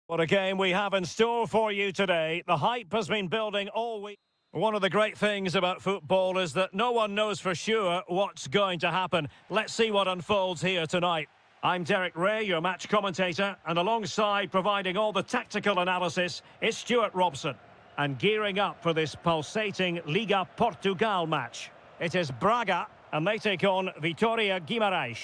What a game we have in store for you today. The hype has been building all week. One of the great things about football is that no one knows for sure what's going to happen. Let's see what unfolds here tonight. I'm Derek Ray, your match commentator, and alongside providing all the tactical analysis is Stuart Robson. And gearing up for this pulsating Liga Portugal match. It is Braga, and they take on Vitória Guimarães.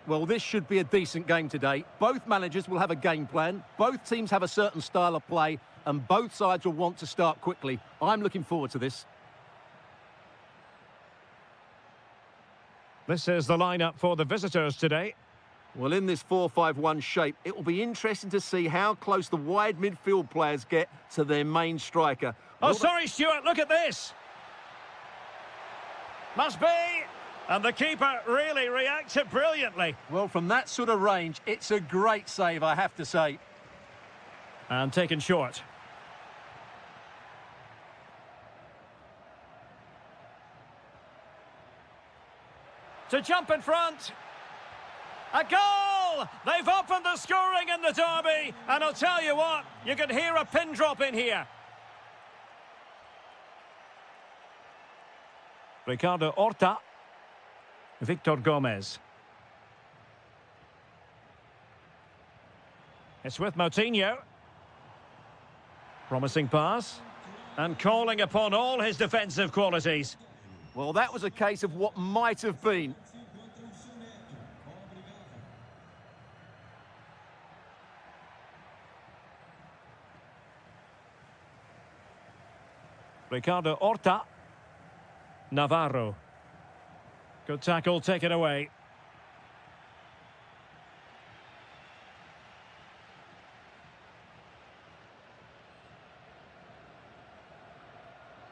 Well, this should be a decent game today. Both managers will have a game plan. Both teams have a certain style of play, and both sides will want to start quickly. I'm looking forward to this. This is the lineup for the visitors today. Well, in this 4-5-1 shape, it will be interesting to see how close the wide midfield players get to their main striker. Oh, sorry, Stuart, look at this. Must be. And the keeper really reacted brilliantly. Well, from that sort of range, it's a great save, I have to say. And taken short. To jump in front. A goal! They've opened the scoring in the derby. And I'll tell you what, you can hear a pin drop in here. Ricardo Horta. Victor Gomez. It's with Moutinho. Promising pass. And calling upon all his defensive qualities. Well, that was a case of what might have been. Ricardo Horta. Navarro. Good tackle taken away.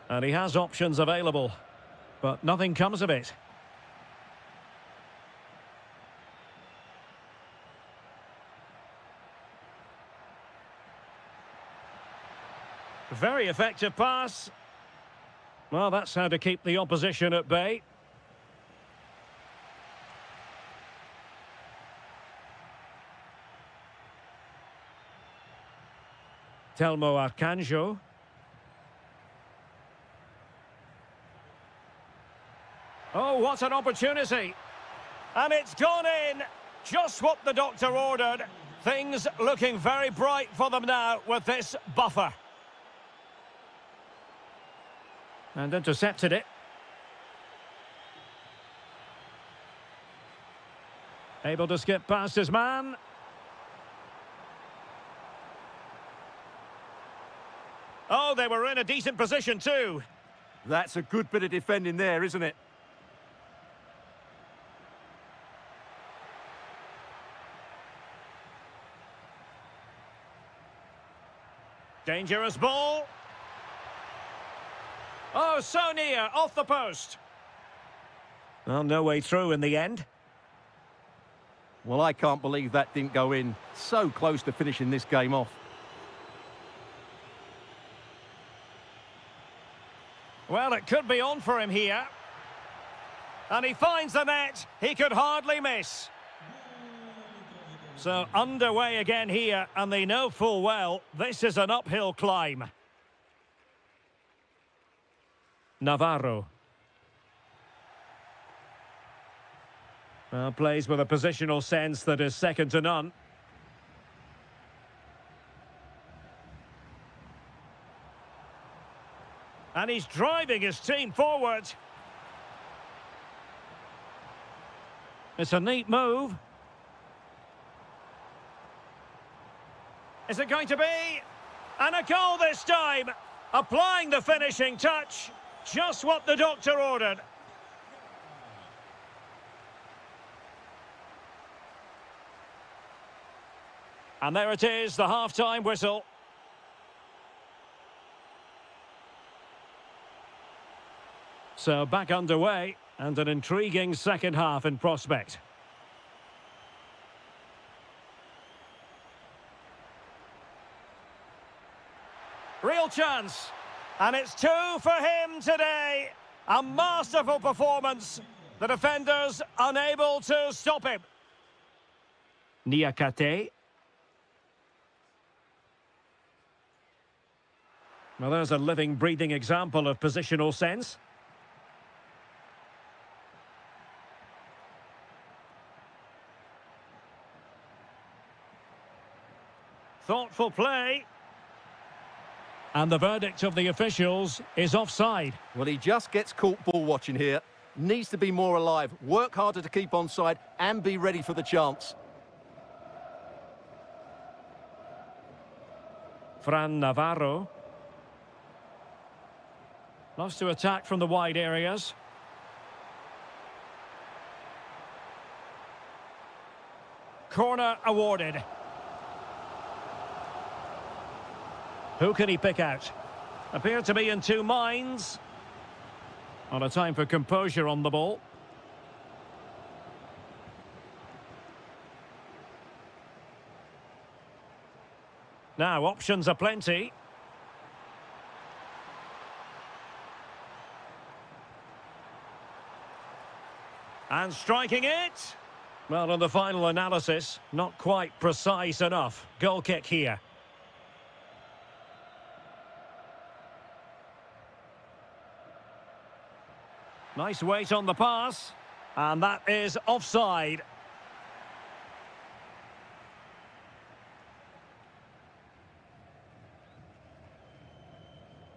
And he has options available, but nothing comes of it. Very effective pass. Well, that's how to keep the opposition at bay. Telmo Arcanjo. Oh, what an opportunity. And it's gone in. Just what the doctor ordered. Things looking very bright for them now with this buffer. And intercepted it. Able to skip past his man. Oh, they were in a decent position too. That's a good bit of defending there, isn't it? Dangerous ball. Oh, so near, off the post. Well, no way through in the end. Well, I can't believe that didn't go in. So close to finishing this game off. Well, it could be on for him here. And he finds the net. He could hardly miss. So underway again here, and they know full well this is an uphill climb. Navarro. Well, plays with a positional sense that is second to none. And he's driving his team forward. It's a neat move. Is it going to be? And a goal this time. Applying the finishing touch. Just what the doctor ordered. And there it is, the half-time whistle. So back underway, and an intriguing second half in prospect. Real chance. And it's two for him today. A masterful performance. The defenders unable to stop him. Niakate. Well, there's a living, breathing example of positional sense. Thoughtful play. And the verdict of the officials is offside. Well, he just gets caught ball watching here. Needs to be more alive, work harder to keep onside and be ready for the chance. Fran Navarro. Loves to attack from the wide areas. Corner awarded. Who can he pick out? Appear to be in two minds. On a time for composure on the ball. Now, options are plenty. And striking it. Well, in the final analysis, not quite precise enough. Goal kick here. Nice weight on the pass. And that is offside.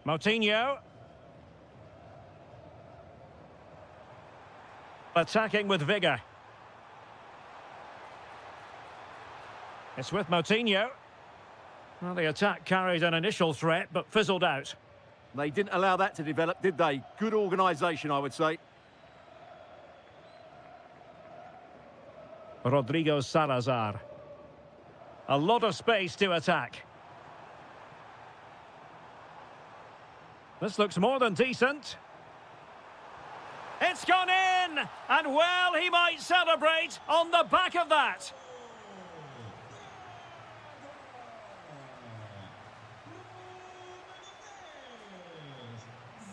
Moutinho. Attacking with vigour. It's with Moutinho. Well, the attack carried an initial threat, but fizzled out. They didn't allow that to develop, did they? Good organisation, I would say. Rodrigo Salazar. A lot of space to attack. This looks more than decent. It's gone in! And well, he might celebrate on the back of that.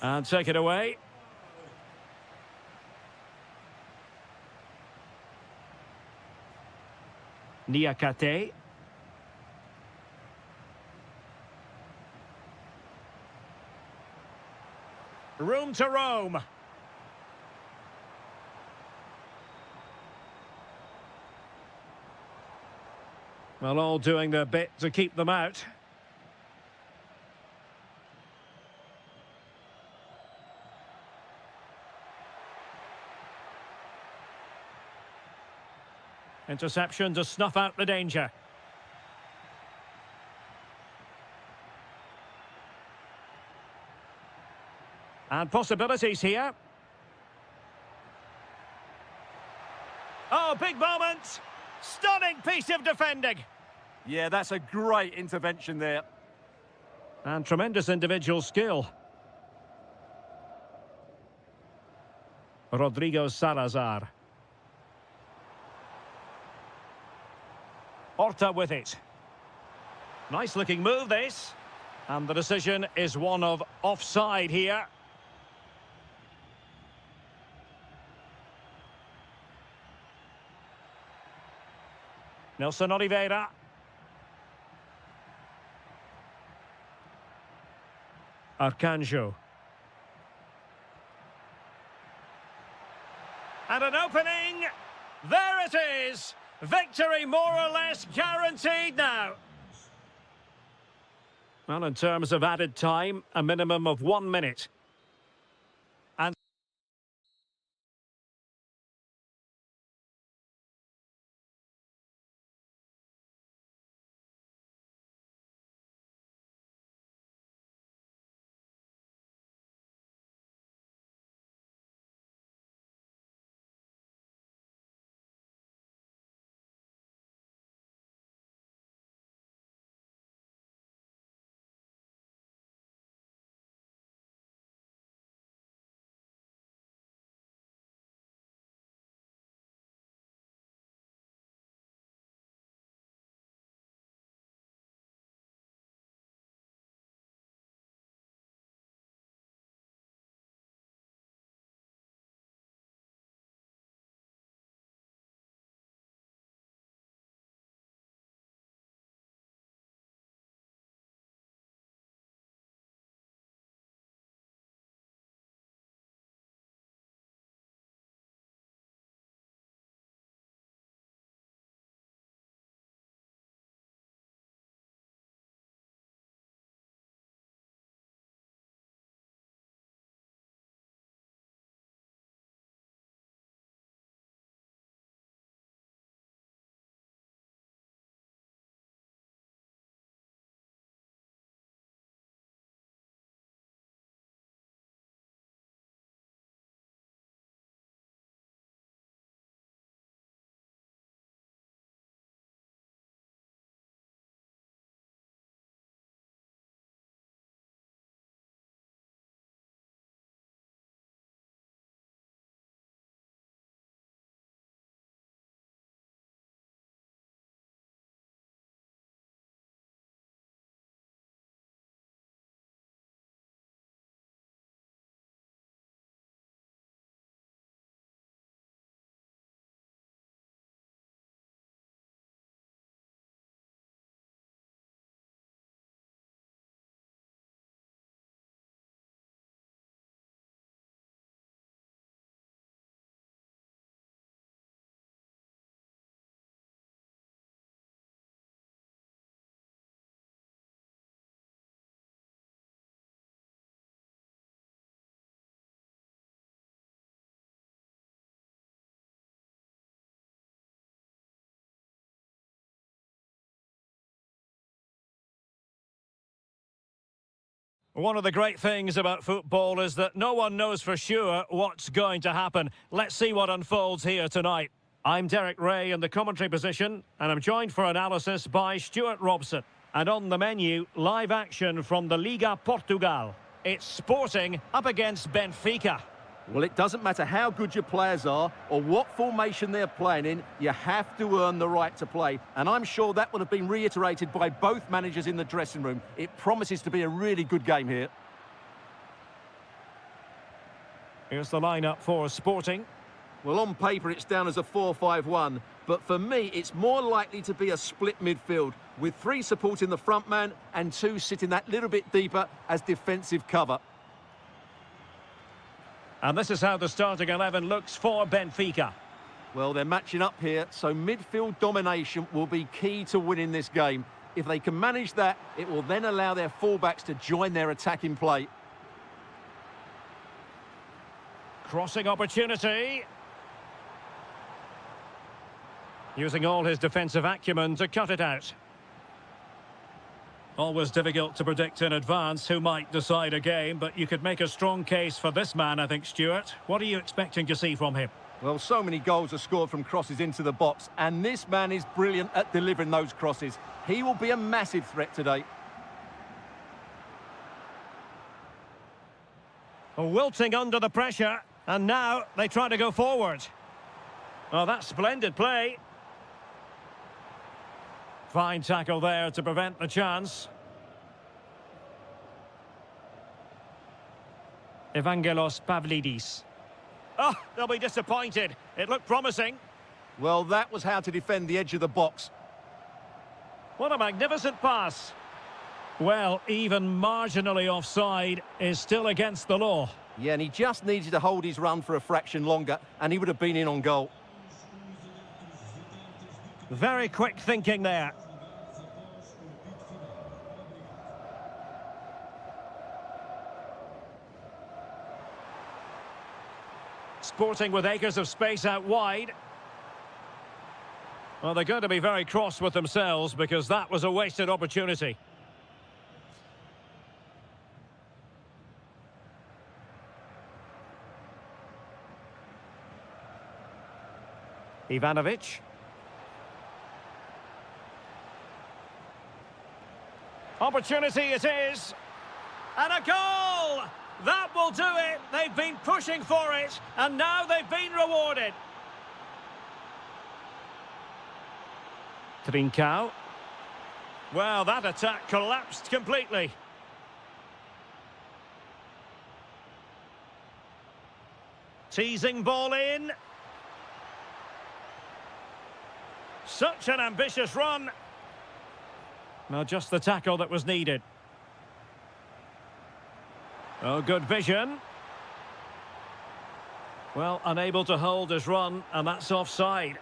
And take it away. Niakate. Room to roam. Well, all doing their bit to keep them out. Interception to snuff out the danger. And possibilities here. Oh, big moment. Stunning piece of defending. Yeah, that's a great intervention there. And tremendous individual skill. Rodrigo Salazar. Horta with it. Nice looking move this. And the decision is one of offside here. Nelson Oliveira. Arcanjo. And an opening. There it is. Victory more or less guaranteed now. Well, in terms of added time, a minimum of 1 minute. One of the great things about football is that no one knows for sure what's going to happen. Let's see what unfolds here tonight. I'm Derek Ray in the commentary position, and I'm joined for analysis by Stuart Robson. And on the menu, live action from the Liga Portugal. It's Sporting up against Benfica. Well, it doesn't matter how good your players are or what formation they're playing in, you have to earn the right to play. And I'm sure that will have been reiterated by both managers in the dressing room. It promises to be a really good game here. Here's the lineup for Sporting. Well, on paper, it's down as a 4-5-1. But for me, it's more likely to be a split midfield with 3 supporting the front man and 2 sitting that little bit deeper as defensive cover. And this is how the starting 11 looks for Benfica. Well, they're matching up here, so midfield domination will be key to winning this game. If they can manage that, it will then allow their fullbacks to join their attacking play. Crossing opportunity. Using all his defensive acumen to cut it out. Always difficult to predict in advance who might decide a game, but you could make a strong case for this man, I think, Stuart. What are you expecting to see from him? Well, so many goals are scored from crosses into the box, and this man is brilliant at delivering those crosses. He will be a massive threat today. Wilting under the pressure, and now they try to go forward. Oh, that's splendid play. Fine tackle there to prevent the chance. Evangelos Pavlidis. Oh, they'll be disappointed. It looked promising. Well, that was how to defend the edge of the box. What a magnificent pass. Well, even marginally offside is still against the law. Yeah, and he just needed to hold his run for a fraction longer, and he would have been in on goal. Very quick thinking there. Sporting with acres of space out wide. Well, they're going to be very cross with themselves because that was a wasted opportunity. Ivanovic. Opportunity it is. And a goal! That will do it. They've been pushing for it, and now they've been rewarded. Trincao. Well, that attack collapsed completely. Teasing ball in. Such an ambitious run. Well, just the tackle that was needed. Oh, good vision. Well, unable to hold his run, and that's offside.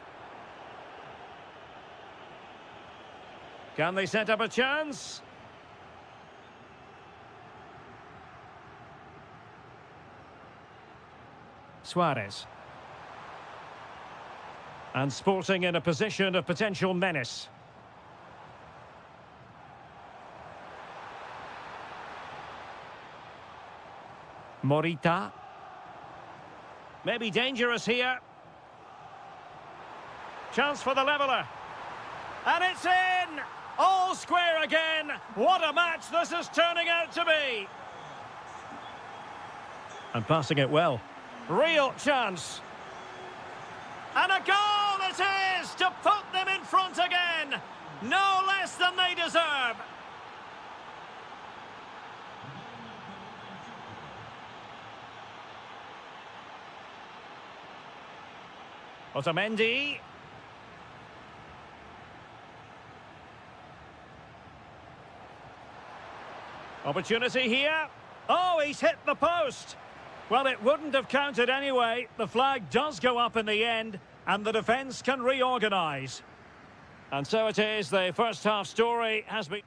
Can they set up a chance? Suarez. And Sporting in a position of potential menace. Morita. Maybe dangerous here. Chance for the leveller. And it's in! All square again. What a match this is turning out to be. And passing it well. Real chance. And a goal it is to put them in front again. No less than they deserve. Otamendi. Opportunity here. Oh, he's hit the post. Well, it wouldn't have counted anyway. The flag does go up in the end, and the defence can reorganise. And so it is, the first half story has been...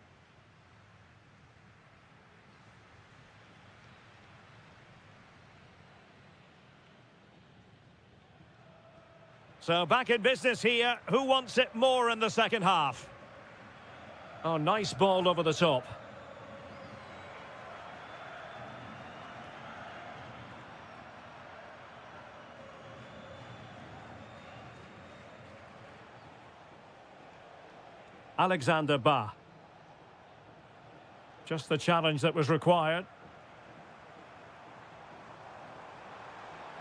So back in business here. Who wants it more in the second half? Oh, nice ball over the top. Alexander Ba. Just the challenge that was required.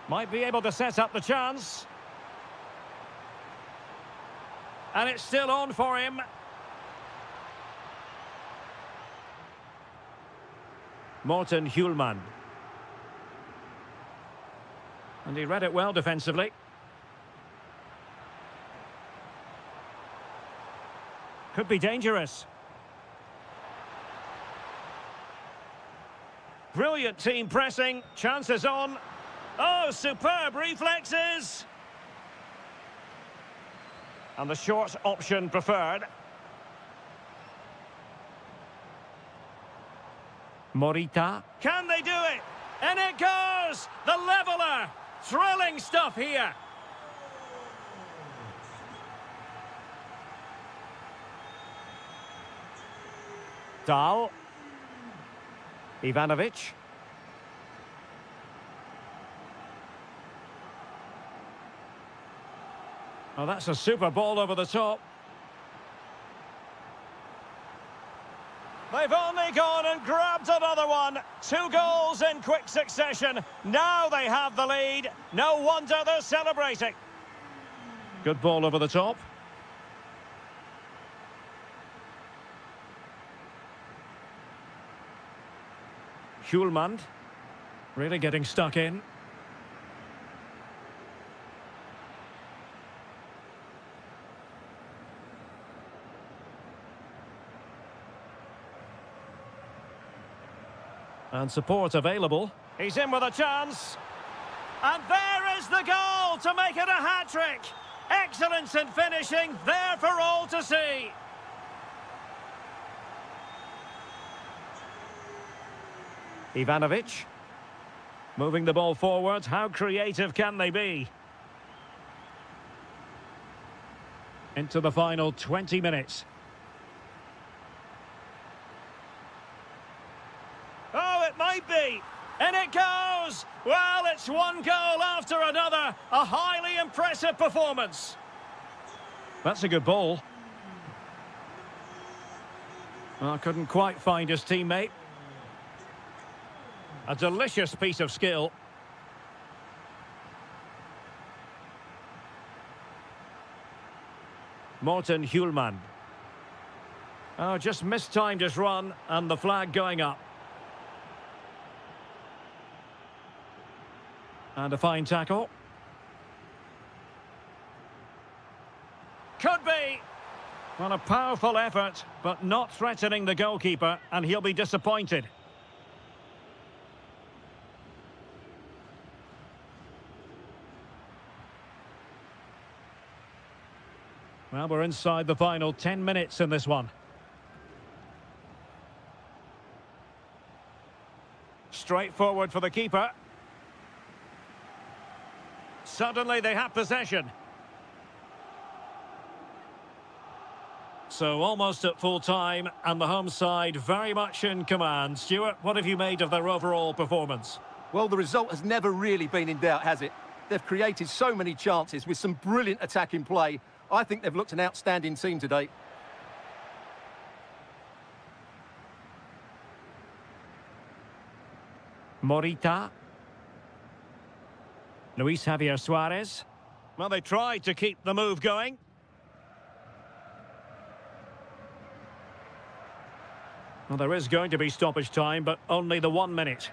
Might be able to set up the chance. And it's still on for him. Morten Hjulmand. And he read it well defensively. Could be dangerous. Brilliant team pressing. Chances on. Oh, superb reflexes. And the short option preferred. Morita. Can they do it? And it goes! The leveller! Thrilling stuff here. Dahl. Ivanovic. Oh, that's a super ball over the top. They've only gone and grabbed another one. 2 goals in quick succession. Now they have the lead. No wonder they're celebrating. Good ball over the top. Hjulmand. Really getting stuck in. And support available. He's in with a chance. And there is the goal to make it a hat-trick. Excellence in finishing, there for all to see. Ivanovic. Moving the ball forward. How creative can they be? Into the final 20 minutes. Oh, it might be. And it goes. Well, it's one goal after another. A highly impressive performance. That's a good ball. Well, couldn't quite find his teammate. A delicious piece of skill. Morten Hjulmand. Oh, just mistimed his run and the flag going up. And a fine tackle. Could be. Well, a powerful effort, but not threatening the goalkeeper, and he'll be disappointed. Well, we're inside the final 10 minutes in this one. Straightforward for the keeper. Suddenly they have possession. So almost at full time, and the home side very much in command. Stuart, what have you made of their overall performance? Well, the result has never really been in doubt, has it? They've created so many chances with some brilliant attacking play. I think they've looked an outstanding team today. Morita. Luis Javier Suarez. Well, they tried to keep the move going. Well, there is going to be stoppage time, but only the 1 minute.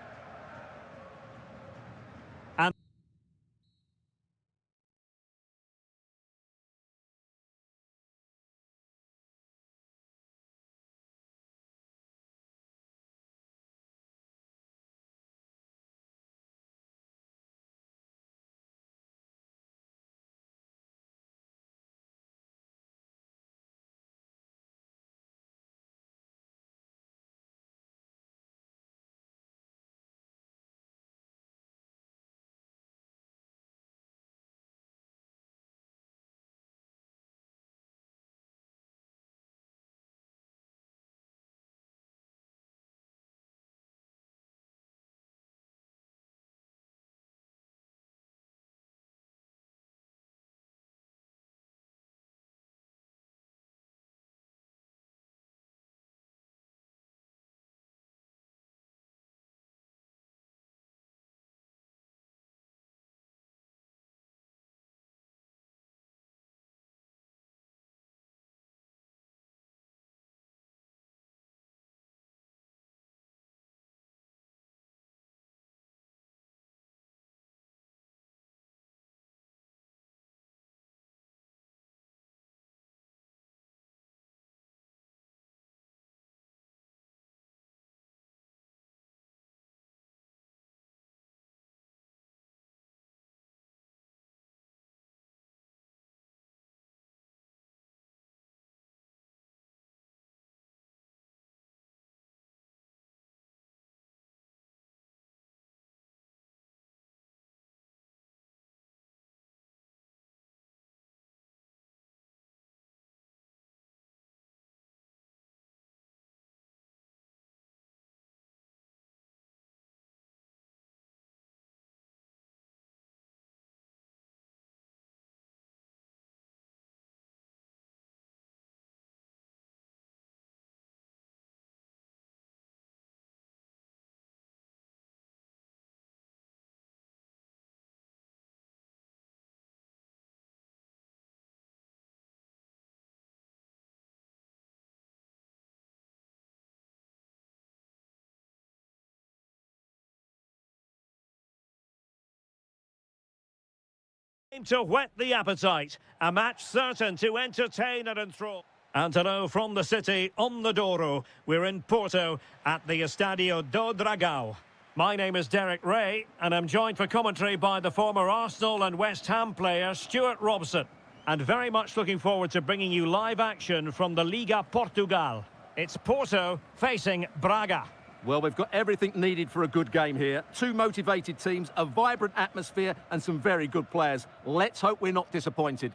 To whet the appetite, a match certain to entertain and enthrall. And hello from the city, on the Douro. We're in Porto at the Estadio do Dragão. My name is Derek Ray, and I'm joined for commentary by the former Arsenal and West Ham player Stuart Robson. And very much looking forward to bringing you live action from the Liga Portugal. It's Porto facing Braga. Well, we've got everything needed for a good game here. Two motivated teams, a vibrant atmosphere and some very good players. Let's hope we're not disappointed.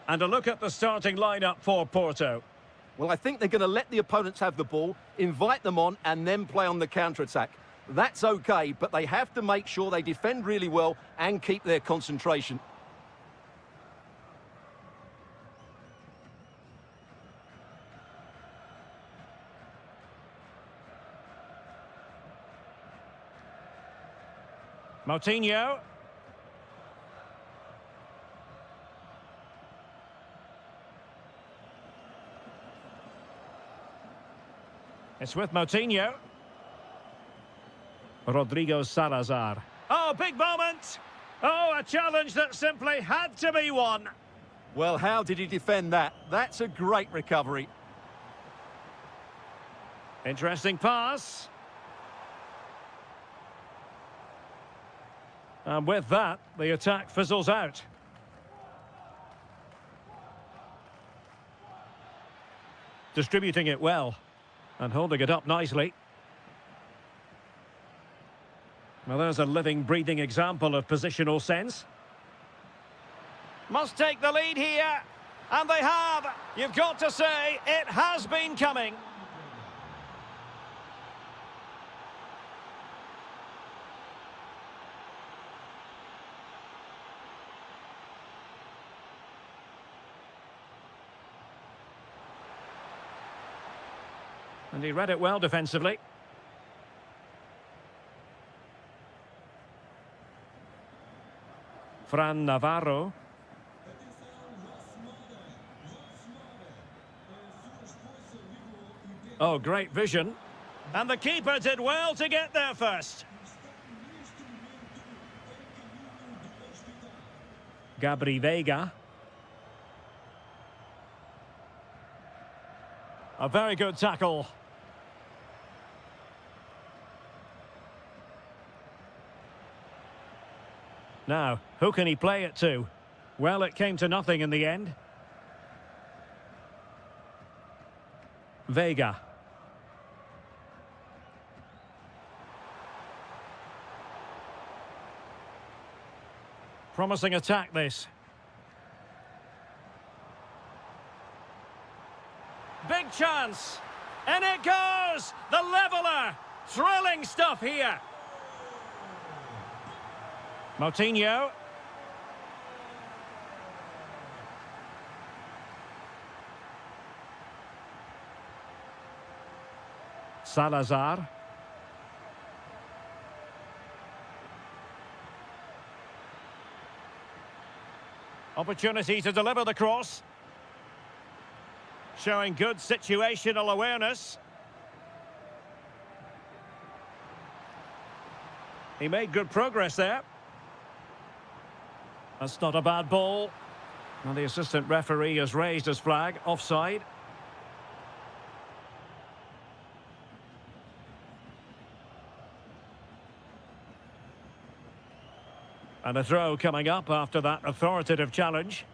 And a look at the starting lineup for Porto. Well, I think they're going to let the opponents have the ball, invite them on and then play on the counter-attack. That's okay, but they have to make sure they defend really well and keep their concentration. Moutinho. It's with Moutinho. Rodrigo Salazar. Oh, big moment! Oh, a challenge that simply had to be won. Well, how did he defend that? That's a great recovery. Interesting pass. And with that, the attack fizzles out. Distributing it well and holding it up nicely. Well, there's a living, breathing example of positional sense. Must take the lead here. And they have. You've got to say, it has been coming. And he read it well defensively. Fran Navarro. Oh, great vision. And the keeper did well to get there first. Gabri Veiga. A very good tackle. Now, who can he play it to? Well, it came to nothing in the end. Veiga. Promising attack, this. Big chance. And it goes! The leveller! Thrilling stuff here. Moutinho. Salazar. Opportunity to deliver the cross. Showing good situational awareness. He made good progress there. That's not a bad ball. And the assistant referee has raised his flag. Offside. And a throw coming up after that authoritative challenge.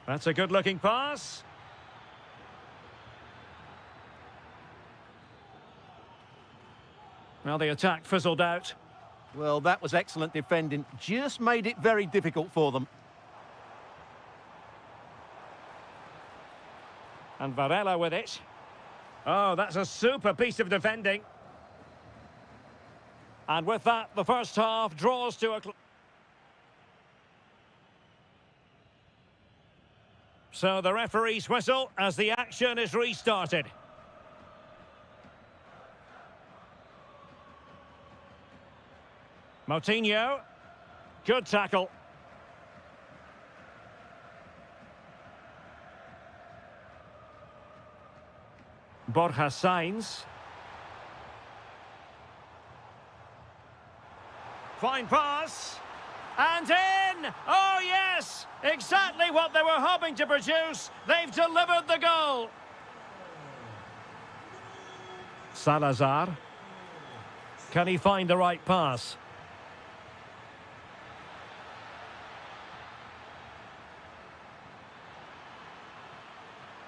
That's a good-looking pass. Well, the attack fizzled out. Well, that was excellent defending. Just made it very difficult for them. And Varela with it. Oh, that's a super piece of defending. And with that, the first half draws to a... So the referee's whistle as the action is restarted. Moutinho. Good tackle. Borja Sainz. Fine pass. And in! Oh, yes! Exactly what they were hoping to produce. They've delivered the goal. Salazar. Can he find the right pass?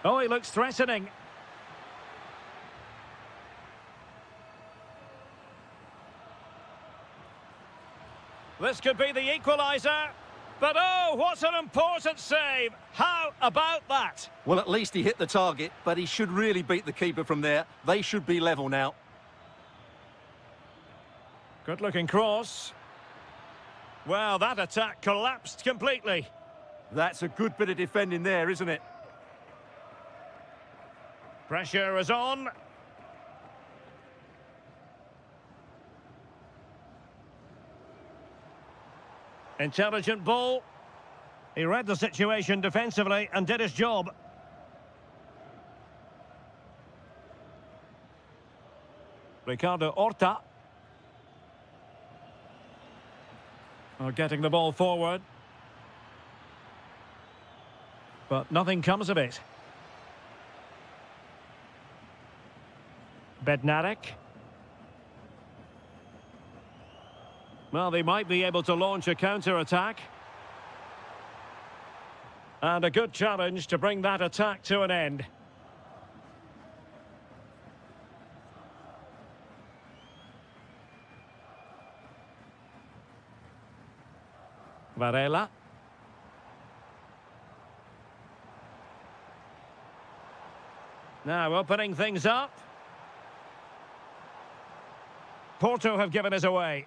Oh, he looks threatening. This could be the equaliser. But oh, what an important save. How about that? Well, at least he hit the target, but he should really beat the keeper from there. They should be level now. Good-looking cross. Well, that attack collapsed completely. That's a good bit of defending there, isn't it? Pressure is on. Intelligent ball. He read the situation defensively and did his job. Ricardo Horta. Getting the ball forward. But nothing comes of it. Bednarek. Well, they might be able to launch a counter-attack. And a good challenge to bring that attack to an end. Varela. Now opening things up. Porto have given us away.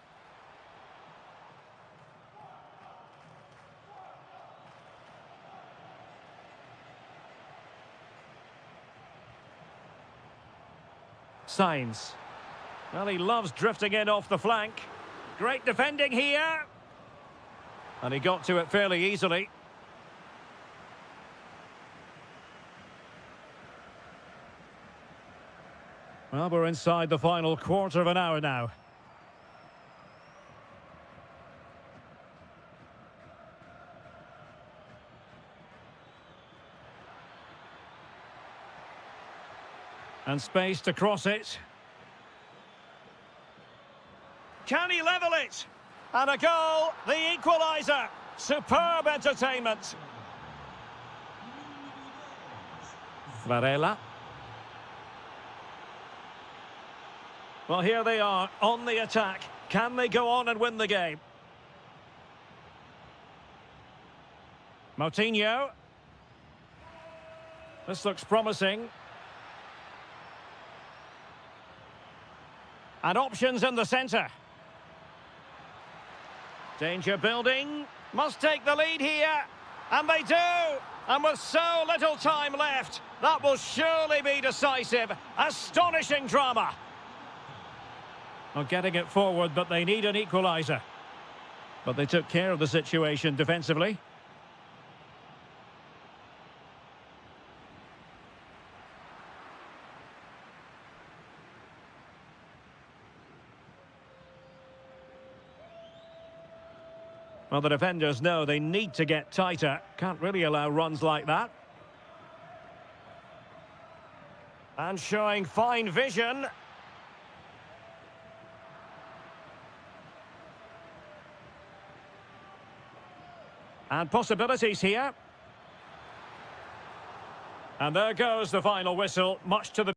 Signs. Well, he loves drifting in off the flank. Great defending here. And he got to it fairly easily. Well, we're inside the final quarter of an hour now. And space to cross it. Can he level it? And a goal, the equaliser. Superb entertainment. Varela. Well, here they are on the attack. Can they go on and win the game? Moutinho. This looks promising. And options in the centre. Danger building. Must take the lead here. And they do. And with so little time left, that will surely be decisive. Astonishing drama. Not getting it forward, but they need an equaliser. But they took care of the situation defensively. Well, the defenders know they need to get tighter. Can't really allow runs like that. And showing fine vision. And possibilities here. And there goes the final whistle, much to the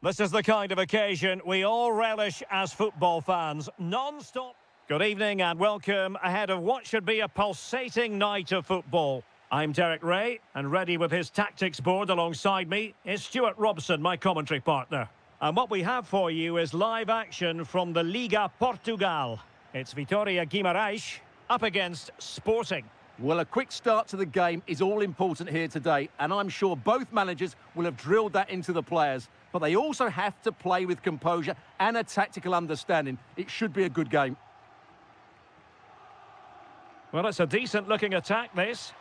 This is the kind of occasion we all relish as football fans. Non-stop. Good evening and welcome ahead of what should be a pulsating night of football. I'm Derek Ray, and ready with his tactics board alongside me is Stuart Robson, my commentary partner. And what we have for you is live action from the Liga Portugal. It's Vitória Guimarães up against Sporting. Well, a quick start to the game is all important here today, and I'm sure both managers will have drilled that into the players. But they also have to play with composure and a tactical understanding. It should be a good game. Well, it's a decent-looking attack, this.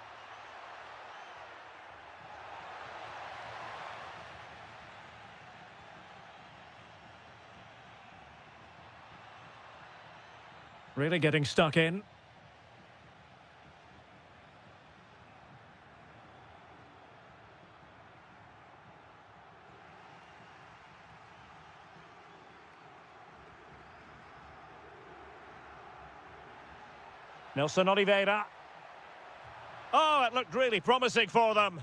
Really getting stuck in. Nelson Oliveira. Oh, it looked really promising for them.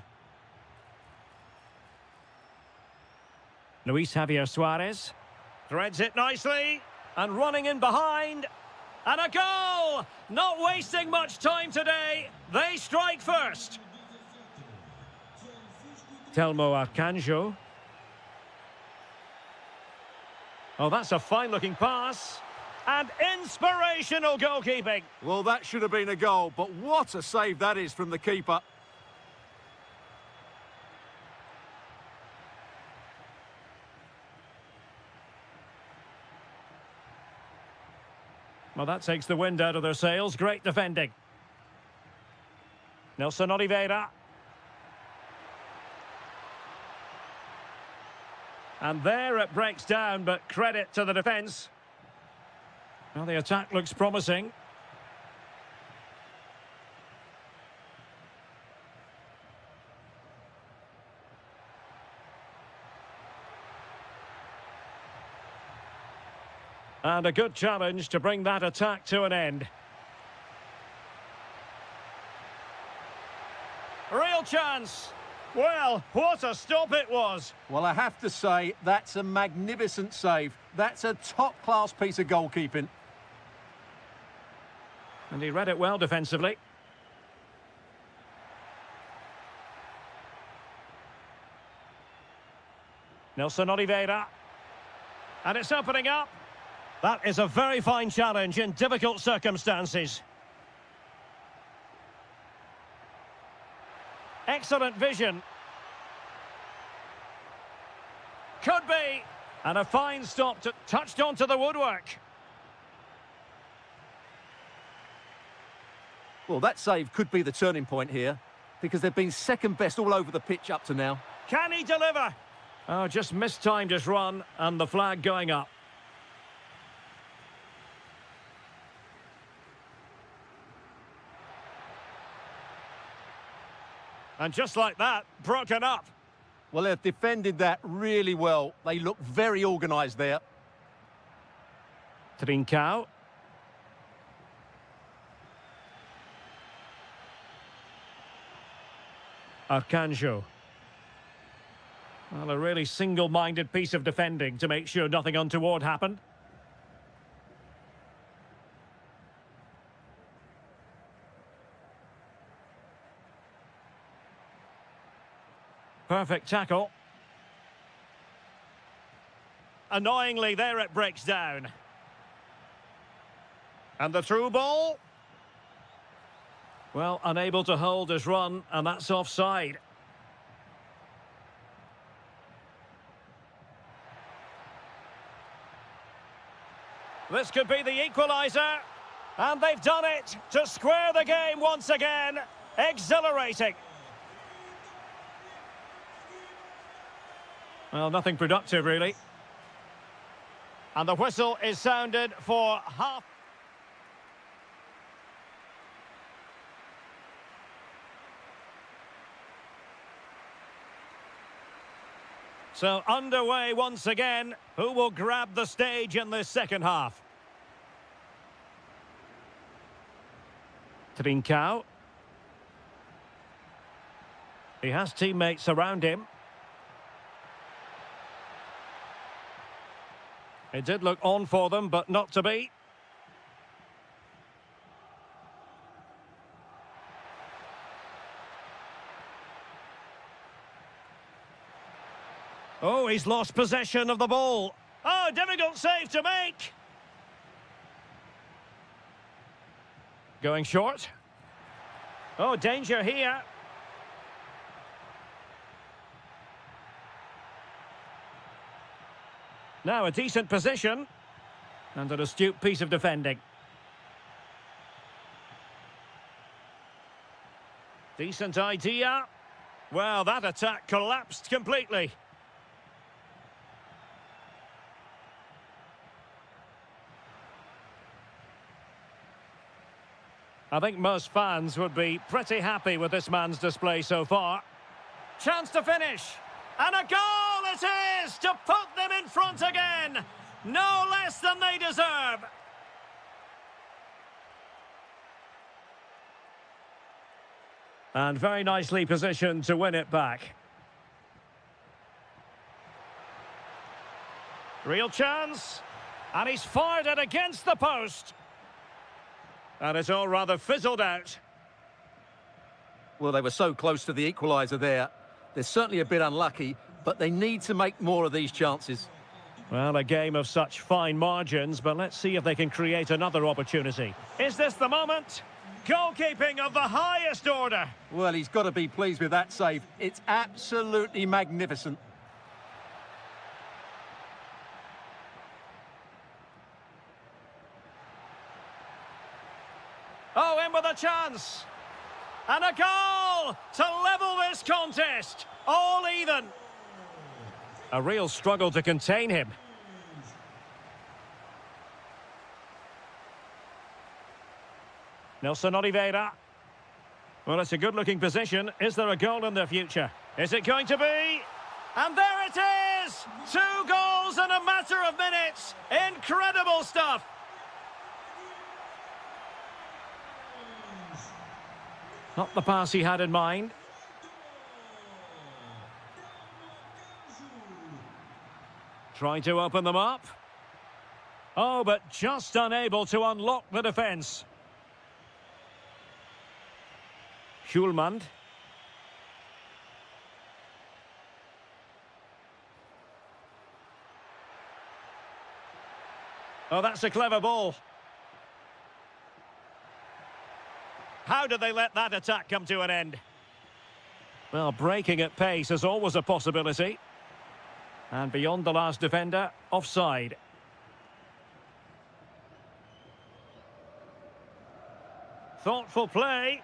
Luis Javier Suarez. Threads it nicely. And running in behind. And a goal! Not wasting much time today. They strike first. Telmo Arcanjo. Oh, that's a fine-looking pass. And inspirational goalkeeping. Well, that should have been a goal, but what a save that is from the keeper. Well, that takes the wind out of their sails. Great defending. Nelson Oliveira. And there it breaks down, but credit to the defence. Well, the attack looks promising. And a good challenge to bring that attack to an end. Real chance. Well, what a stop it was. Well, I have to say, that's a magnificent save. That's a top-class piece of goalkeeping. And he read it well defensively. Nelson Oliveira. And it's opening up. That is a very fine challenge in difficult circumstances. Excellent vision. Could be. And a fine stop to touched onto the woodwork. Well, that save could be the turning point here, because they've been second best all over the pitch up to now. Can he deliver? Oh, just mistimed his run, and the flag going up. And just like that, broken up. Well, they've defended that really well. They look very organised there. Trincao. Arcanjo. Well, a really single-minded piece of defending to make sure nothing untoward happened. Perfect tackle. Annoyingly, there it breaks down. And the through ball. Well, unable to hold his run, and that's offside. This could be the equaliser. And they've done it to square the game once again. Exhilarating. Well, nothing productive, really. And the whistle is sounded for half. So underway once again. Who will grab the stage in this second half? Trincao. He has teammates around him. It did look on for them, but not to be. Oh, he's lost possession of the ball. Oh, difficult save to make. Going short. Oh, danger here. Now a decent position. And an astute piece of defending. Decent idea. Well, that attack collapsed completely. I think most fans would be pretty happy with this man's display so far. Chance to finish. And a goal it is to put them in front again. No less than they deserve. And very nicely positioned to win it back. Real chance. And he's fired it against the post. And it's all rather fizzled out. Well, they were so close to the equaliser there. They're certainly a bit unlucky, but they need to make more of these chances. Well, a game of such fine margins, but let's see if they can create another opportunity. Is this the moment? Goalkeeping of the highest order. Well, he's got to be pleased with that save. It's absolutely magnificent. Oh, in with a chance. And a goal to level this contest. All even. A real struggle to contain him. Nelson Oliveira. Well, it's a good-looking position. Is there a goal in the future? Is it going to be? And there it is! 2 goals in a matter of minutes. Incredible stuff. Not the pass he had in mind. Trying to open them up. Oh, but just unable to unlock the defence. Schulman. Oh, that's a clever ball. How did they let that attack come to an end? Well, breaking at pace is always a possibility. And beyond the last defender, offside. Thoughtful play.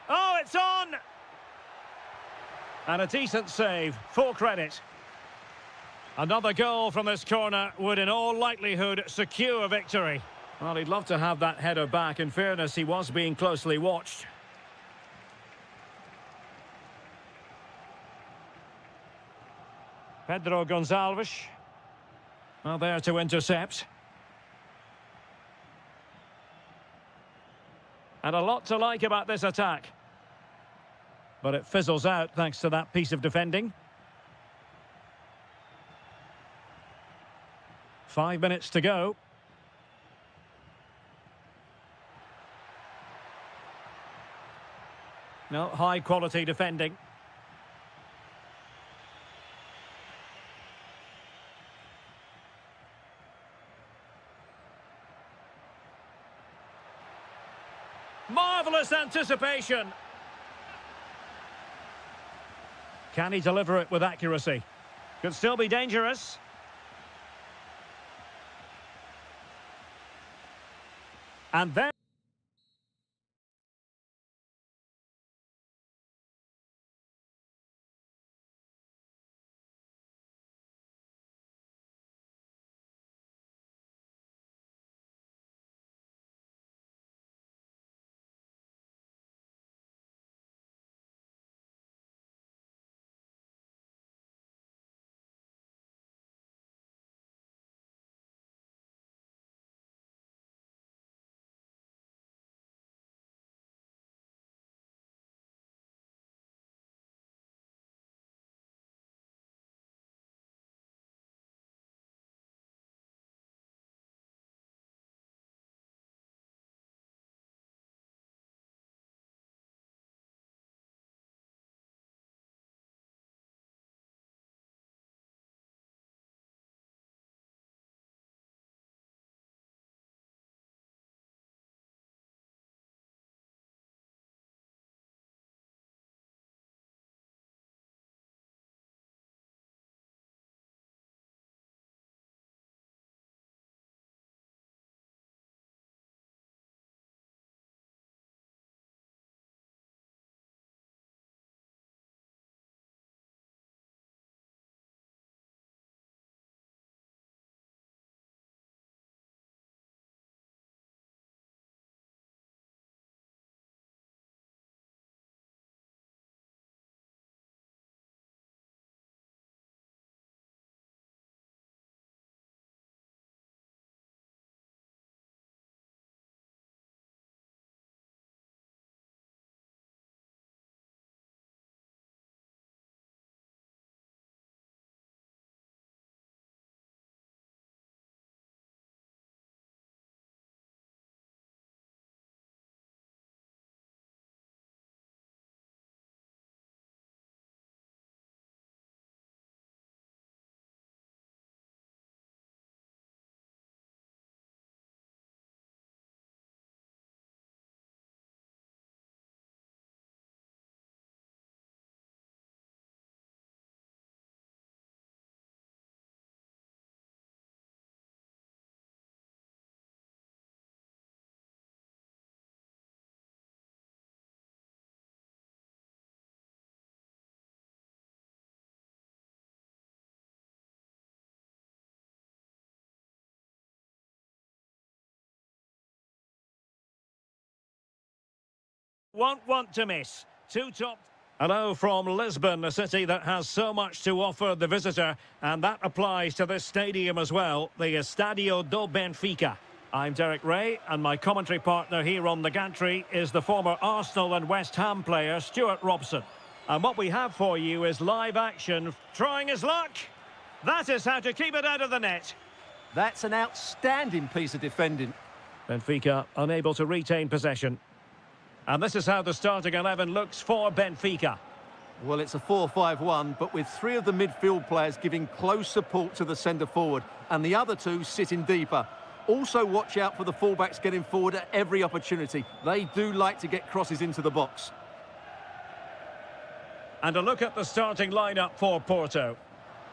Oh, it's on! And a decent save, full credit. Another goal from this corner would in all likelihood secure victory. Well, he'd love to have that header back. In fairness, he was being closely watched. Pedro Gonçalves. Well, there to intercept. And a lot to like about this attack. But it fizzles out thanks to that piece of defending. 5 minutes to go. No, high quality defending. Marvellous anticipation. Can he deliver it with accuracy? Could still be dangerous. And then Won't want to miss. Two top. Hello from Lisbon, a city that has so much to offer the visitor, and that applies to this stadium as well, the Estadio do Benfica. I'm Derek Ray, and my commentary partner here on the gantry is the former Arsenal and West Ham player Stuart Robson. And what we have for you is live action, trying his luck. That is how to keep it out of the net. That's an outstanding piece of defending. Benfica unable to retain possession. And this is how the starting 11 looks for Benfica. Well, it's a 4-5-1, but with three of the midfield players giving close support to the centre-forward, and the other two sitting deeper. Also watch out for the fullbacks getting forward at every opportunity. They do like to get crosses into the box. And a look at the starting lineup for Porto.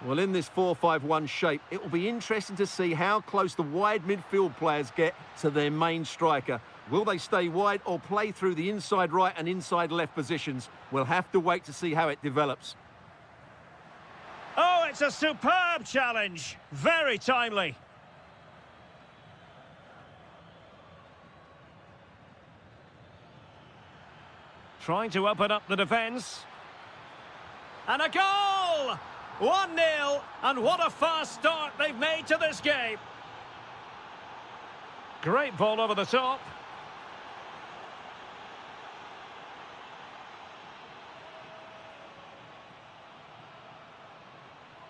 Well, in this 4-5-1 shape, it will be interesting to see how close the wide midfield players get to their main striker. Will they stay wide or play through the inside right and inside left positions? We'll have to wait to see how it develops. Oh, it's a superb challenge. Very timely. Trying to open up the defence. And a goal! 1-0, and what a fast start they've made to this game. Great ball over the top.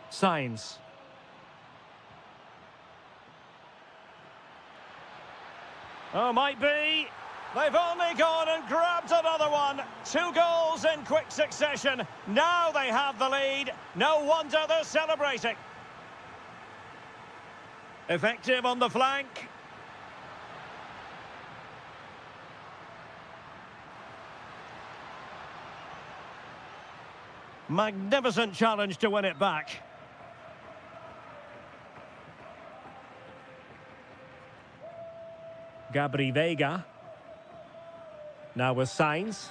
Signs. Oh, might be. They've only gone and grabbed another one. 2 goals in quick succession. Now they have the lead. No wonder they're celebrating. Effective on the flank. Magnificent challenge to win it back. Gabri Veiga. Now with signs.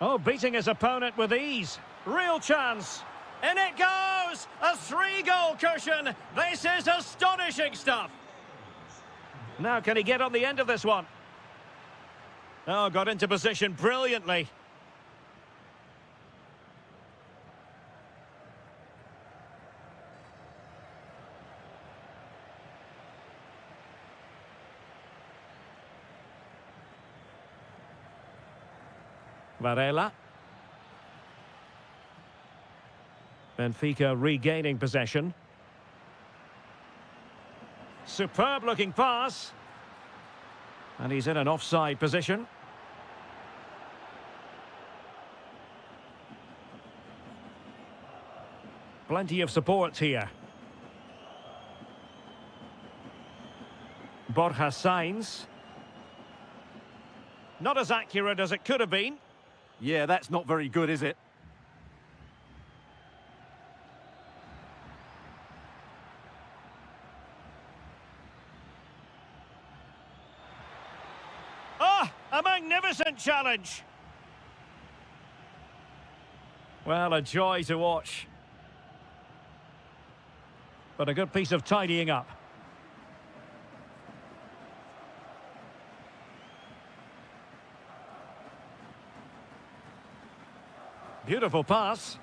Oh, beating his opponent with ease. Real chance. In it goes! A 3-goal cushion. This is astonishing stuff. Now can he get on the end of this one? Oh, got into position brilliantly. Varela. Benfica regaining possession. Superb looking pass. And he's in an offside position. Plenty of support here. Borja signs. Not as accurate as it could have been. Yeah, that's not very good, is it? Ah, a magnificent challenge. Well, a joy to watch. But a good piece of tidying up. Beautiful pass.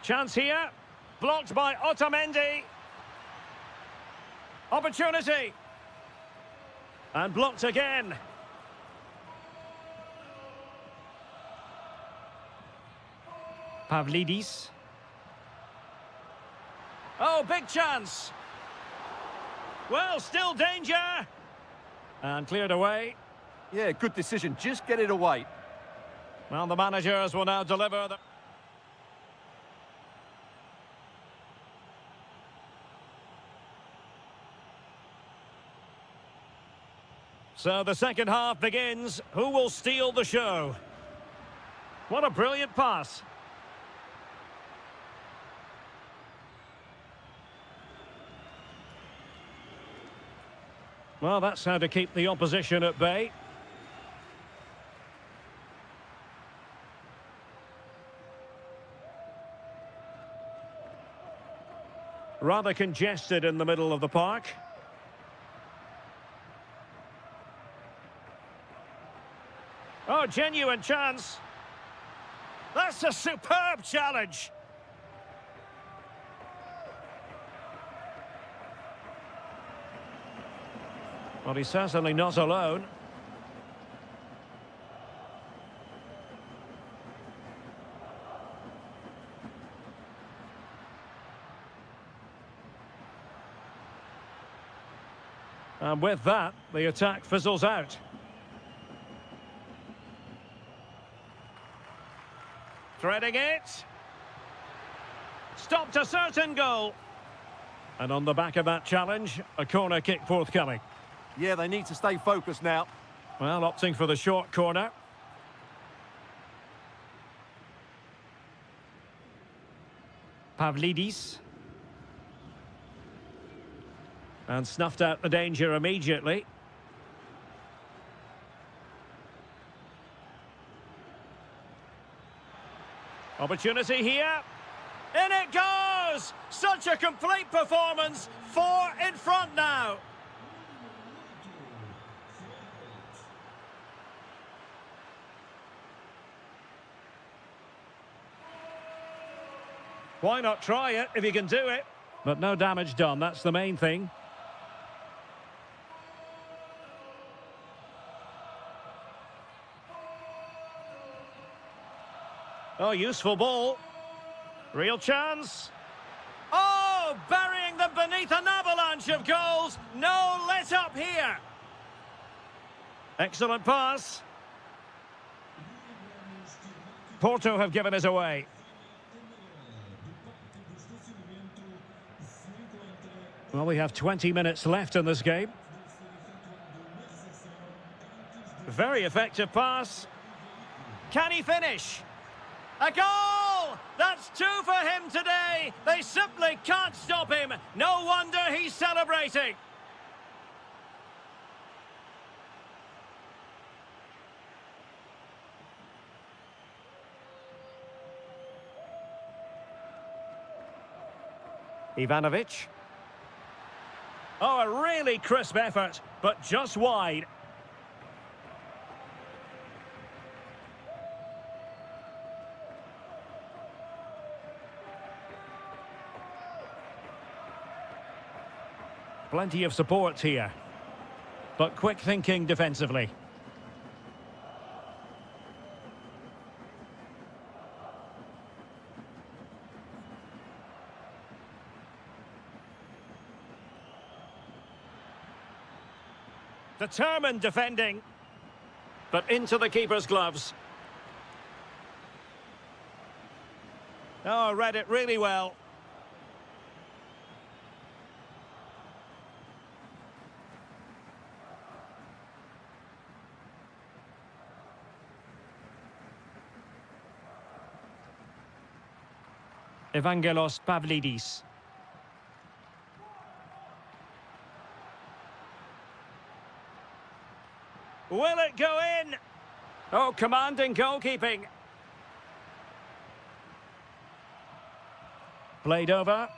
Chance here. Blocked by Otamendi. Opportunity. And blocked again. Pavlidis. Oh, big chance. Well, still danger. And cleared away. Yeah, good decision. Just get it away. Well, the managers will now deliver the... So the second half begins. Who will steal the show? What a brilliant pass. Well, that's how to keep the opposition at bay. Rather congested in the middle of the park. Oh, genuine chance. That's a superb challenge. Well, he's certainly not alone. And with that, the attack fizzles out. Threading it. Stopped a certain goal. And on the back of that challenge, a corner kick forthcoming. Yeah, they need to stay focused now. Well, opting for the short corner. Pavlidis. And snuffed out the danger immediately. Opportunity here. In it goes! Such a complete performance. 4 in front now. Why not try it if you can do it? But no damage done, that's the main thing. Oh, useful ball. Real chance. Oh, burying them beneath an avalanche of goals. No let up here. Excellent pass. Porto have given us away. Well, we have 20 minutes left in this game. Very effective pass. Can he finish? A goal! That's 2 for him today. They simply can't stop him. No wonder he's celebrating. Ivanovic. Oh, a really crisp effort, but just wide. Plenty of support here, but quick thinking defensively. Determined defending, but into the keeper's gloves. Oh, read it really well. Evangelos Pavlidis. Will it go in? Oh, commanding goalkeeping. Played over.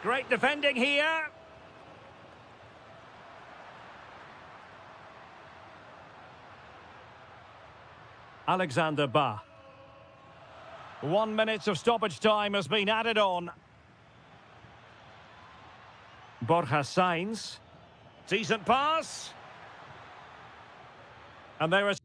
Great defending here. Alexander Ba. 1 minute of stoppage time has been added on. Borja Sainz. Decent pass. And there is...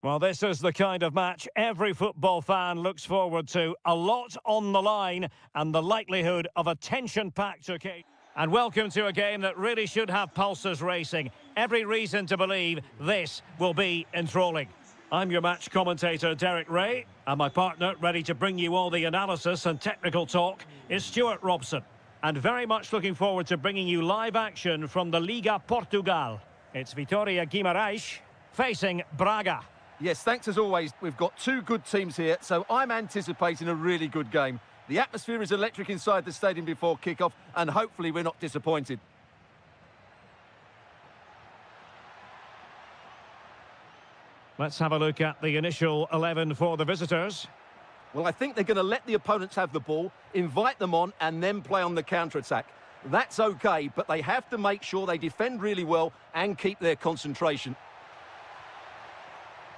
Well, this is the kind of match every football fan looks forward to. A lot on the line and the likelihood of a tension-packed occasion. And welcome to a game that really should have pulses racing. Every reason to believe this will be enthralling. I'm your match commentator, Derek Ray, and my partner, ready to bring you all the analysis and technical talk, is Stuart Robson. And very much looking forward to bringing you live action from the Liga Portugal. It's Vitória Guimarães facing Braga. Yes, thanks as always. We've got two good teams here, so I'm anticipating a really good game. The atmosphere is electric inside the stadium before kick-off, and hopefully we're not disappointed. Let's have a look at the initial 11 for the visitors. Well, I think they're going to let the opponents have the ball, invite them on, and then play on the counter-attack. That's okay, but they have to make sure they defend really well and keep their concentration.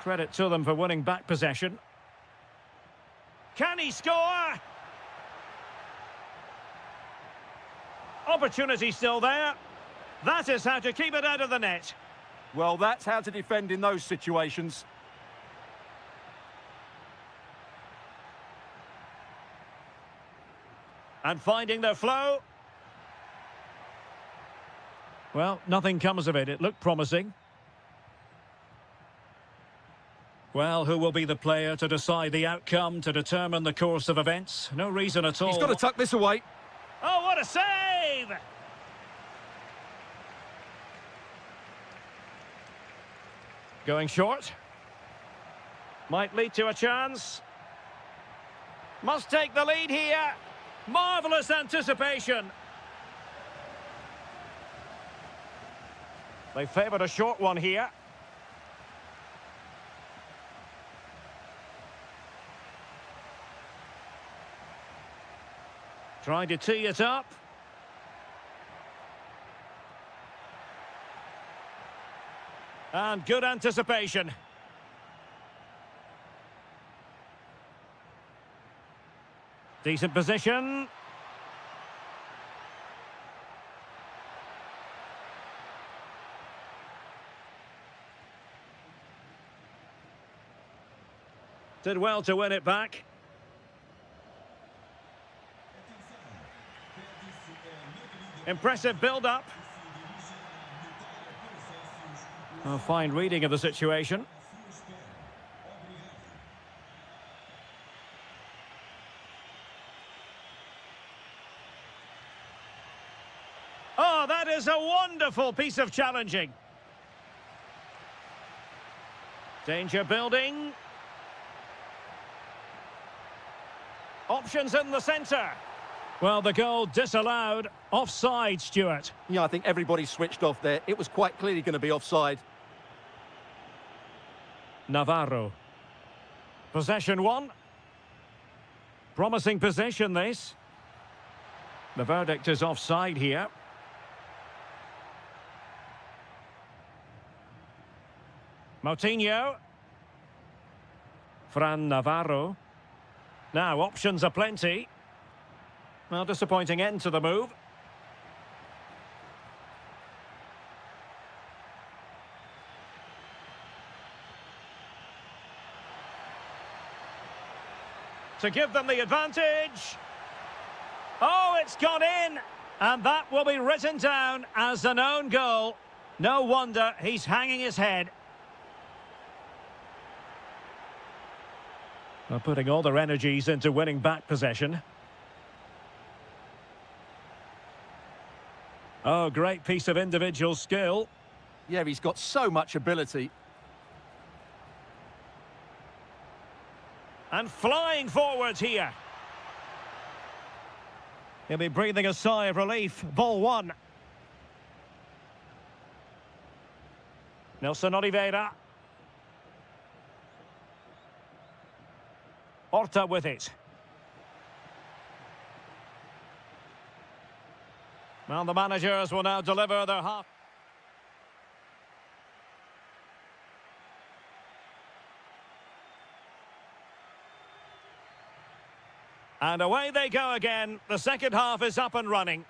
Credit to them for winning back possession. Can he score? Opportunity still there. That is how to keep it out of the net. Well, that's how to defend in those situations. And finding their flow. Well, nothing comes of it. It looked promising. Well, who will be the player to decide the outcome, to determine the course of events? No reason at all. He's got to tuck this away. Oh, what a save! Going short. Might lead to a chance. Must take the lead here. Marvellous anticipation. They favoured a short one here. Trying to tee it up. And good anticipation. Decent position. Did well to win it back. Impressive build-up. A fine reading of the situation. Oh, that is a wonderful piece of challenging. Danger building. Options in the centre. Well, the goal disallowed. Offside, Stuart. Yeah, I think everybody switched off there. It was quite clearly going to be offside. Navarro. Possession one. Promising possession, this. The verdict is offside here. Moutinho. Fran Navarro. Now, options are plenty. Well, disappointing end to the move. To give them the advantage. Oh, it's gone in. And that will be written down as an own goal. No wonder he's hanging his head. Well, putting all their energies into winning back possession. Oh, great piece of individual skill. Yeah, he's got so much ability. And flying forwards here. He'll be breathing a sigh of relief. Ball one. Nelson Oliveira. Horta with it. Well, the managers will now deliver their half. And away they go again. The second half is up and running.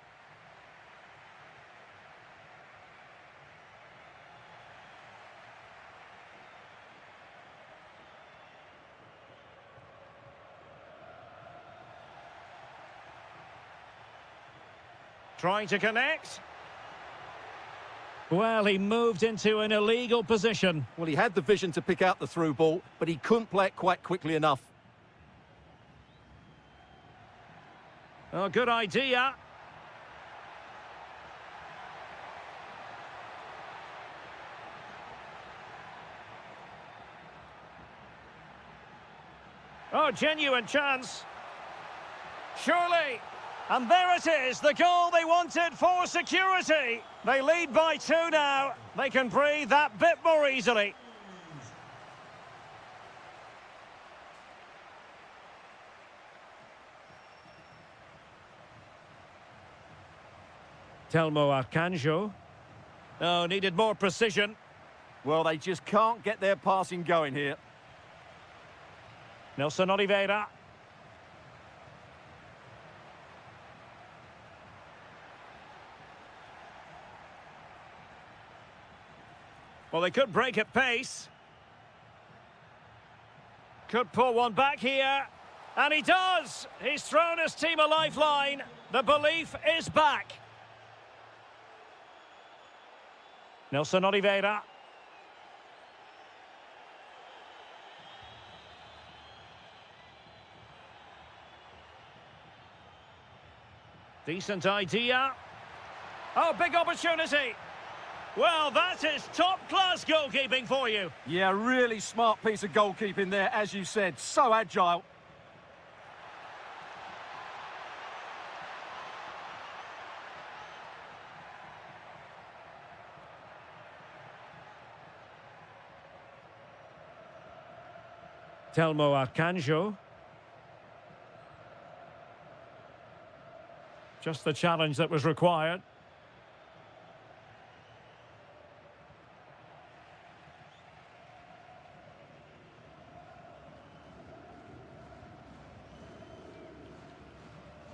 Trying to connect. Well, he moved into an illegal position. Well, he had the vision to pick out the through ball, but he couldn't play it quite quickly enough. Oh, good idea. Oh, genuine chance. Surely. And there it is, the goal they wanted for security. They lead by 2 now. They can breathe that bit more easily. Telmo Arcanjo. Oh, needed more precision. Well, they just can't get their passing going here. Nelson Oliveira. Well, they could break at pace. Could pull one back here. And he does! He's thrown his team a lifeline. The belief is back. Nelson Oliveira. Decent idea. Oh, big opportunity. Well, that is top-class goalkeeping for you. Yeah, really smart piece of goalkeeping there, as you said. So agile. Telmo Arcanjo. Just the challenge that was required.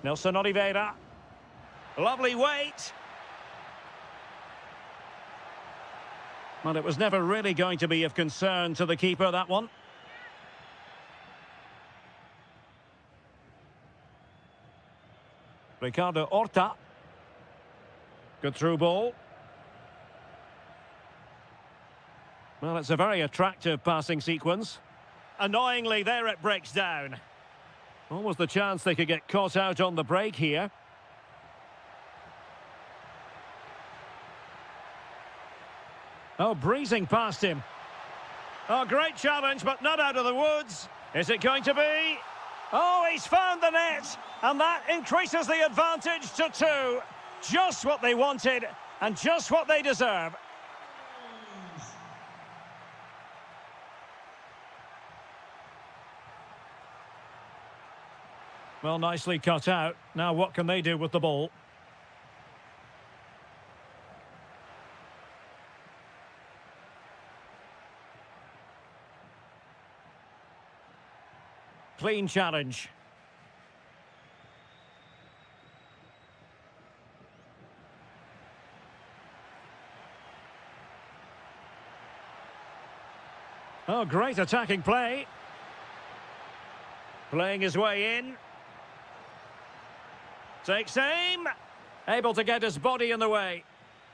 Nelson Oliveira. Lovely weight. Well, it was never really going to be of concern to the keeper, that one. Ricardo Horta. Good through ball. Well, it's a very attractive passing sequence. Annoyingly, there it breaks down. What was the chance they could get caught out on the break here? Oh, breezing past him. Oh, great challenge, but not out of the woods. Is it going to be? Oh, he's found the net, and that increases the advantage to 2. Just what they wanted, and just what they deserve. Well, nicely cut out. Now what can they do with the ball? Clean challenge. Oh, great attacking play. Playing his way in. Takes aim. Able to get his body in the way.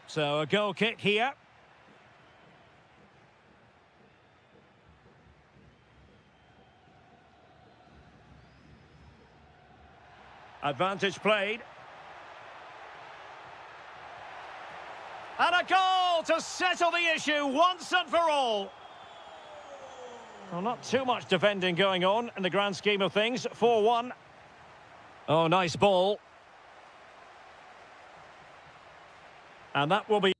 So a goal kick here. Advantage played. And a goal to settle the issue once and for all. Well, not too much defending going on in the grand scheme of things. 4-1. Oh, nice ball. And that will be...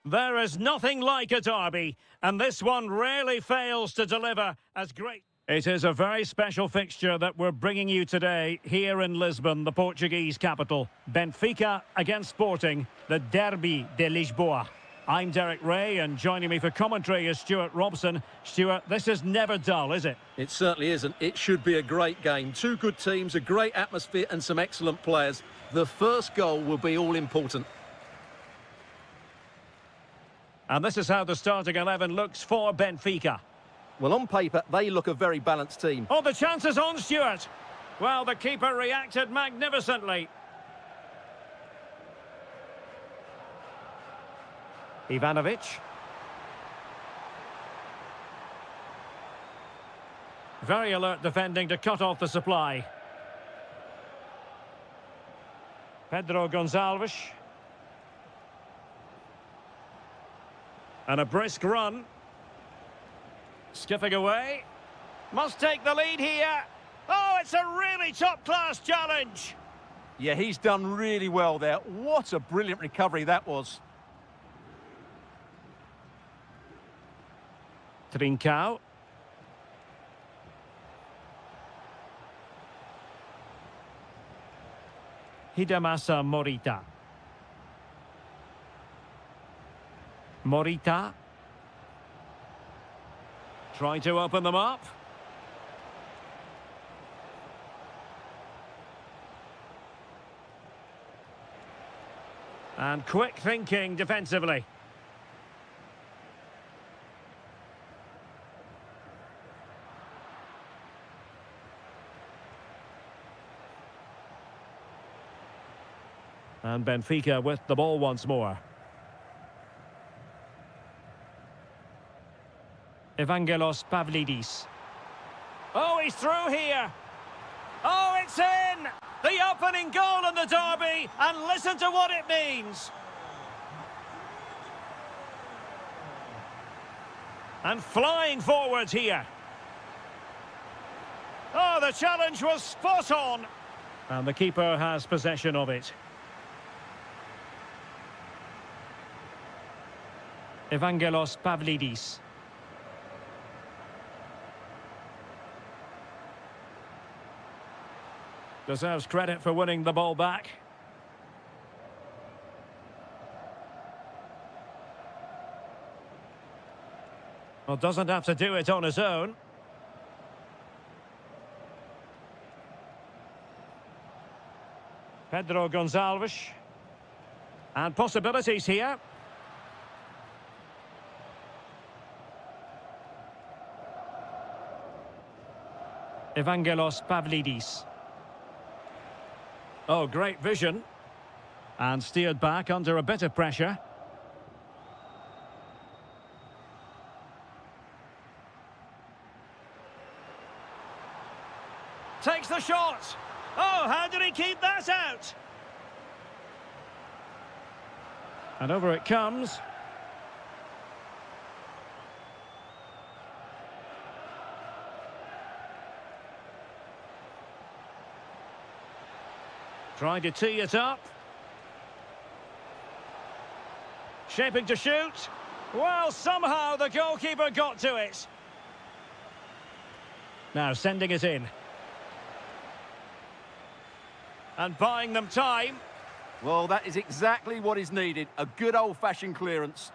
There is nothing like a derby, and this one rarely fails to deliver as great. It is a very special fixture that we're bringing you today here in Lisbon, the Portuguese capital. Benfica against Sporting, the Derby de Lisboa. I'm Derek Ray, and joining me for commentary is Stuart Robson. Stuart, this is never dull, is it? It certainly isn't. It should be a great game. Two good teams, a great atmosphere and some excellent players. The first goal will be all important. And this is how the starting 11 looks for Benfica. Well, on paper, they look a very balanced team. Oh, the chance is on, Stuart. Well, the keeper reacted magnificently. Ivanovic. Very alert defending to cut off the supply. Pedro Gonçalves. And a brisk run. Skipping away. Must take the lead here. Oh, it's a really top-class challenge. Yeah, he's done really well there. What a brilliant recovery that was. Trincao. Hidemasa Morita. Morita. Trying to open them up. And quick thinking defensively. And Benfica with the ball once more. Evangelos Pavlidis. Oh, he's through here. Oh, it's in! The opening goal in the derby, and listen to what it means. And flying forwards here. Oh, the challenge was spot on. And the keeper has possession of it. Evangelos Pavlidis. Deserves credit for winning the ball back. Well, doesn't have to do it on his own. Pedro Gonçalves. And possibilities here. Evangelos Pavlidis. Oh, great vision. And steered back under a bit of pressure. Takes the shot. Oh, how did he keep that out? And over it comes. Trying to tee it up. Shaping to shoot. Well, somehow the goalkeeper got to it. Now sending it in. And buying them time. Well, that is exactly what is needed. A good old-fashioned clearance.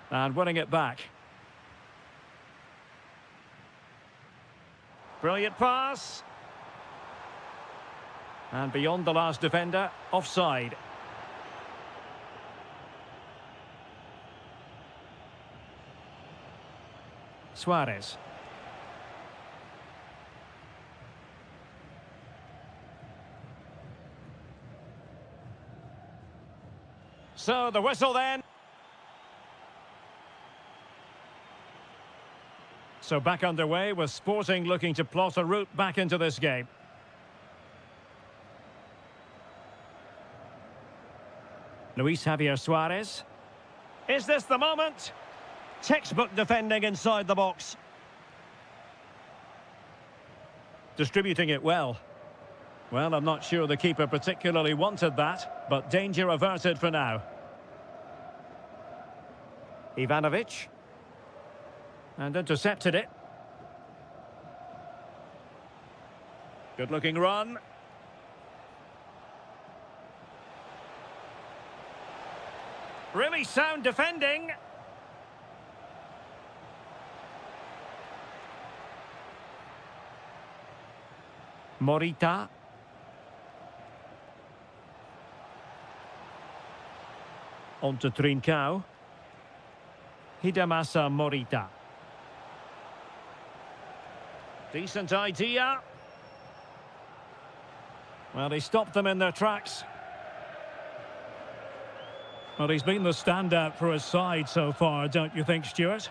And winning it back. Brilliant pass. And beyond the last defender, offside. Suarez. So the whistle then. So back underway with Sporting looking to plot a route back into this game. Luis Javier Suarez. Is this the moment? Textbook defending inside the box. Distributing it well. Well, I'm not sure the keeper particularly wanted that, but danger averted for now. Ivanovic. And intercepted it. Good-looking run. Really sound defending. Morita. On to Trincao. Hidemasa Morita. Decent idea. Well, he stopped them in their tracks. Well, he's been the standout for his side so far, don't you think, Stuart?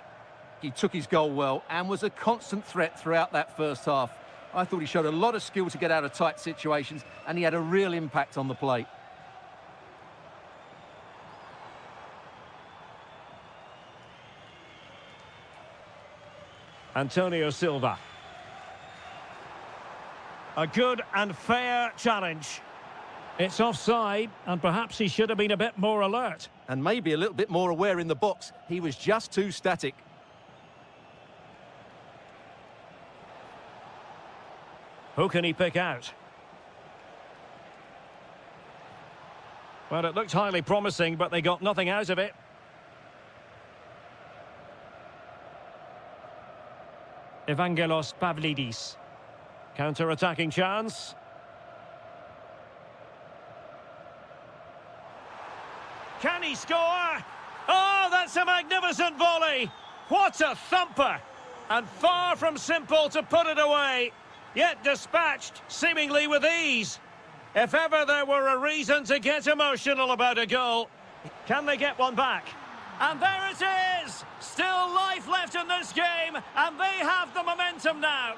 He took his goal well and was a constant threat throughout that first half. I thought he showed a lot of skill to get out of tight situations, and he had a real impact on the plate. Antonio Silva. A good and fair challenge. It's offside, and perhaps he should have been a bit more alert. And maybe a little bit more aware in the box. He was just too static. Who can he pick out? Well, it looked highly promising, but they got nothing out of it. Evangelos Pavlidis. Counter-attacking chance. Can he score? Oh, that's a magnificent volley! What a thumper! And far from simple to put it away, yet dispatched seemingly with ease. If ever there were a reason to get emotional about a goal, can they get one back? And there it is! Still life left in this game, and they have the momentum now.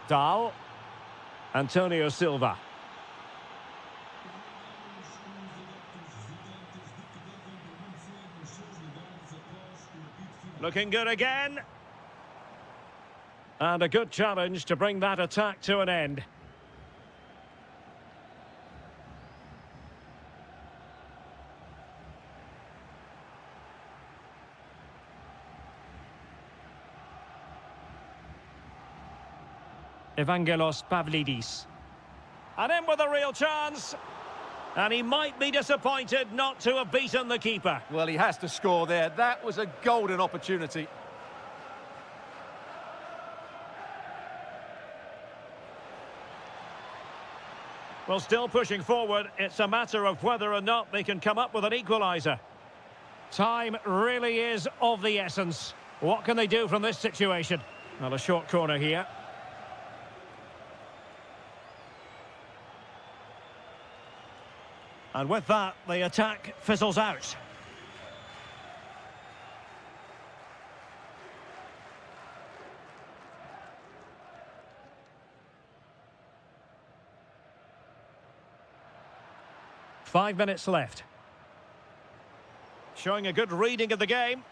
Dahl. Antonio Silva. Looking good again. And a good challenge to bring that attack to an end. Evangelos Pavlidis. And in with a real chance. And he might be disappointed not to have beaten the keeper. Well, he has to score there. That was a golden opportunity. Well, still pushing forward. It's a matter of whether or not they can come up with an equaliser. Time really is of the essence. What can they do from this situation? Well, a short corner here. And with that, the attack fizzles out. Five minutes left. Showing a good reading of the game.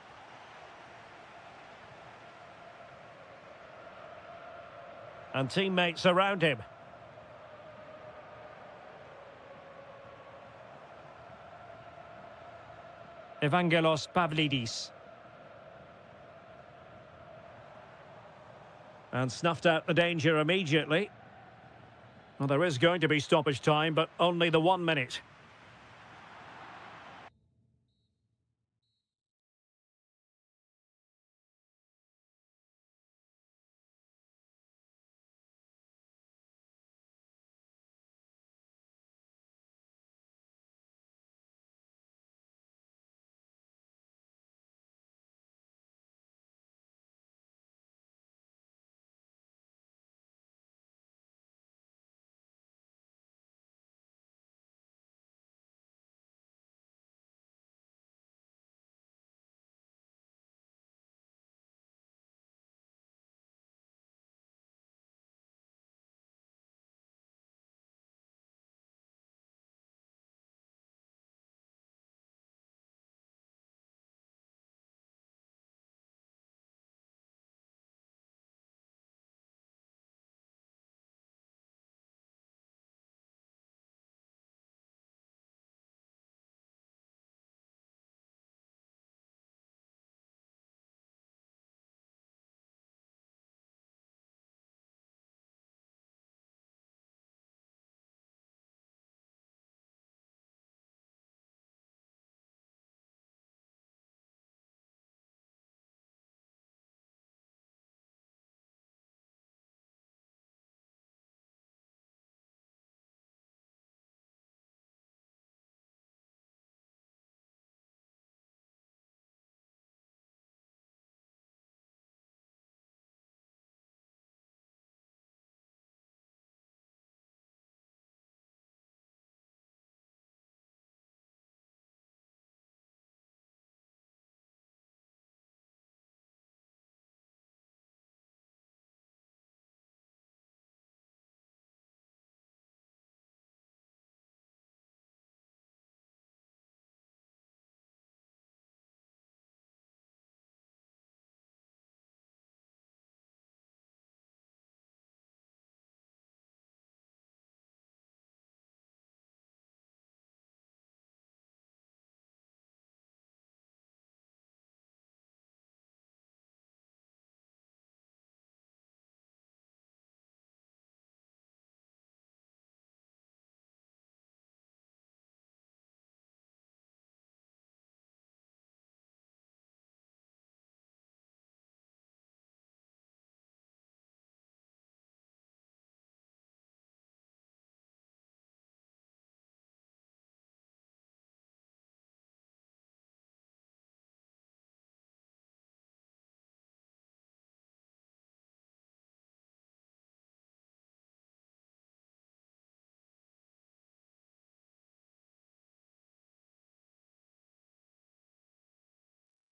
And teammates around him. Evangelos Pavlidis. And snuffed out the danger immediately. Well, there is going to be stoppage time, but only the 1 minute.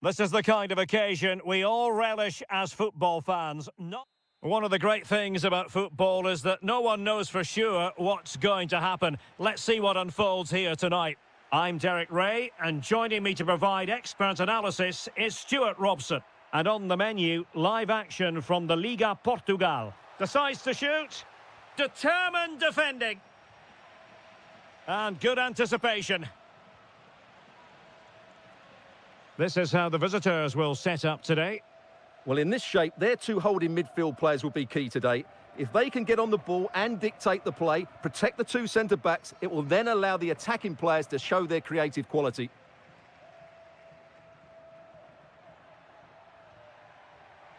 This is the kind of occasion we all relish as football fans. One of the great things about football is that no one knows for sure what's going to happen. Let's see what unfolds here tonight. I'm Derek Ray, and joining me to provide expert analysis is Stuart Robson. And on the menu, live action from the Liga Portugal. Decides to shoot. Determined defending. And good anticipation. This is how the visitors will set up today. Well, in this shape, their two holding midfield players will be key today. If they can get on the ball and dictate the play, protect the two centre-backs, it will then allow the attacking players to show their creative quality.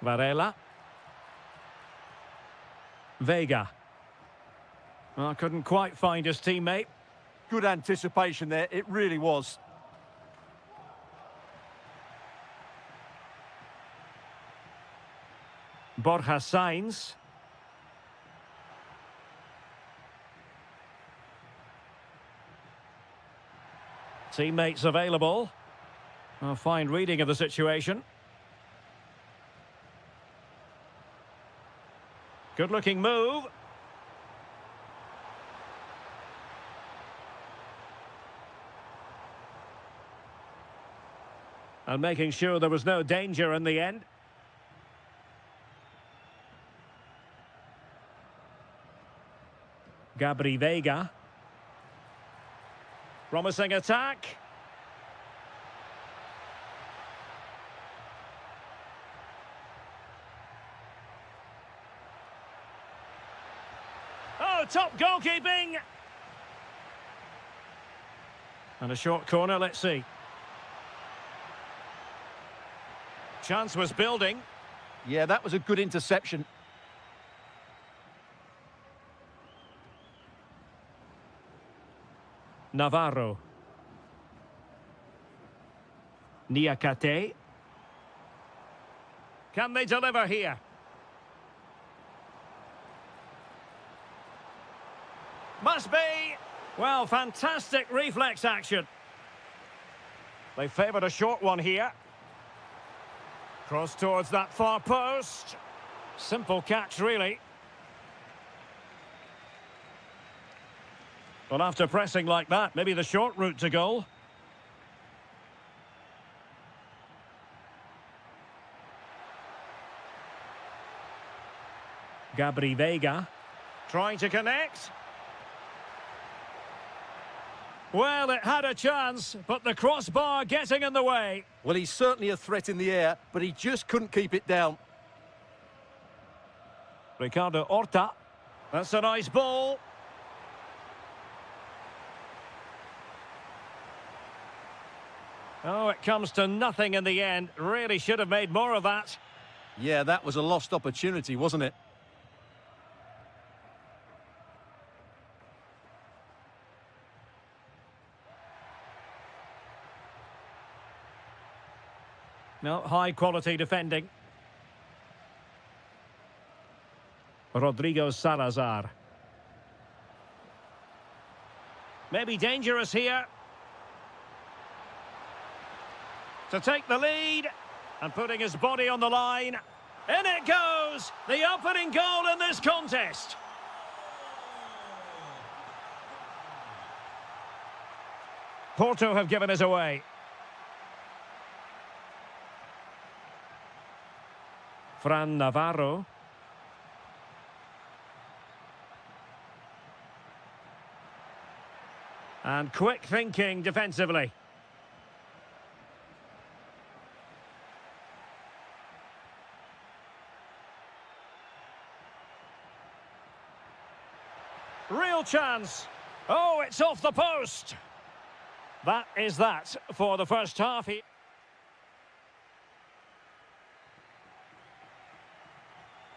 Varela. Vega. Well, couldn't quite find his teammate. Good anticipation there, it really was. Borja Sainz. Teammates available. A fine reading of the situation. Good-looking move. And making sure there was no danger in the end. Gabri Vega. Promising attack. Oh, top goalkeeping. And a short corner, let's see. Chance was building. Yeah, that was a good interception. Navarro. Niakate. Can they deliver here? Must be. Well, fantastic reflex action. They favoured a short one here. Cross towards that far post. Simple catch, really. Well, after pressing like that, maybe the short route to goal. Gabri Vega. Trying to connect. Well, it had a chance, but the crossbar getting in the way. Well, he's certainly a threat in the air, but he just couldn't keep it down. Ricardo Horta. That's a nice ball. Oh, it comes to nothing in the end. Really should have made more of that. Yeah, that was a lost opportunity, wasn't it? No, high-quality defending. Rodrigo Salazar. Maybe dangerous here. To take the lead. And putting his body on the line. In it goes! The opening goal in this contest. Porto have given us away. Fran Navarro. And quick thinking defensively. Real chance. Oh, it's off the post. That is that for the first half.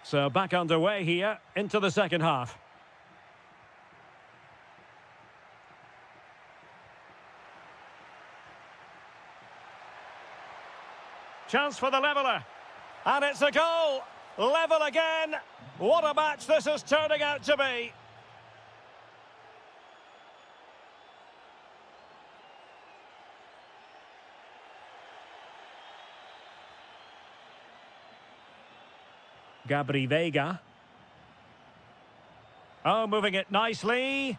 So back underway here into the second half. Chance for the leveller. And it's a goal. Level again. What a match this is turning out to be. Vega. Oh, moving it nicely.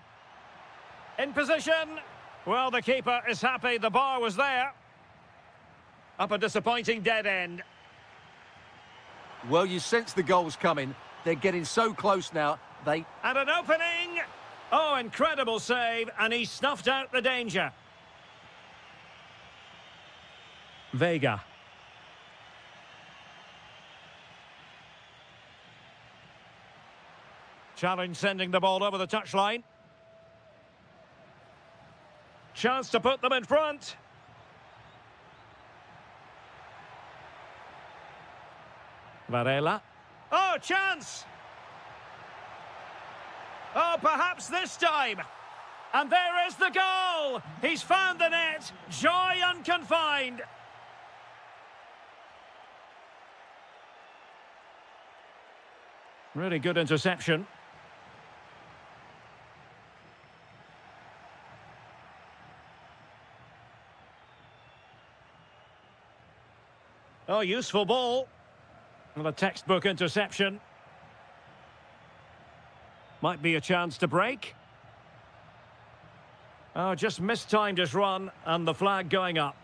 In position. Well, the keeper is happy the bar was there. Up a disappointing dead end. Well, you sense the goal's coming. They're getting so close now. And an opening! Oh, incredible save, and he snuffed out the danger. Vega. Challenge sending the ball over the touchline. Chance to put them in front. Varela. Oh, chance! Oh, perhaps this time. And there is the goal! He's found the net. Joy unconfined. Really good interception. Oh, useful ball. Well, a textbook interception. Might be a chance to break. Oh, just mistimed his run, and the flag going up.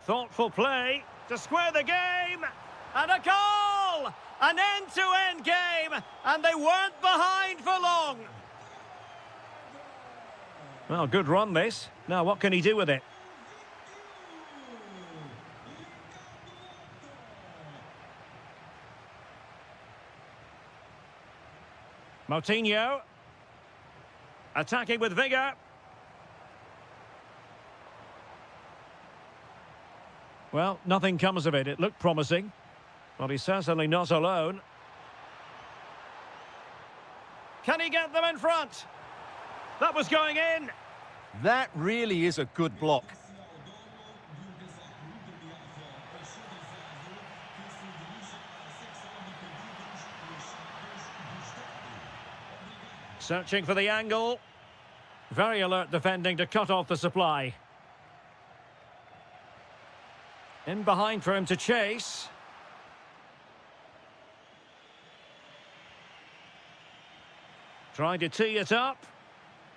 Thoughtful play to square the game. And a goal! An end-to-end game, and they weren't behind for long. Well, good run this. Now, what can he do with it? Moutinho. Attacking with vigour. Well, nothing comes of it. It looked promising. Well, he's certainly not alone. Can he get them in front? That was going in. that really is a good block. Searching for the angle. Very alert defending to cut off the supply. In behind for him to chase. Trying to tee it up.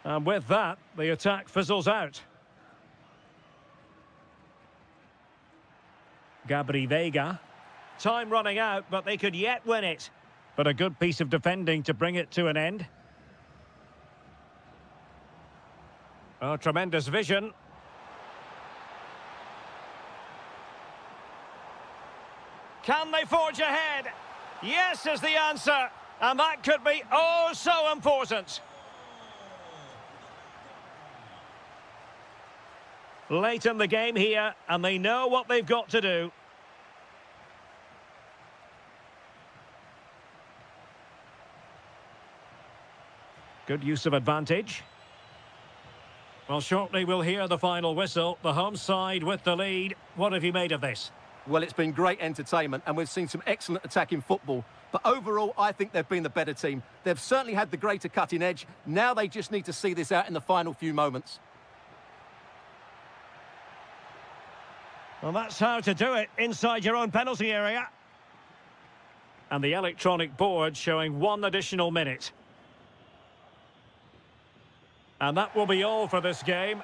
And with that, the attack fizzles out. Vega. Time running out, but they could yet win it. But a good piece of defending to bring it to an end. Oh, tremendous vision. Can they forge ahead? Yes is the answer. And that could be oh so important. Late in the game here, and they know what they've got to do. Good use of advantage. Well, shortly we'll hear the final whistle. The home side with the lead. What have you made of this? Well, it's been great entertainment, and we've seen some excellent attacking football. But overall, I think they've been the better team. They've certainly had the greater cutting edge. Now they just need to see this out in the final few moments. Well, that's how to do it inside your own penalty area. And the electronic board showing 1 additional minute. And that will be all for this game.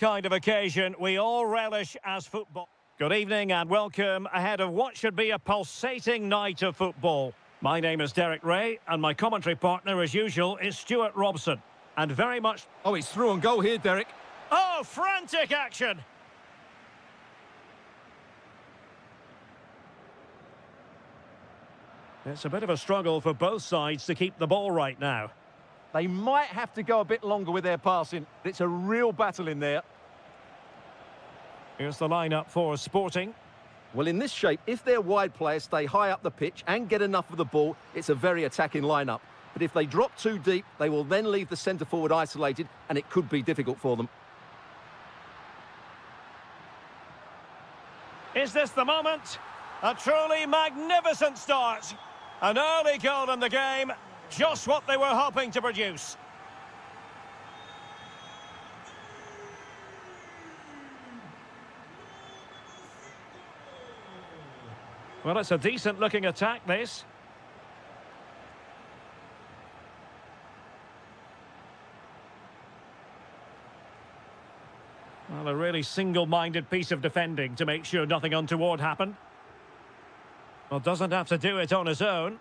kind of occasion we all relish as football. Good evening and welcome ahead of what should be a pulsating night of football. My name is Derek Ray and my commentary partner as usual is Stuart Robson. And very much... Oh, he's through and goal here, Derek. Oh, frantic action! It's a bit of a struggle for both sides to keep the ball right now. They might have to go a bit longer with their passing. It's a real battle in there. Here's the lineup for Sporting. Well, in this shape, if their wide players stay high up the pitch and get enough of the ball, it's a very attacking lineup. But if they drop too deep, they will then leave the centre-forward isolated, and it could be difficult for them. Is this the moment? A truly magnificent start. An early goal in the game, just what they were hoping to produce. Well, it's a decent-looking attack, this. Well, a really single-minded piece of defending to make sure nothing untoward happened. Well, doesn't have to do it on his own.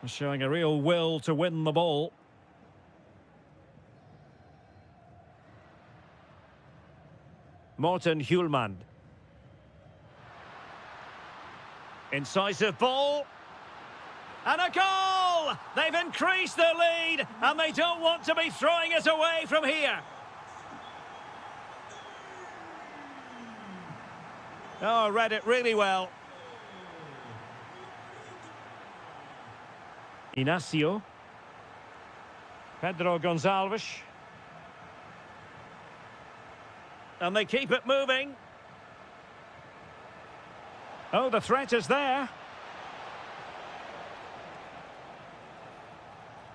Showing a real will to win the ball. Morten Hjulmand. Incisive ball. And a goal! They've increased their lead, and they don't want to be throwing it away from here. Oh, read it really well. Inacio. Pedro Gonçalves. And they keep it moving. Oh, the threat is there.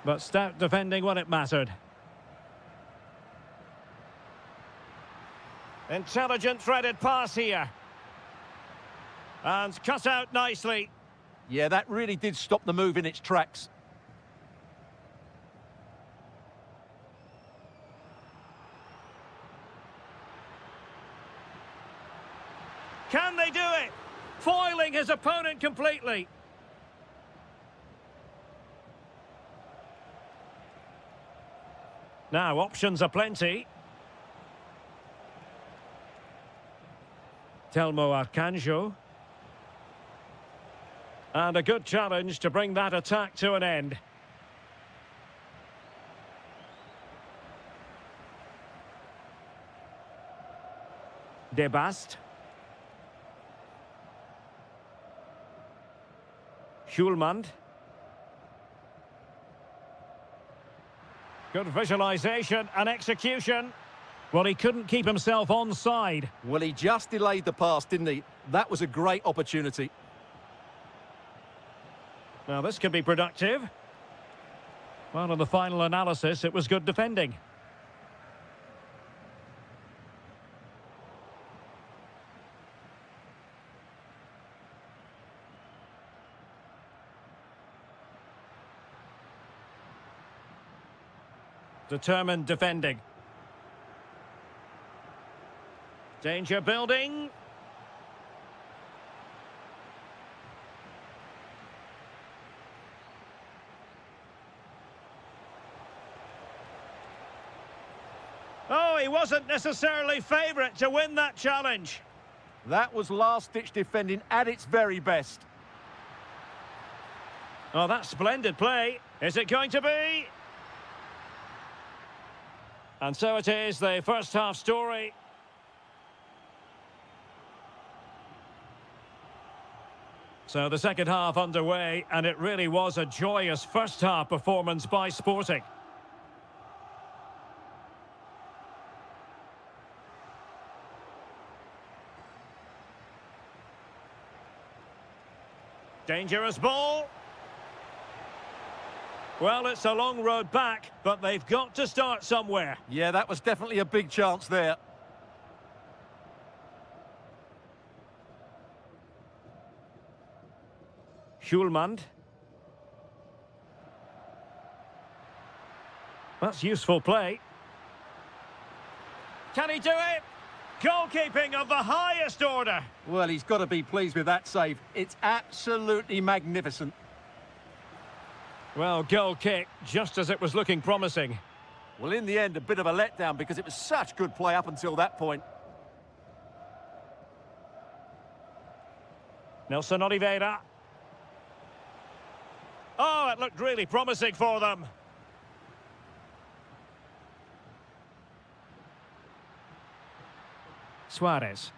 But stout defending when it mattered. Intelligent threaded pass here. And cut out nicely. Yeah, that really did stop the move in its tracks. Can they do it? Foiling his opponent completely. Now, options are plenty. Telmo Arcanjo. And a good challenge to bring that attack to an end. De Bast. Hjulmand. Good visualisation and execution. Well, he couldn't keep himself onside. Well, he just delayed the pass, didn't he? That was a great opportunity. Now, this could be productive. Well, in the final analysis, it was good defending. Determined defending. Danger building. Oh, he wasn't necessarily favourite to win that challenge. That was last-ditch defending at its very best. Oh, that's splendid play. Is it going to be? And so it is, the first half story. So the second half underway, and it really was a joyous first half performance by Sporting. Dangerous ball. Well, it's a long road back, but they've got to start somewhere. Yeah, that was definitely a big chance there. Hjulmand. That's useful play. Can he do it? Goalkeeping of the highest order. Well, he's got to be pleased with that save. It's absolutely magnificent. Well, goal kick, just as it was looking promising. Well, in the end, a bit of a letdown because it was such good play up until that point. Nelson Oliveira. Oh, it looked really promising for them. Suarez.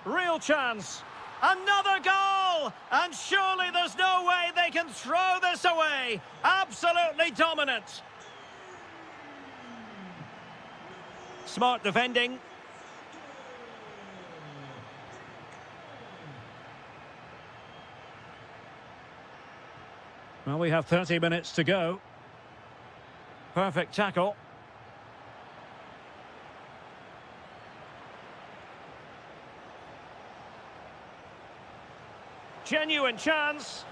Real chance. Another goal! And surely there's no way they can throw this away. Absolutely dominant. Smart defending. Well, we have 30 minutes to go. Perfect tackle. Genuine chance.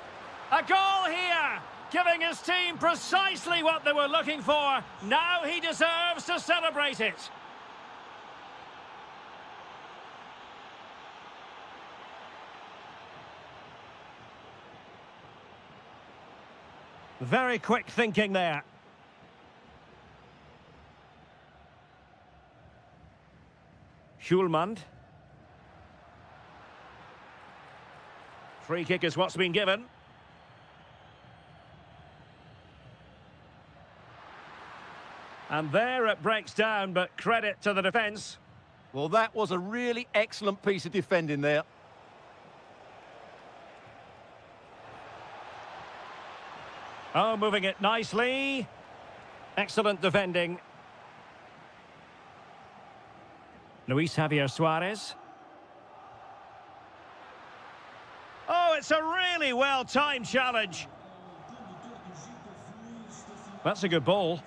A goal here, giving his team precisely what they were looking for. Now he deserves to celebrate it. Very quick thinking there. Schulman. Free kick is what's been given. And there it breaks down, but credit to the defence. Well, that was a really excellent piece of defending there. Oh, moving it nicely. Excellent defending. Luis Javier Suarez. Oh, it's a really well-timed challenge. That's a good ball.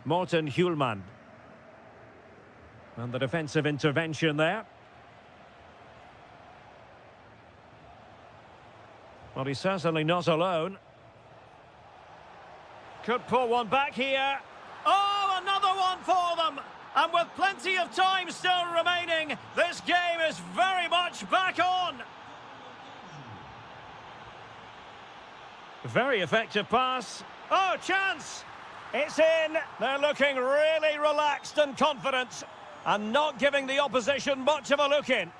Morten Hjulman. And the defensive intervention there. Well, he's certainly not alone. Could pull one back here. Oh, another one for them! And with plenty of time still remaining, this game is very much back on. Very effective pass. Oh, chance! It's in. They're looking really relaxed and confident and not giving the opposition much of a look in.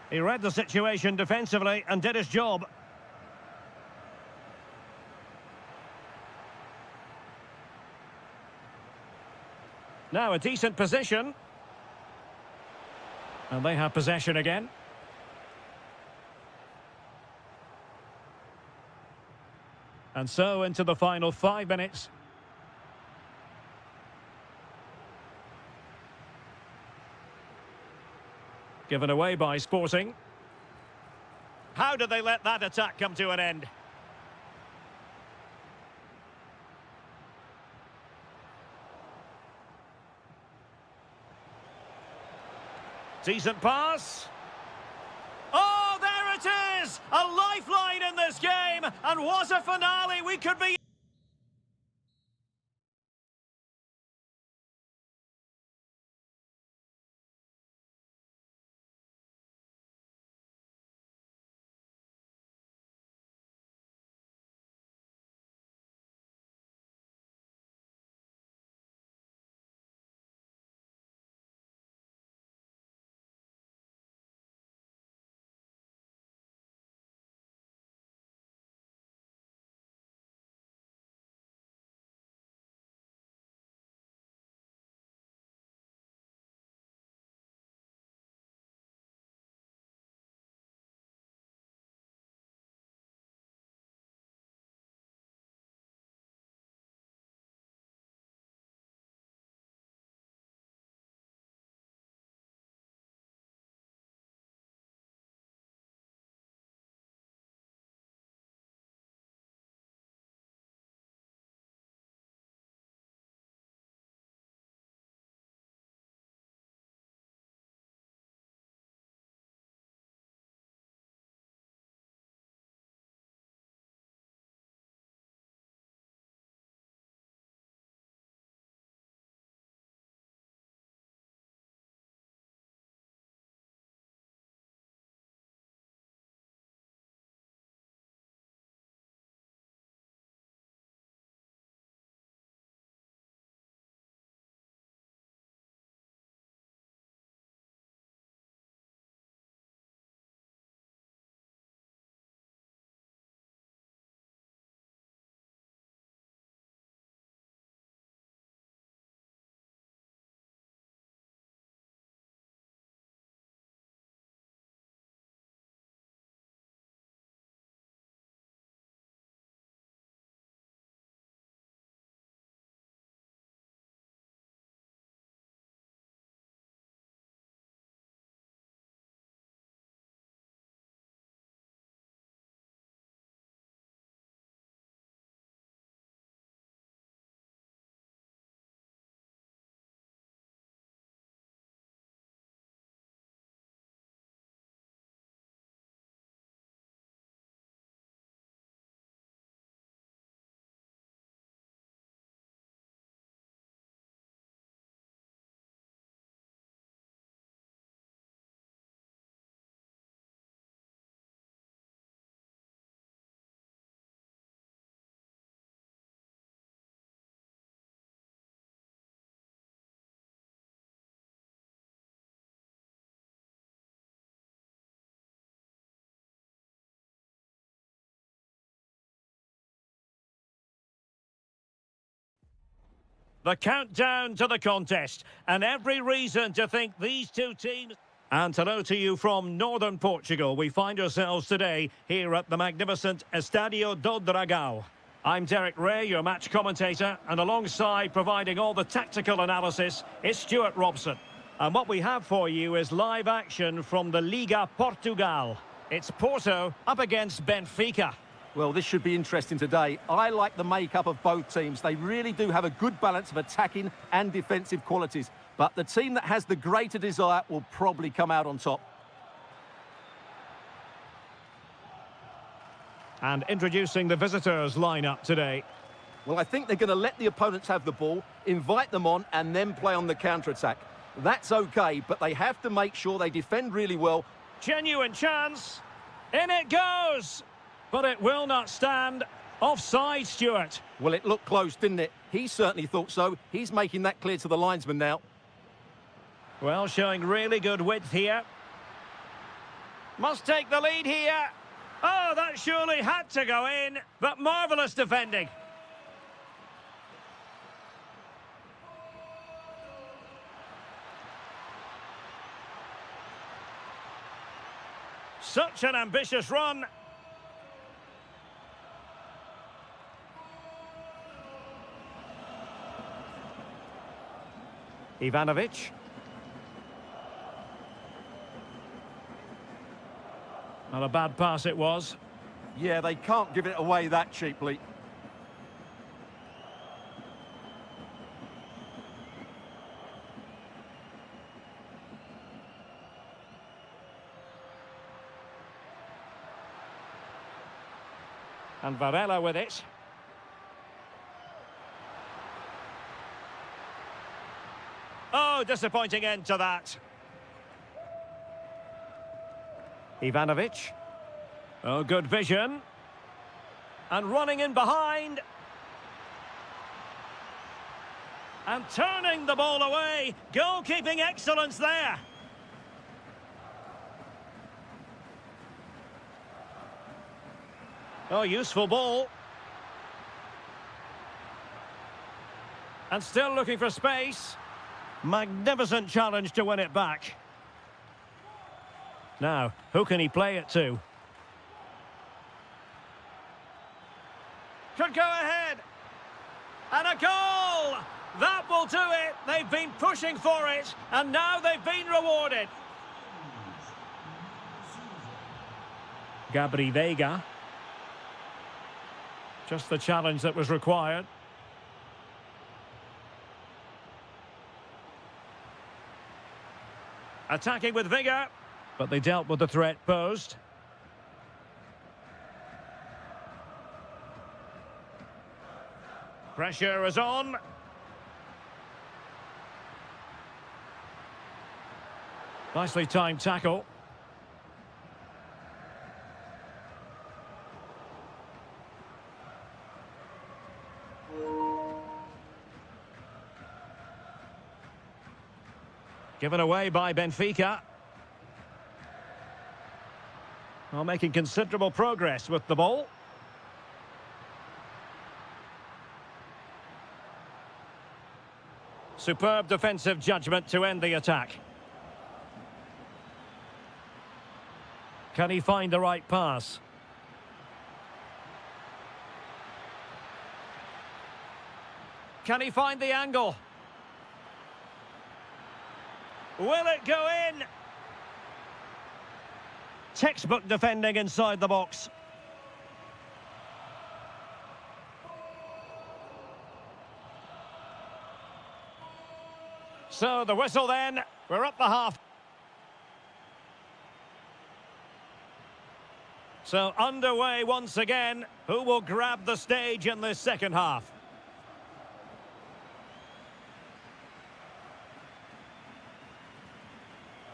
He read the situation defensively and did his job. Now a decent position. And they have possession again. And so into the final 5 minutes. Given away by Sporting. How did they let that attack come to an end? Decent pass. Oh, there it is! A lifeline in this game, and what a finale we could be... The countdown to the contest, and every reason to think these two teams... And hello to you from northern Portugal. We find ourselves today here at the magnificent Estadio do Dragão. I'm Derek Ray, your match commentator, and alongside providing all the tactical analysis is Stuart Robson. And what we have for you is live action from the Liga Portugal. It's Porto up against Benfica. Well, this should be interesting today. I like the makeup of both teams. They really do have a good balance of attacking and defensive qualities. But the team that has the greater desire will probably come out on top. And introducing the visitors' lineup today. Well, I think they're going to let the opponents have the ball, invite them on, and then play on the counter-attack. That's okay, but they have to make sure they defend really well. Genuine chance. In it goes. But it will not stand. Offside, Stuart. Well, it looked close, didn't it? He certainly thought so. He's making that clear to the linesman now. Well, showing really good width here. Must take the lead here. Oh, that surely had to go in. But marvellous defending. Such an ambitious run. Ivanovic. Not a bad pass it was. Yeah, they can't give it away that cheaply. And Varela with it. Oh, disappointing end to that. Ivanovic. Oh, good vision. And running in behind. And turning the ball away. Goalkeeping excellence there. Oh, useful ball. And still looking for space. Magnificent challenge to win it back. Now, who can he play it to? Could go ahead. And a goal! That will do it. They've been pushing for it, and now they've been rewarded. Gabri Veiga. Just the challenge that was required. Attacking with vigour, but they dealt with the threat posed. Pressure is on. Nicely timed tackle. Given away by Benfica. Well, making considerable progress with the ball. Superb defensive judgment to end the attack. Can he find the right pass? Can he find the angle? Will it go in? Textbook defending inside the box. So the whistle then. We're up the half. So underway once again. Who will grab the stage in this second half?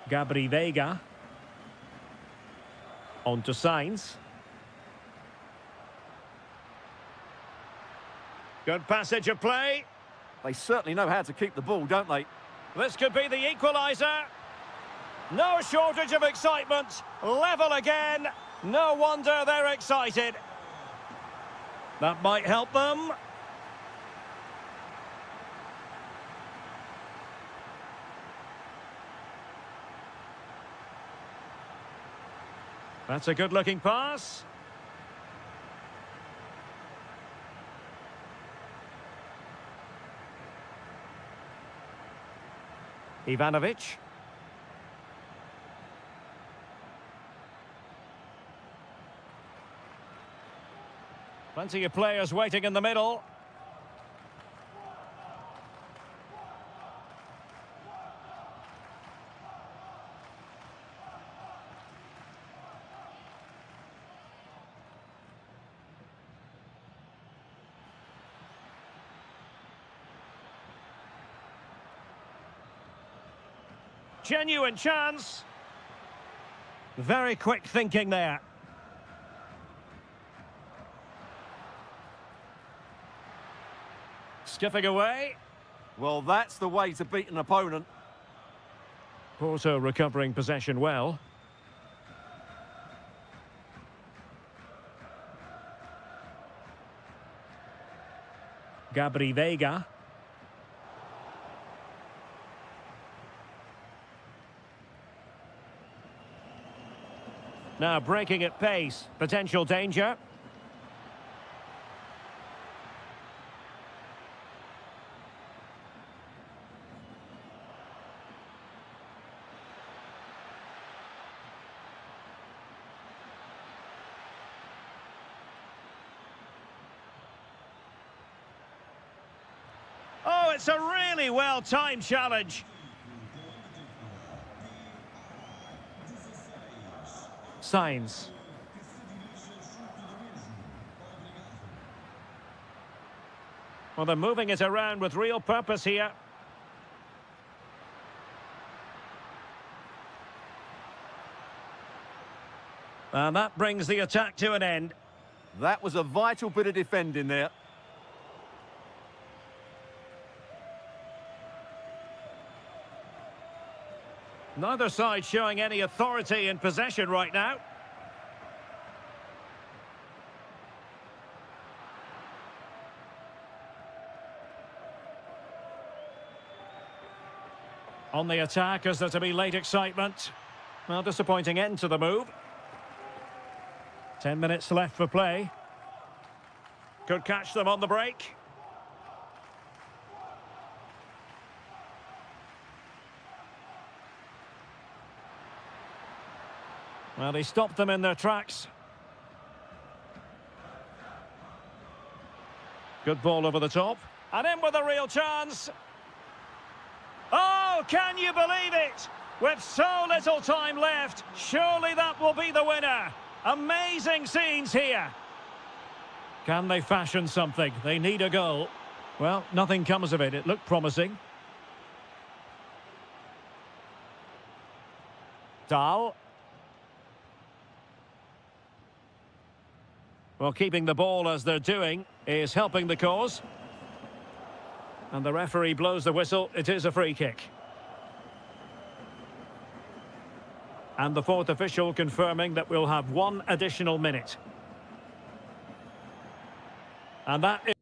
Gabri Veiga. On to Sainz. Good passage of play. They certainly know how to keep the ball, don't they? This could be the equaliser. No shortage of excitement. Level again. No wonder they're excited. That might help them. That's a good-looking pass. Ivanovic. Plenty of players waiting in the middle. Genuine chance. Very quick thinking there. Skipping away. Well, that's the way to beat an opponent. Porto recovering possession well. Gabri Veiga. Now breaking at pace. Potential danger. Oh, it's a really well-timed challenge. Signs. Well, they're moving it around with real purpose here. And that brings the attack to an end. That was a vital bit of defending there. Neither side showing any authority in possession right now. On the attack, is there to be late excitement? Well, disappointing end to the move. 10 minutes left for play. Could catch them on the break. Well, he stopped them in their tracks. Good ball over the top. And in with a real chance. Oh, can you believe it? With so little time left, surely that will be the winner. Amazing scenes here. Can they fashion something? They need a goal. Well, nothing comes of it. It looked promising. Dahl. Well, keeping the ball as they're doing is helping the cause. And the referee blows the whistle. It is a free kick. And the fourth official confirming that we'll have one additional minute. And that is...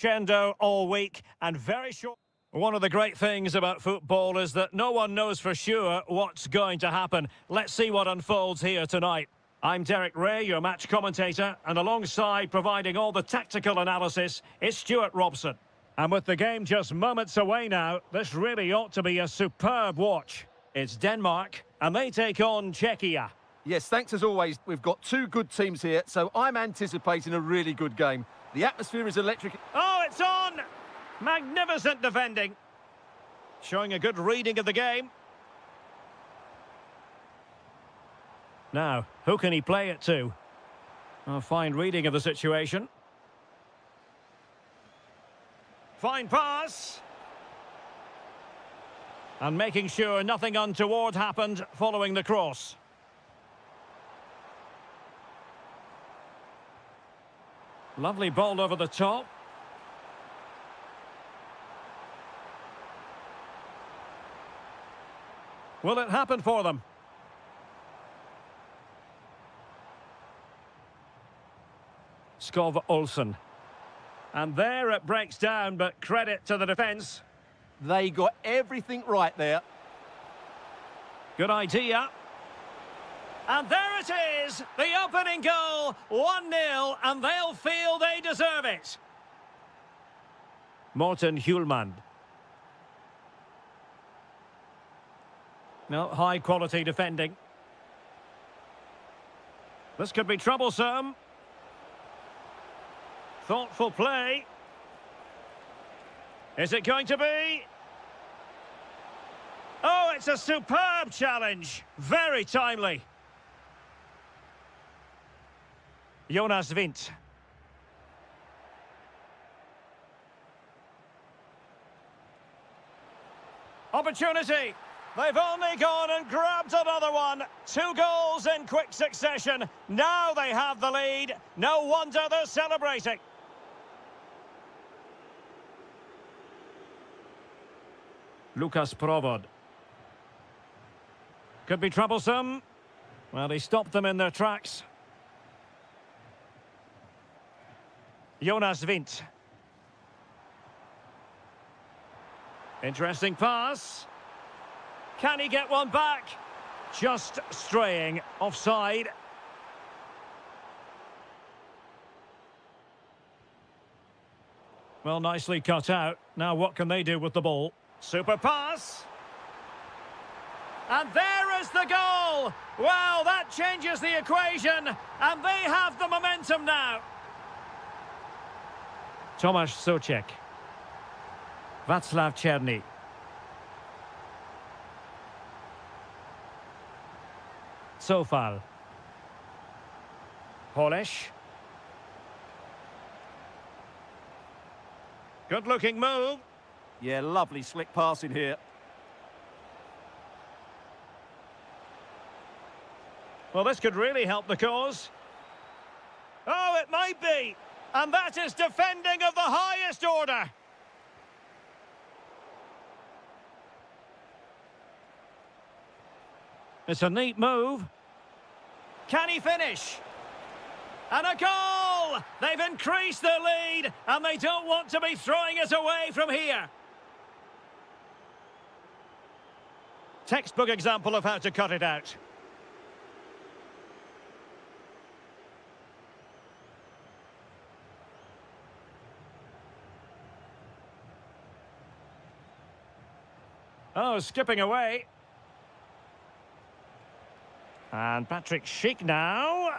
crescendo all week and very short. One of the great things about football is that no one knows for sure what's going to happen. Let's see what unfolds here tonight. I'm Derek Ray, your match commentator, and alongside providing all the tactical analysis is Stuart Robson. And with the game just moments away now, this really ought to be a superb watch. It's Denmark, and they take on Czechia. Yes, thanks as always. We've got two good teams here, so I'm anticipating a really good game. The atmosphere is electric. Oh, it's on! Magnificent defending. Showing a good reading of the game. Now, who can he play it to? A fine reading of the situation. Fine pass. And making sure nothing untoward happened following the cross. Lovely ball over the top. Will it happen for them? Skov Olsen. And there it breaks down, but credit to the defence. They got everything right there. Good idea. And there it is, the opening goal, 1-0, and they'll feel they deserve it. Morten Hjulmand. No, high-quality defending. This could be troublesome. Thoughtful play. Is it going to be? Oh, it's a superb challenge. Very timely. Jonas Vint. Opportunity. They've only gone and grabbed another one. 2 goals in quick succession. Now they have the lead. No wonder they're celebrating. Lukas Provod. Could be troublesome. Well, he stopped them in their tracks. Jonas Vint. Interesting pass. Can he get one back? Just straying offside. Well, nicely cut out. Now what can they do with the ball? Super pass. And there is the goal. Well, that changes the equation. And they have the momentum now. Tomasz Souček. Václav Černý. Sofal. Polish. Good-looking move. Yeah, lovely slick passing here. Well, this could really help the cause. Oh, it might be. And that is defending of the highest order. It's a neat move. Can he finish? And a goal! They've increased their lead, and they don't want to be throwing it away from here. Textbook example of how to cut it out. Oh, skipping away. And Patrick Schick now.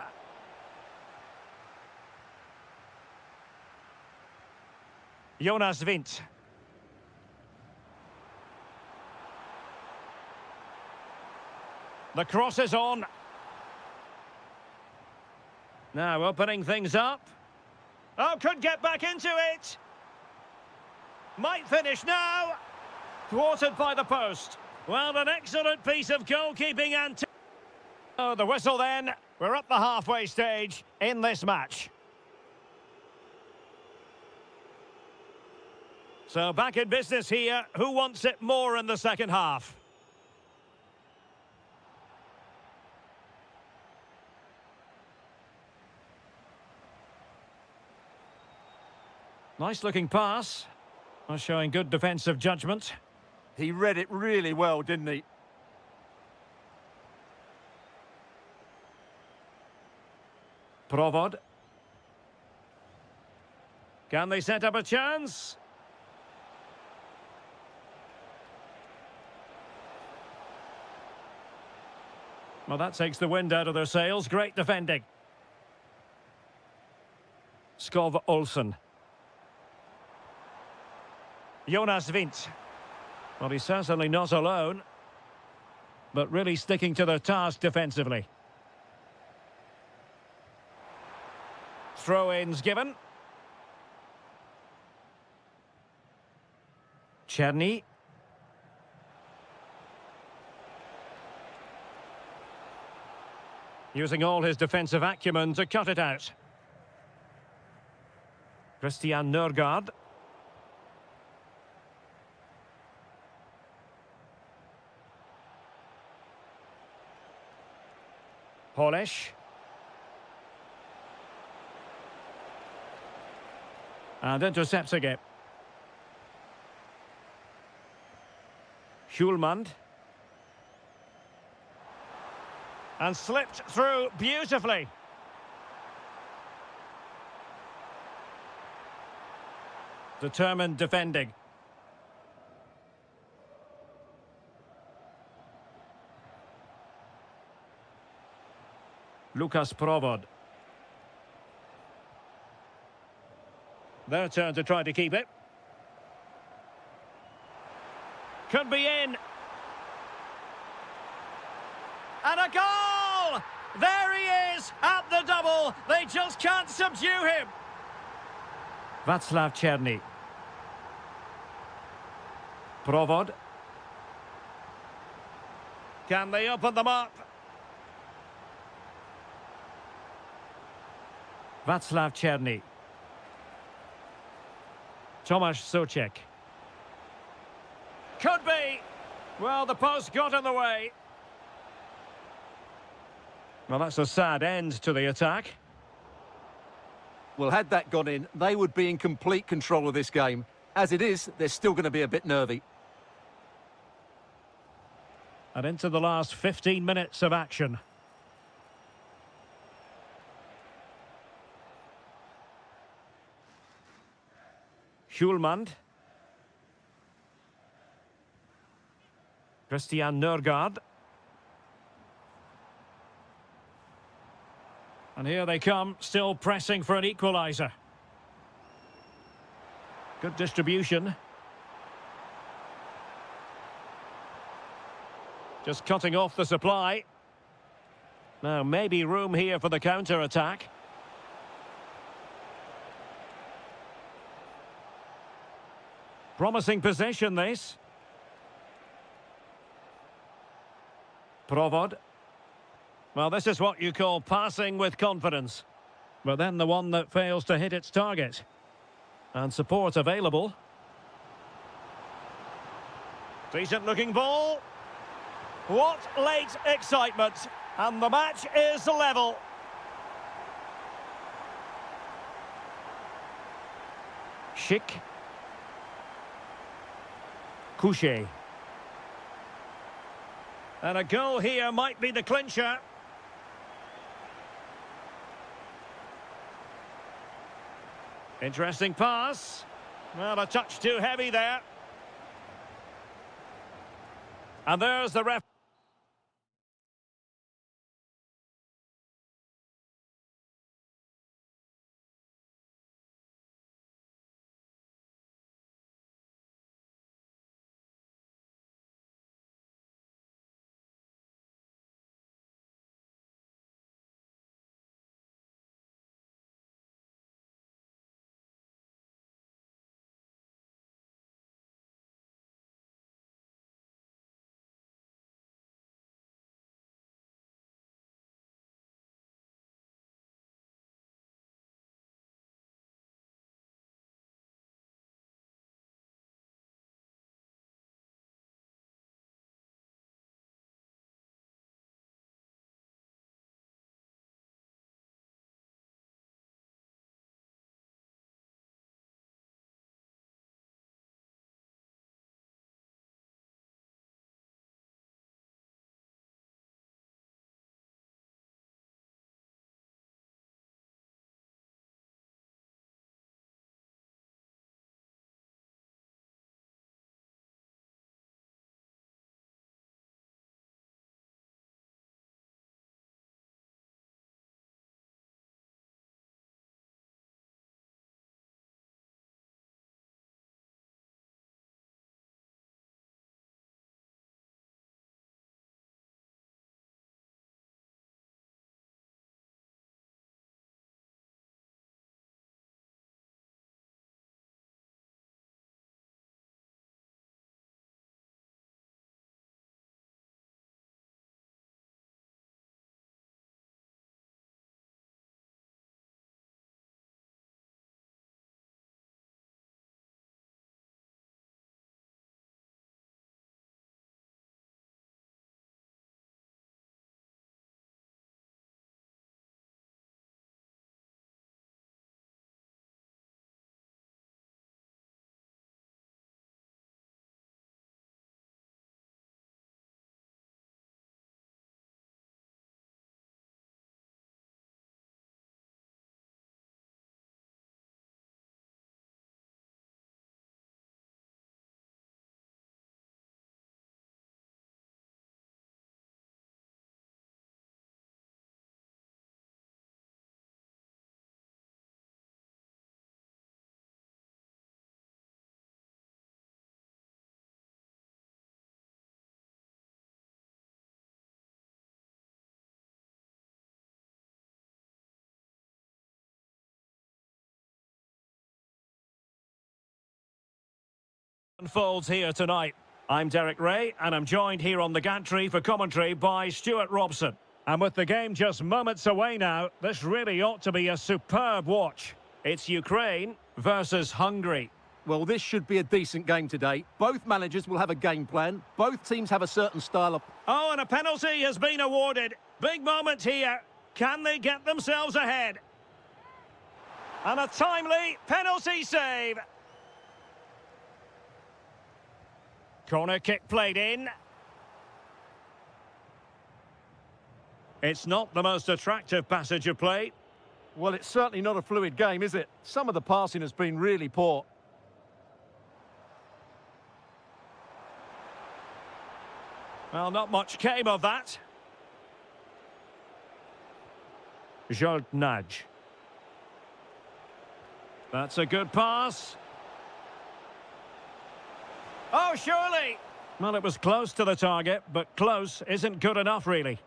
Jonas Vint. The cross is on. Now opening things up. Oh, could get back into it. Might finish now. Thwarted by the post. Well, an excellent piece of goalkeeping and... Oh, the whistle then. We're at the halfway stage in this match. So back in business here. Who wants it more in the second half? Nice looking pass. Showing good defensive judgment. He read it really well, didn't he? Provod. Can they set up a chance? Well, that takes the wind out of their sails. Great defending. Skov Olsen. Jonas Vint. Well, he's certainly not alone, but really sticking to their task defensively. Throw-ins given. Cherny. Using all his defensive acumen to cut it out. Christian Nørgaard. Polish. And intercepts again. Schulmand. And slipped through beautifully. Determined defending. Lukas Provod. Their turn to try to keep it. Could be in. And a goal! There he is at the double. They just can't subdue him. Václav Cherny. Provod. Can they open them up? Václav Cherny. Tomasz Souček. Could be. Well, the post got in the way. Well, that's a sad end to the attack. Well, had that gone in, they would be in complete control of this game. As it is, they're still going to be a bit nervy. And into the last 15 minutes of action. Schulmand. Christian Nørgaard. And here they come, still pressing for an equaliser. Good distribution. Just cutting off the supply. Now, maybe room here for the counter-attack. Promising possession, this. Provod. Well, this is what you call passing with confidence. But then the one that fails to hit its target. And support available. Decent looking ball. What late excitement. And the match is level. Schick. Couché. And a goal here might be the clincher. Interesting pass. Well, a touch too heavy there. And there's the ref. Unfolds here tonight. I'm Derek Ray, and I'm joined here on the gantry for commentary by Stuart Robson. And with the game just moments away now, this really ought to be a superb watch. It's Ukraine versus Hungary. Well, this should be a decent game today. Both managers will have a game plan. Both teams have a certain style of... Oh, and a penalty has been awarded. Big moment here. Can they get themselves ahead? And a timely penalty save. Corner kick played in. It's not the most attractive passage of play. Well, it's certainly not a fluid game, is it? Some of the passing has been really poor. Well, not much came of that. Nudge. That's a good pass. Oh, surely! Well, it was close to the target, but close isn't good enough, really.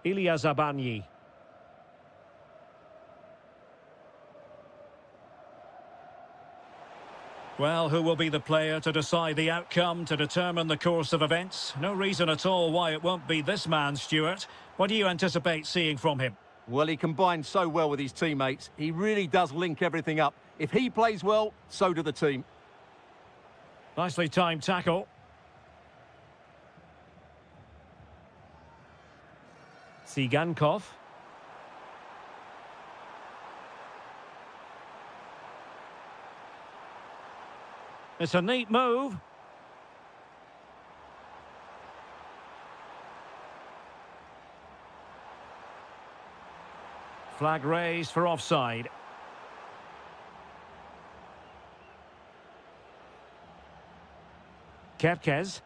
Ilya Zabanyi. Well, who will be the player to decide the outcome, to determine the course of events? No reason at all why it won't be this man, Stuart. What do you anticipate seeing from him? Well, he combines so well with his teammates. He really does link everything up. If he plays well, so do the team. Nicely timed tackle. Sigankov. It's a neat move. Flag raised for offside. Kerkez.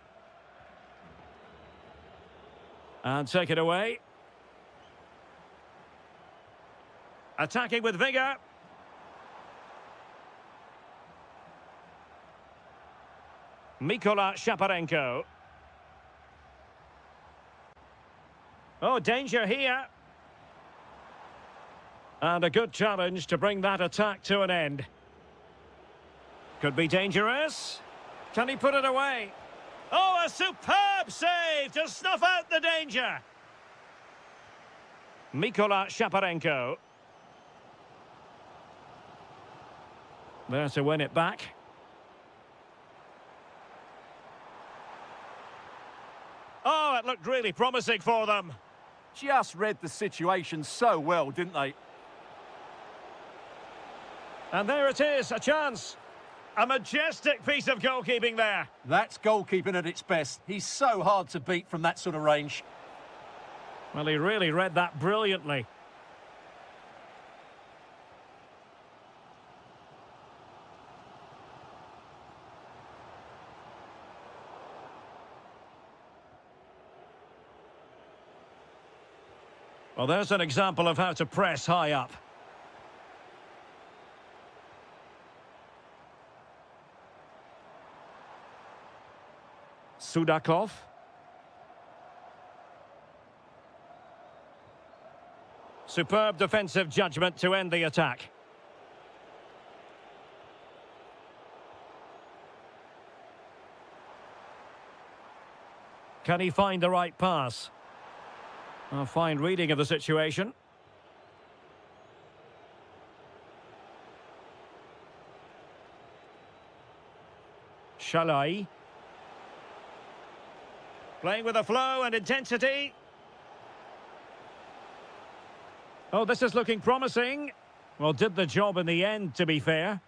And take it away. Attacking with vigour. Mikola Shaparenko. Oh, danger here. And a good challenge to bring that attack to an end. Could be dangerous. Can he put it away? Oh, a superb save to snuff out the danger. Mikola Shaparenko. There to win it back. Oh, it looked really promising for them. Just read the situation so well, didn't they? And there it is, a chance. A majestic piece of goalkeeping there. That's goalkeeping at its best. He's so hard to beat from that sort of range. Well, he really read that brilliantly. Well, there's an example of how to press high up. Sudakov. Superb defensive judgment to end the attack. Can he find the right pass? A fine reading of the situation. Shalai. Playing with a flow and intensity. Oh, this is looking promising. Well, did the job in the end, to be fair.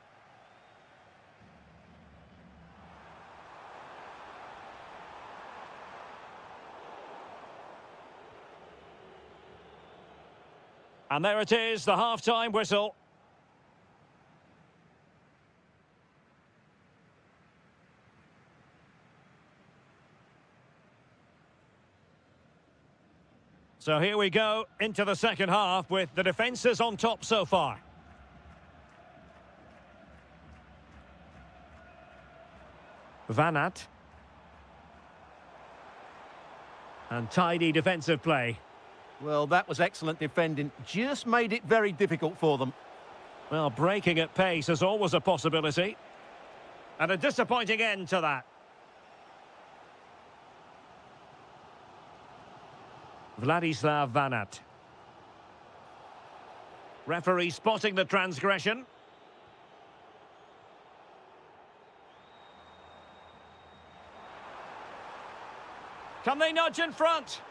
And there it is, the half-time whistle. So here we go into the second half with the defences on top so far. Vanat. And tidy defensive play. Well, that was excellent defending. Just made it very difficult for them. Well, breaking at pace is always a possibility. And a disappointing end to that. Vladislav Vanat. Referee spotting the transgression. Can they nudge in front?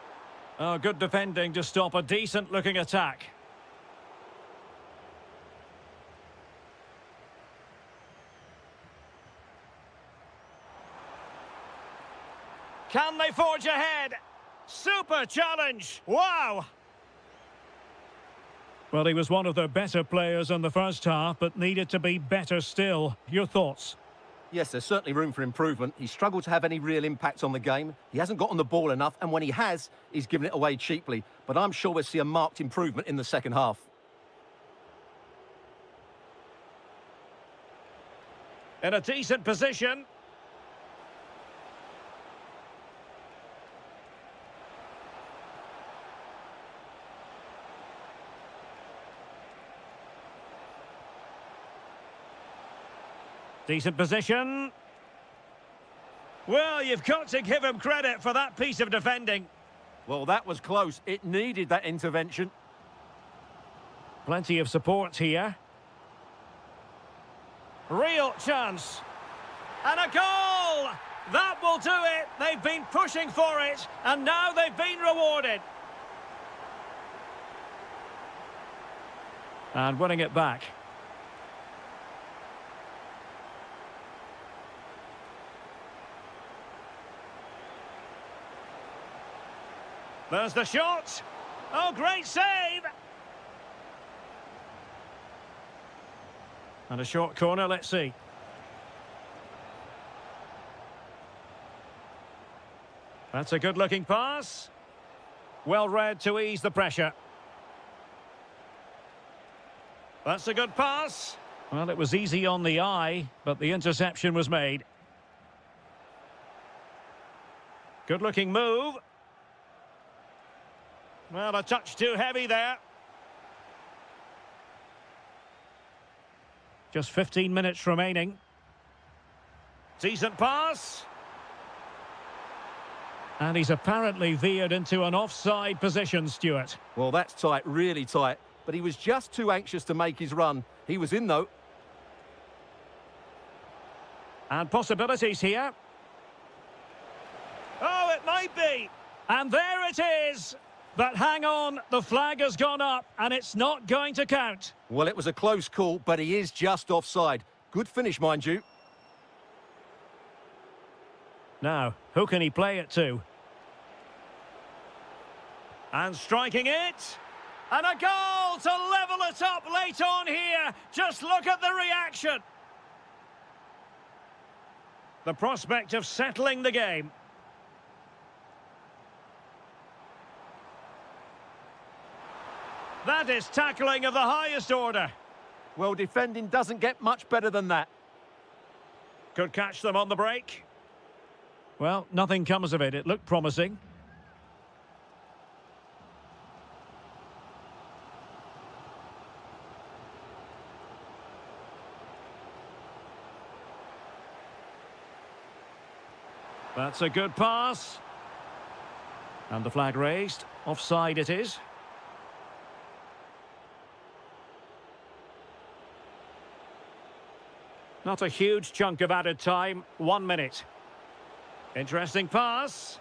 Oh, good defending to stop a decent-looking attack. Can they forge ahead? Super challenge! Wow! Well, he was one of their better players in the first half, but needed to be better still. Your thoughts? Yes, there's certainly room for improvement. He's struggled to have any real impact on the game. He hasn't got on the ball enough, and when he has, he's given it away cheaply. But I'm sure we'll see a marked improvement in the second half. In a decent position. Decent position. Well, you've got to give him credit for that piece of defending. Well, that was close. It needed that intervention. Plenty of support here. Real chance. And a goal! That will do it. They've been pushing for it, and now they've been rewarded. And winning it back. There's the shot. Oh, great save. And a short corner, let's see. That's a good-looking pass. Well read to ease the pressure. That's a good pass. Well, it was easy on the eye, but the interception was made. Good-looking move. Well, a touch too heavy there. Just 15 minutes remaining. Decent pass. And he's apparently veered into an offside position, Stuart. Well, that's tight, really tight. But he was just too anxious to make his run. He was in, though. And possibilities here. Oh, it might be. And there it is. But hang on, the flag has gone up, and it's not going to count. Well, it was a close call, but he is just offside. Good finish, mind you. Now, who can he play it to? And striking it. And a goal to level it up late on here. Just look at the reaction. The prospect of settling the game. That is tackling of the highest order. Well, defending doesn't get much better than that. Could catch them on the break. Well, nothing comes of it. It looked promising. That's a good pass. And the flag raised. Offside it is. Not a huge chunk of added time. 1 minute. Interesting pass.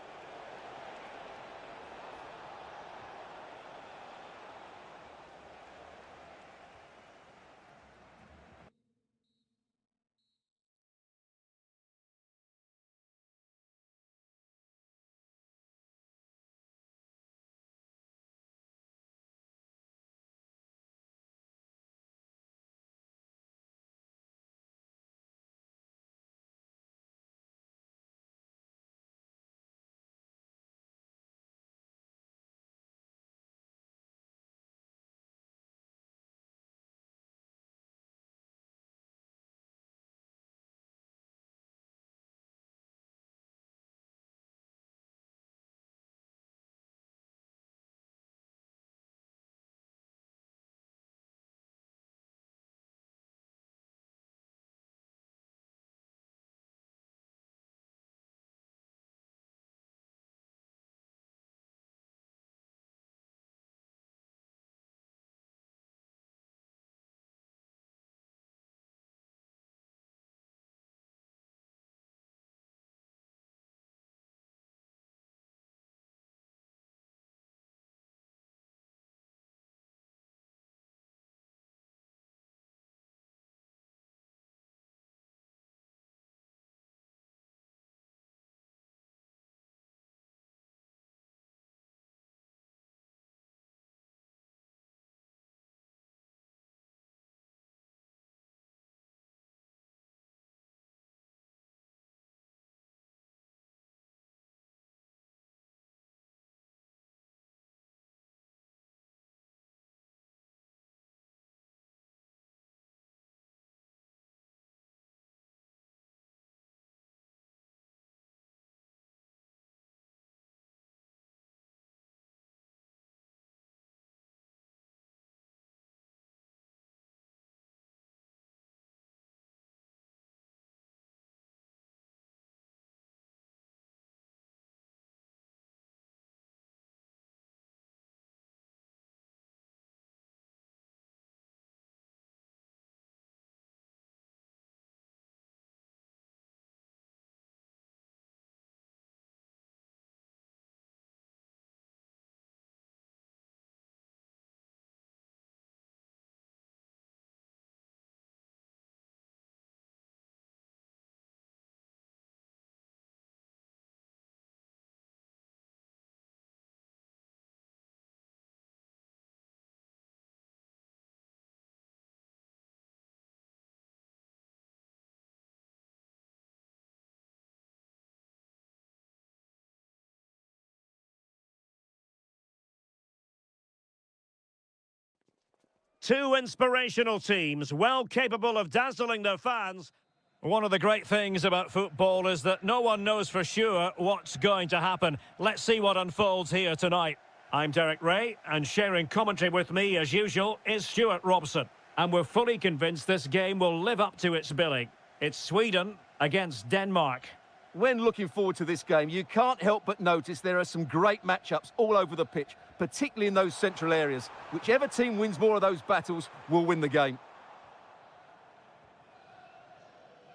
Two inspirational teams, well capable of dazzling their fans. One of the great things about football is that no one knows for sure what's going to happen. Let's see what unfolds here tonight. I'm Derek Ray, and sharing commentary with me, as usual, is Stuart Robson. And we're fully convinced this game will live up to its billing. It's Sweden against Denmark. When looking forward to this game, you can't help but notice there are some great matchups all over the pitch, particularly in those central areas. Whichever team wins more of those battles will win the game.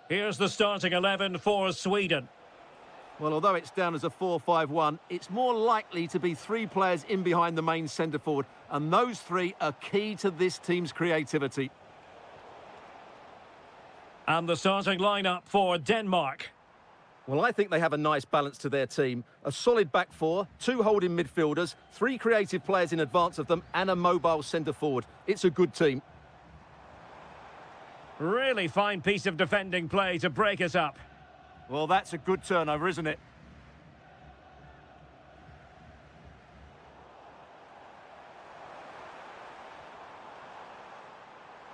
Here's the starting 11 for Sweden. Well, although it's down as a 4-5-1, it's more likely to be three players in behind the main centre forward, and those three are key to this team's creativity. And the starting lineup for Denmark. Well, I think they have a nice balance to their team. A solid back four, two holding midfielders, three creative players in advance of them, and a mobile centre forward. It's a good team. Really fine piece of defending play to break us up. Well, that's a good turnover, isn't it?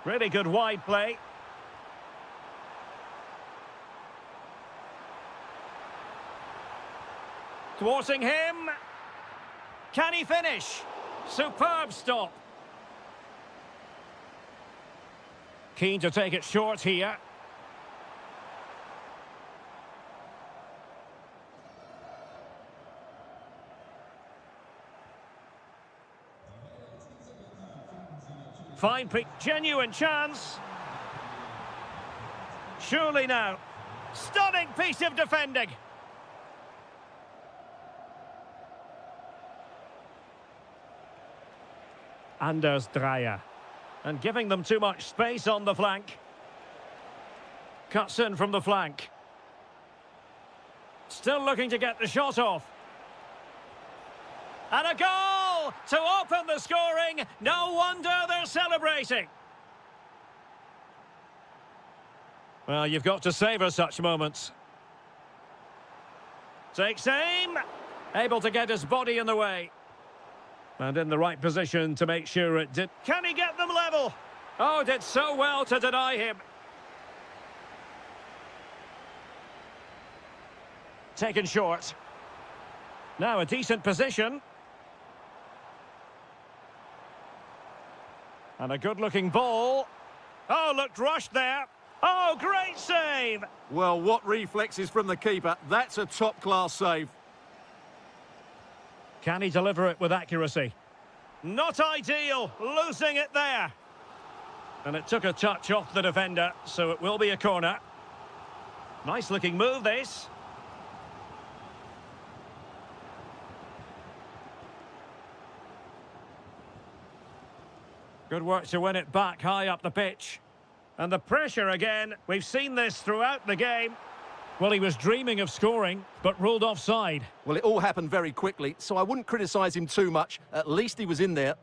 Really good wide play. Thwarting him. Can he finish? Superb stop. Keen to take it short here. Fine pick, genuine chance. Surely now. Stunning piece of defending. Anders Dreyer. And giving them too much space on the flank. Cuts in from the flank. Still looking to get the shot off. And a goal to open the scoring. No wonder they're celebrating. Well, you've got to savour such moments. Takes aim. Able to get his body in the way. And in the right position to make sure it did. Can he get them level? Oh, did so well to deny him. Taken short. Now a decent position. And a good-looking ball. Oh, looked rushed there. Oh, great save! Well, what reflexes from the keeper. That's a top-class save. Can he deliver it with accuracy? Not ideal, losing it there. And it took a touch off the defender, so it will be a corner. Nice looking move, this. Good work to win it back high up the pitch. And the pressure again, we've seen this throughout the game. Well, he was dreaming of scoring, but ruled offside. Well, it all happened very quickly, so I wouldn't criticise him too much. At least he was in there.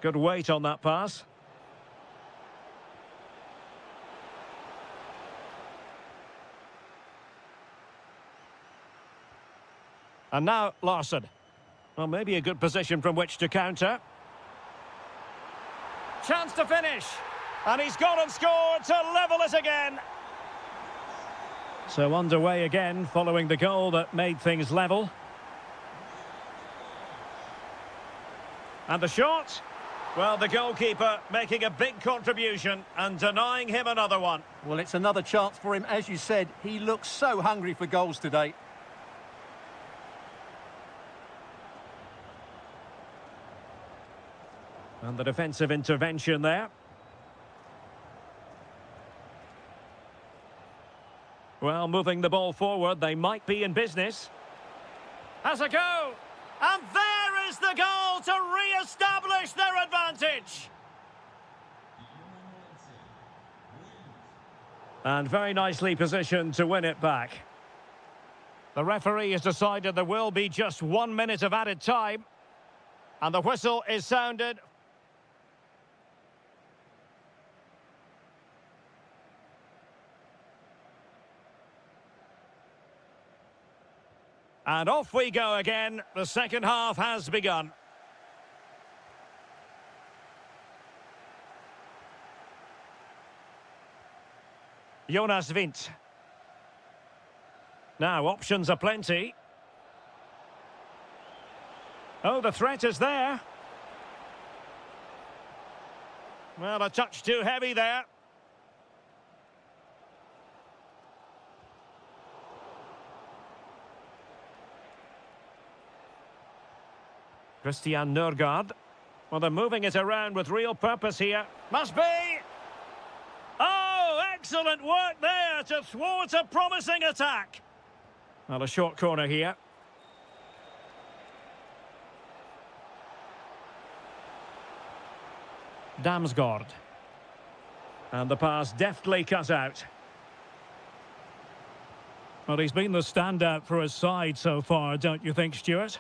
Good weight on that pass. And now Larsson. Well, maybe a good position from which to counter. Chance to finish. And he's gone and scored to level it again. So underway again, following the goal that made things level. And the shot? Well, the goalkeeper making a big contribution and denying him another one. Well, it's another chance for him. As you said, he looks so hungry for goals today. And the defensive intervention there. Well, moving the ball forward, they might be in business. Has a go! And there is the goal to re-establish their advantage! And very nicely positioned to win it back. The referee has decided there will be just 1 minute of added time. And the whistle is sounded. And off we go again. The second half has begun. Jonas Vint. Now, options are plenty. Oh, the threat is there. Well, a touch too heavy there. Christian Nørgaard. Well, they're moving it around with real purpose here. Must be! Oh, excellent work there to thwart a promising attack. Well, a short corner here. Damsgaard. And the pass deftly cut out. Well, he's been the standout for his side so far, don't you think, Stuart?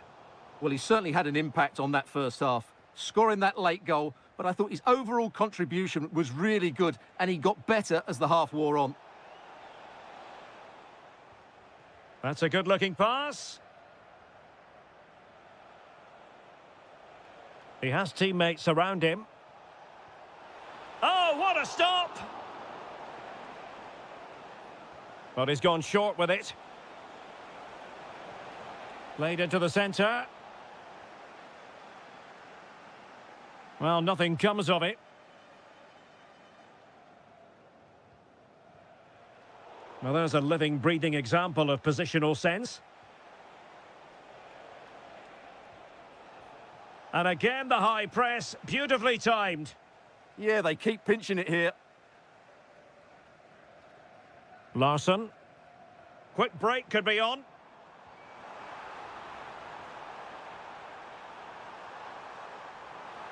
Well, he certainly had an impact on that first half, scoring that late goal, but I thought his overall contribution was really good, and he got better as the half wore on. That's a good-looking pass. He has teammates around him. Oh, what a stop! But he's gone short with it. Played into the centre. Well, nothing comes of it. Well, there's a living, breathing example of positional sense. And again, the high press, beautifully timed. Yeah, they keep pinching it here. Larsson. Quick break could be on.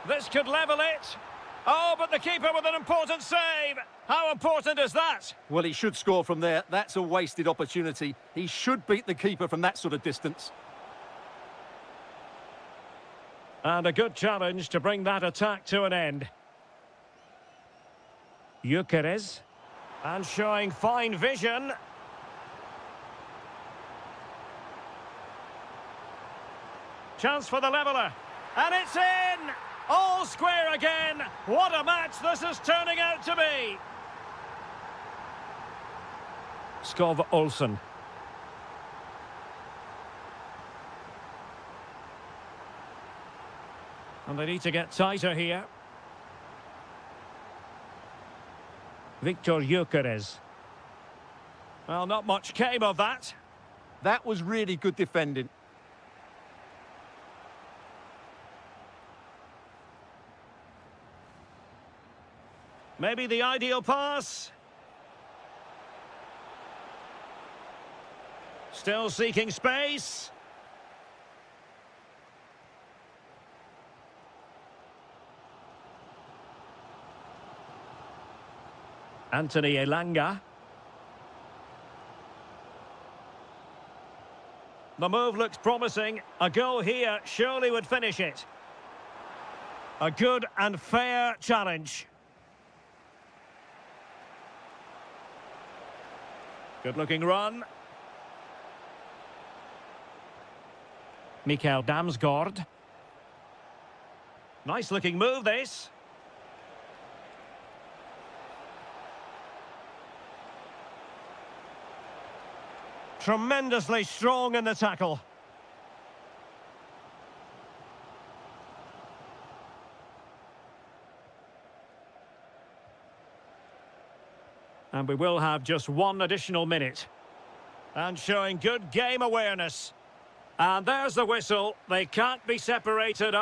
This could level it. Oh, but the keeper with an important save. How important is that? Well, he should score from there. That's a wasted opportunity. He should beat the keeper from that sort of distance. And a good challenge to bring that attack to an end. Gyökeres. And showing fine vision. Chance for the leveller. And it's in! All square again. What a match this is turning out to be. Skov Olsen. And they need to get tighter here. Victor Gyökeres. Well, not much came of that. That was really good defending. Maybe the ideal pass. Still seeking space. Anthony Elanga. The move looks promising. A goal here surely would finish it. A good and fair challenge. Good-looking run. Mikael Damsgaard. Nice-looking move, this. Tremendously strong in the tackle. And we will have just one additional minute. And showing good game awareness. And there's the whistle. They can't be separated.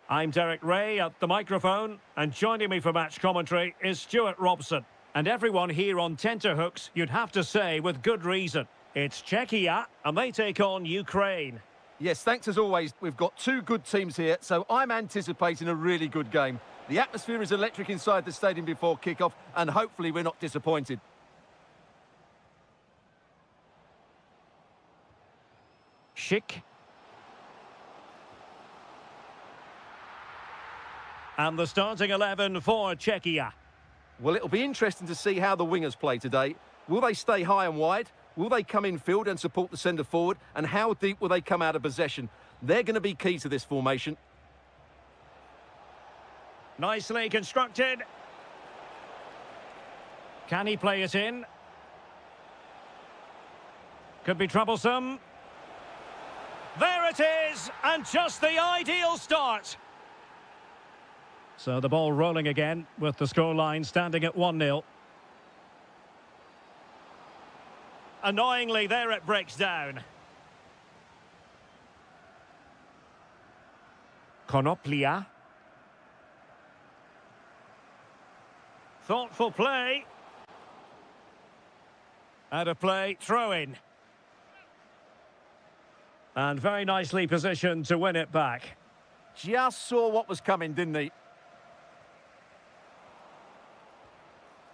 I'm Derek Ray at the microphone, and joining me for match commentary is Stuart Robson. And everyone here on tenterhooks, you'd have to say with good reason. It's Czechia, and they take on Ukraine. Yes, thanks as always. We've got two good teams here, so I'm anticipating a really good game. The atmosphere is electric inside the stadium before kickoff, and hopefully we're not disappointed. Schick. And the starting 11 for Czechia. Well, it'll be interesting to see how the wingers play today. Will they stay high and wide? Will they come in field and support the centre forward? And how deep will they come out of possession? They're going to be key to this formation. Nicely constructed. Can he play it in? Could be troublesome. There it is, and just the ideal start. So the ball rolling again, with the scoreline standing at 1-0. Annoyingly, there it breaks down. Konoplia. Thoughtful play. Out of play, throw in. And very nicely positioned to win it back. Just saw what was coming, didn't he?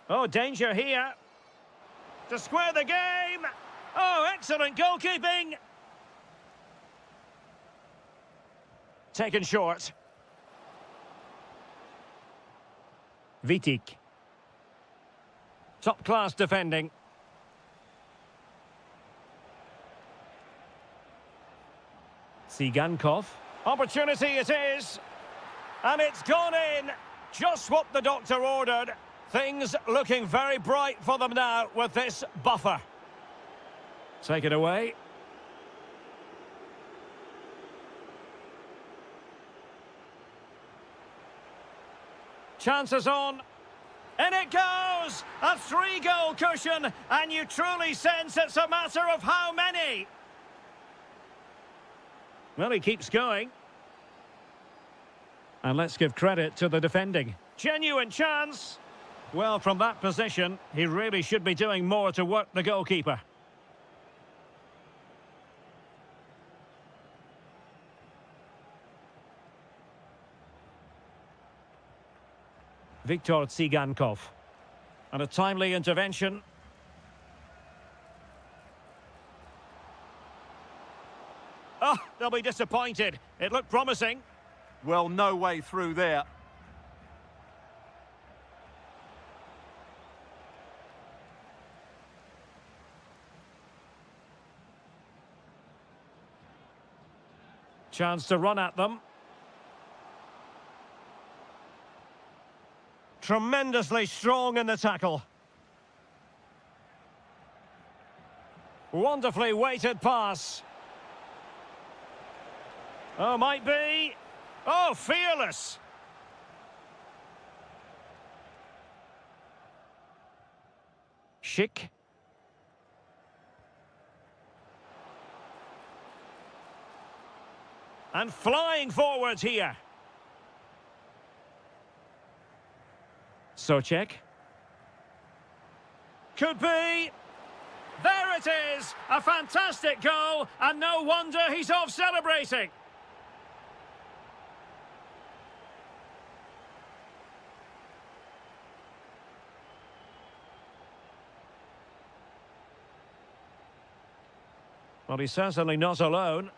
Oh, danger here. To square the game. Oh, excellent goalkeeping. Taken short. Vitic. Top-class defending. Tsigankov. Opportunity it is. And it's gone in. Just what the doctor ordered. Things looking very bright for them now with this buffer. Take it away. Chances on. In it goes! A 3-goal cushion, and you truly sense it's a matter of how many. Well, he keeps going. And let's give credit to the defending. Genuine chance. Well, from that position, he really should be doing more to work the goalkeeper. Viktor Tsigankov. And a timely intervention. Oh, they'll be disappointed. It looked promising. Well, no way through there. Chance to run at them. Tremendously strong in the tackle. Wonderfully weighted pass. Oh, might be. Oh, fearless. Schick. And flying forwards here. Socek. Could be. There it is. A fantastic goal. And no wonder he's off celebrating. Well, he's certainly not alone.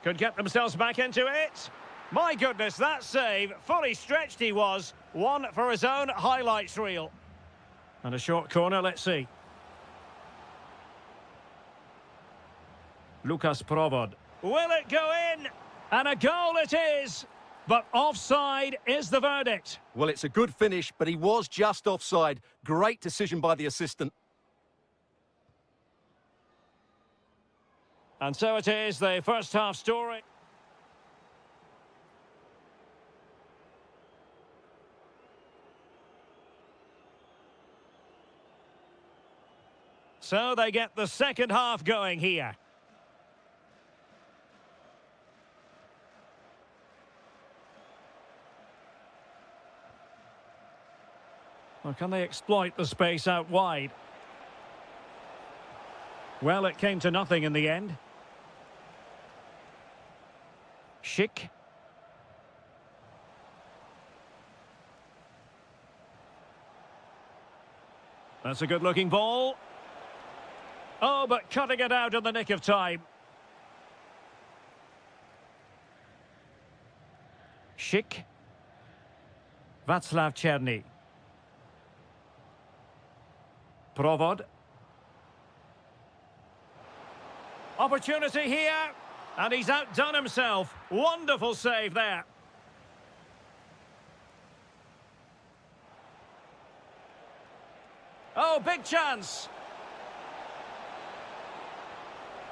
Could get themselves back into it. My goodness, that save. Fully stretched he was. One for his own highlights reel. And a short corner, let's see. Lukas Provod. Will it go in? And a goal it is. But offside is the verdict. Well, it's a good finish, but he was just offside. Great decision by the assistant. And so it is, the first half story. So they get the second half going here. Or can they exploit the space out wide? Well, it came to nothing in the end. Schick. That's a good-looking ball. Oh, but cutting it out in the nick of time. Schick. Václav Černý. Provod. Opportunity here. And he's outdone himself. Wonderful save there. Oh, big chance.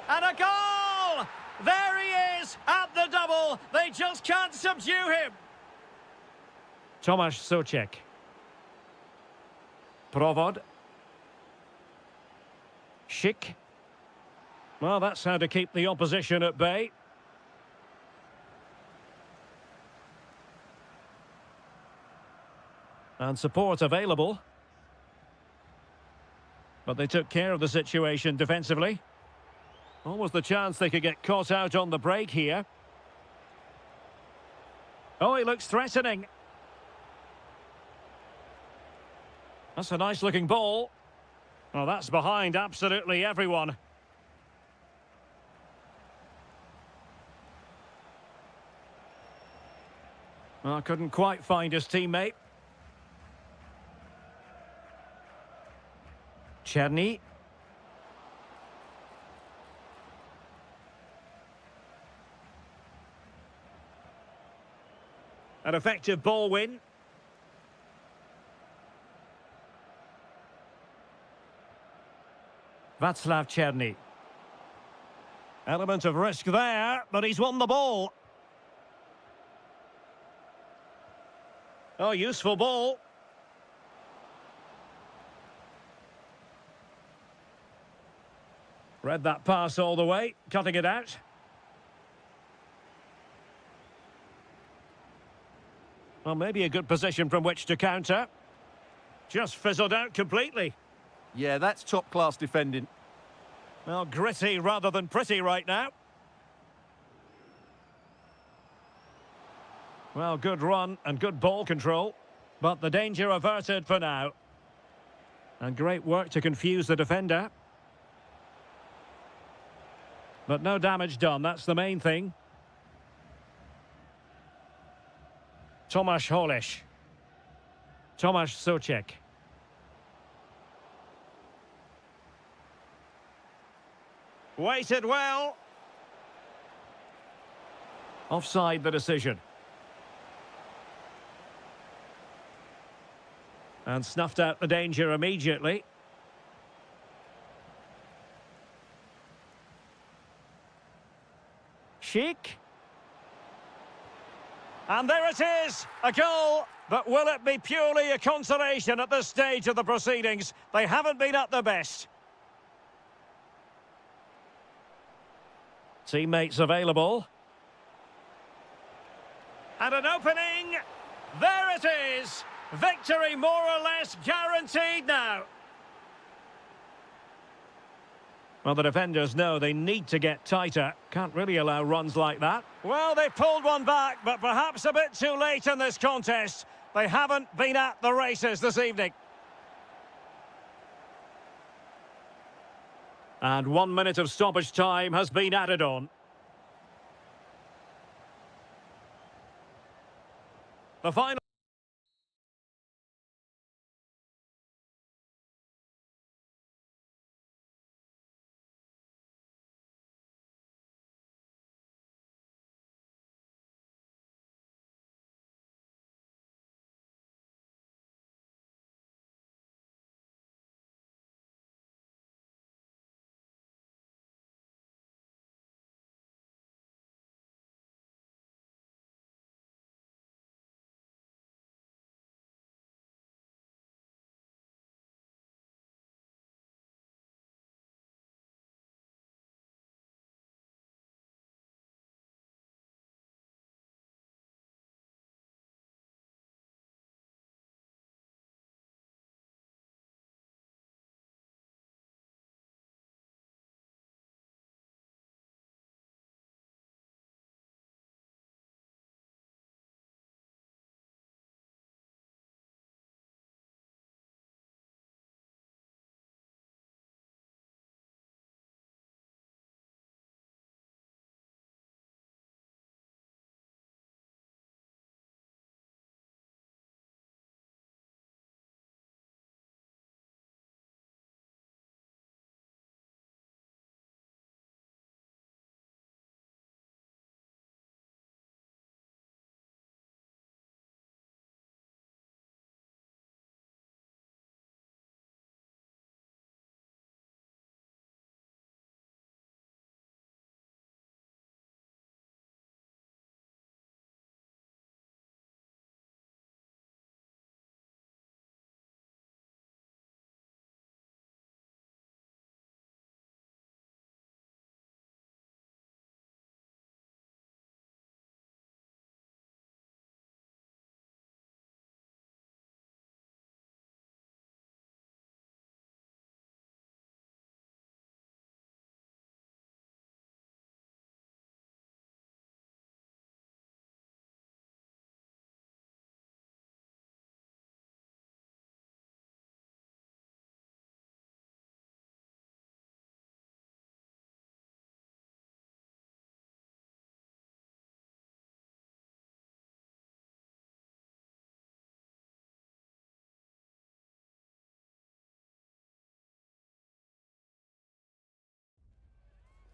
And a goal! There he is at the double. They just can't subdue him. Tomasz Souček. Provod. Schick. Well, that's how to keep the opposition at bay. And support available. But they took care of the situation defensively. Almost the chance they could get caught out on the break here. Oh, he looks threatening. That's a nice-looking ball. Oh, that's behind absolutely everyone. Well, couldn't quite find his teammate. Černý. An effective ball win. Václav Černý. Element of risk there, but he's won the ball. Oh, useful ball. Read that pass all the way, cutting it out. Well, maybe a good position from which to counter. Just fizzled out completely. Yeah, that's top-class defending. Well, gritty rather than pretty right now. Well, good run and good ball control. But the danger averted for now. And great work to confuse the defender. But no damage done, that's the main thing. Tomasz Holeš. Tomasz Souček. Waited well. Offside the decision. And snuffed out the danger immediately. Schick. And there it is, a goal. But will it be purely a consolation at this stage of the proceedings? They haven't been at their best. Teammates available. And an opening. There it is. Victory more or less guaranteed now. Well, the defenders know they need to get tighter. Can't really allow runs like that. Well, they pulled one back, but perhaps a bit too late in this contest. They haven't been at the races this evening. And 1 minute of stoppage time has been added on. The final...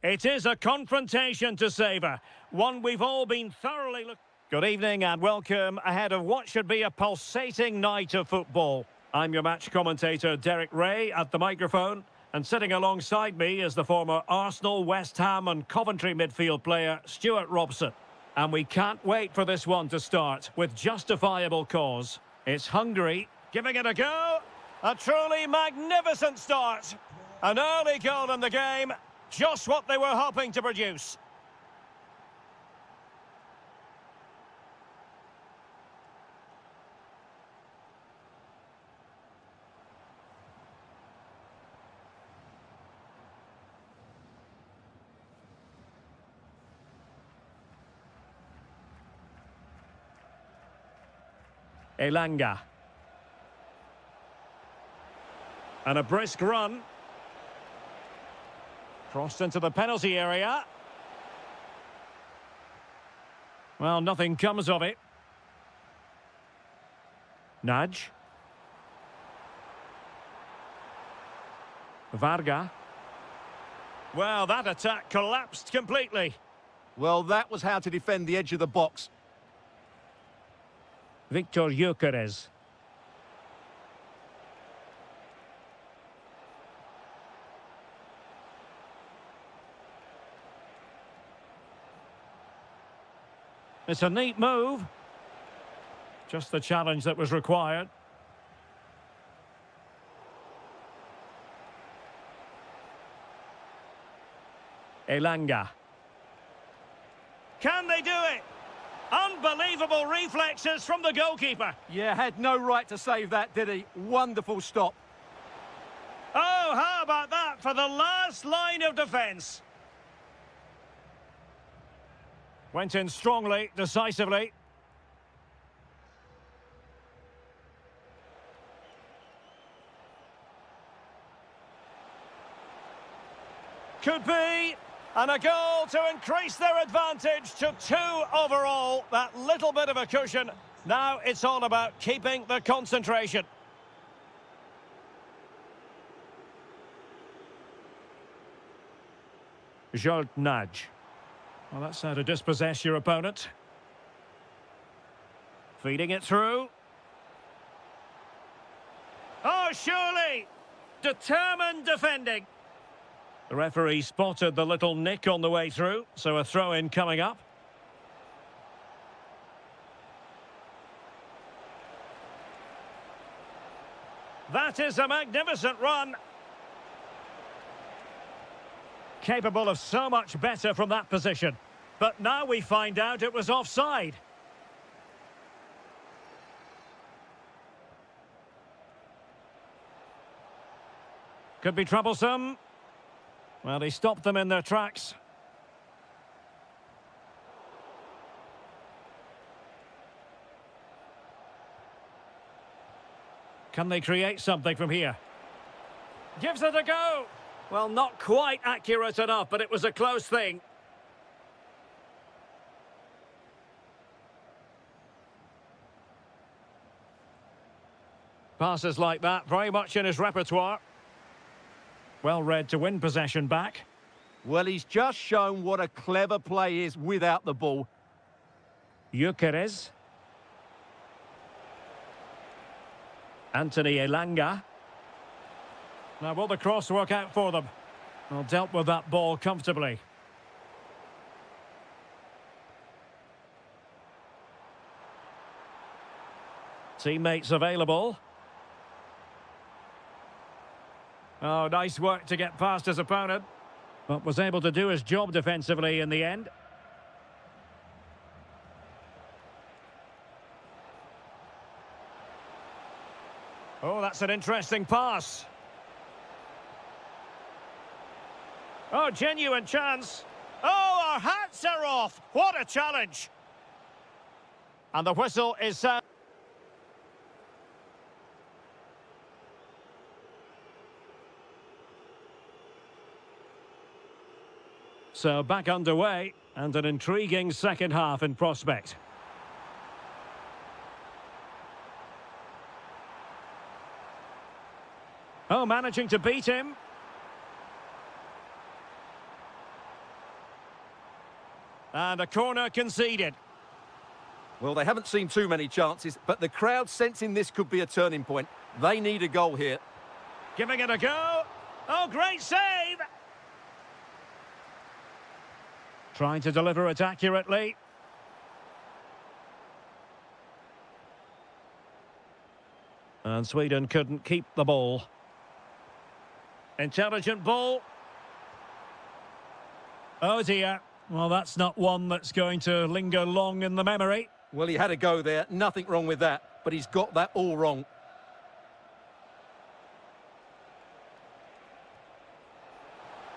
It is a confrontation to savour, one we've all been thoroughly looking. Good evening and welcome ahead of what should be a pulsating night of football. I'm your match commentator Derek Ray at the microphone, and sitting alongside me is the former Arsenal, West Ham and Coventry midfield player Stuart Robson. And we can't wait for this one to start with justifiable cause. It's Hungary giving it a go. A truly magnificent start. An early goal in the game, just what they were hoping to produce. Elanga. And a brisk run. Crossed into the penalty area. Well, nothing comes of it. Nudge. Braga. Well, that attack collapsed completely. Well, that was how to defend the edge of the box. Victor Gyökeres. It's a neat move. Just the challenge that was required. Elanga. Can they do it? Unbelievable reflexes from the goalkeeper. Yeah, had no right to save that, did he? Wonderful stop. Oh, how about that for the last line of defence? Went in strongly, decisively. Could be. And a goal to increase their advantage to 2 overall. That little bit of a cushion. Now it's all about keeping the concentration. Jolt nudge. Well, that's how to dispossess your opponent. Feeding it through. Oh, surely! Determined defending. The referee spotted the little nick on the way through, so a throw-in coming up. That is a magnificent run. Capable of so much better from that position. But now we find out it was offside. Could be troublesome. Well, he stopped them in their tracks. Can they create something from here? Gives it a go. Well, not quite accurate enough, but it was a close thing. Passes like that, very much in his repertoire. Well read to win possession back. Well, he's just shown what a clever play is without the ball. Gyökeres. Anthony Elanga. Now, will the cross work out for them? Well, dealt with that ball comfortably. Teammates available. Oh, nice work to get past his opponent, but was able to do his job defensively in the end. Oh, that's an interesting pass. Oh, genuine chance. Oh, our hats are off. What a challenge. And the whistle is sound. So back underway, and an intriguing second half in prospect. Oh, managing to beat him. And a corner conceded. Well, they haven't seen too many chances, but the crowd sensing this could be a turning point. They need a goal here. Giving it a go. Oh, great save! Trying to deliver it accurately. And Sweden couldn't keep the ball. Intelligent ball. Oh dear. Well, that's not one that's going to linger long in the memory. Well, he had a go there. Nothing wrong with that. But he's got that all wrong.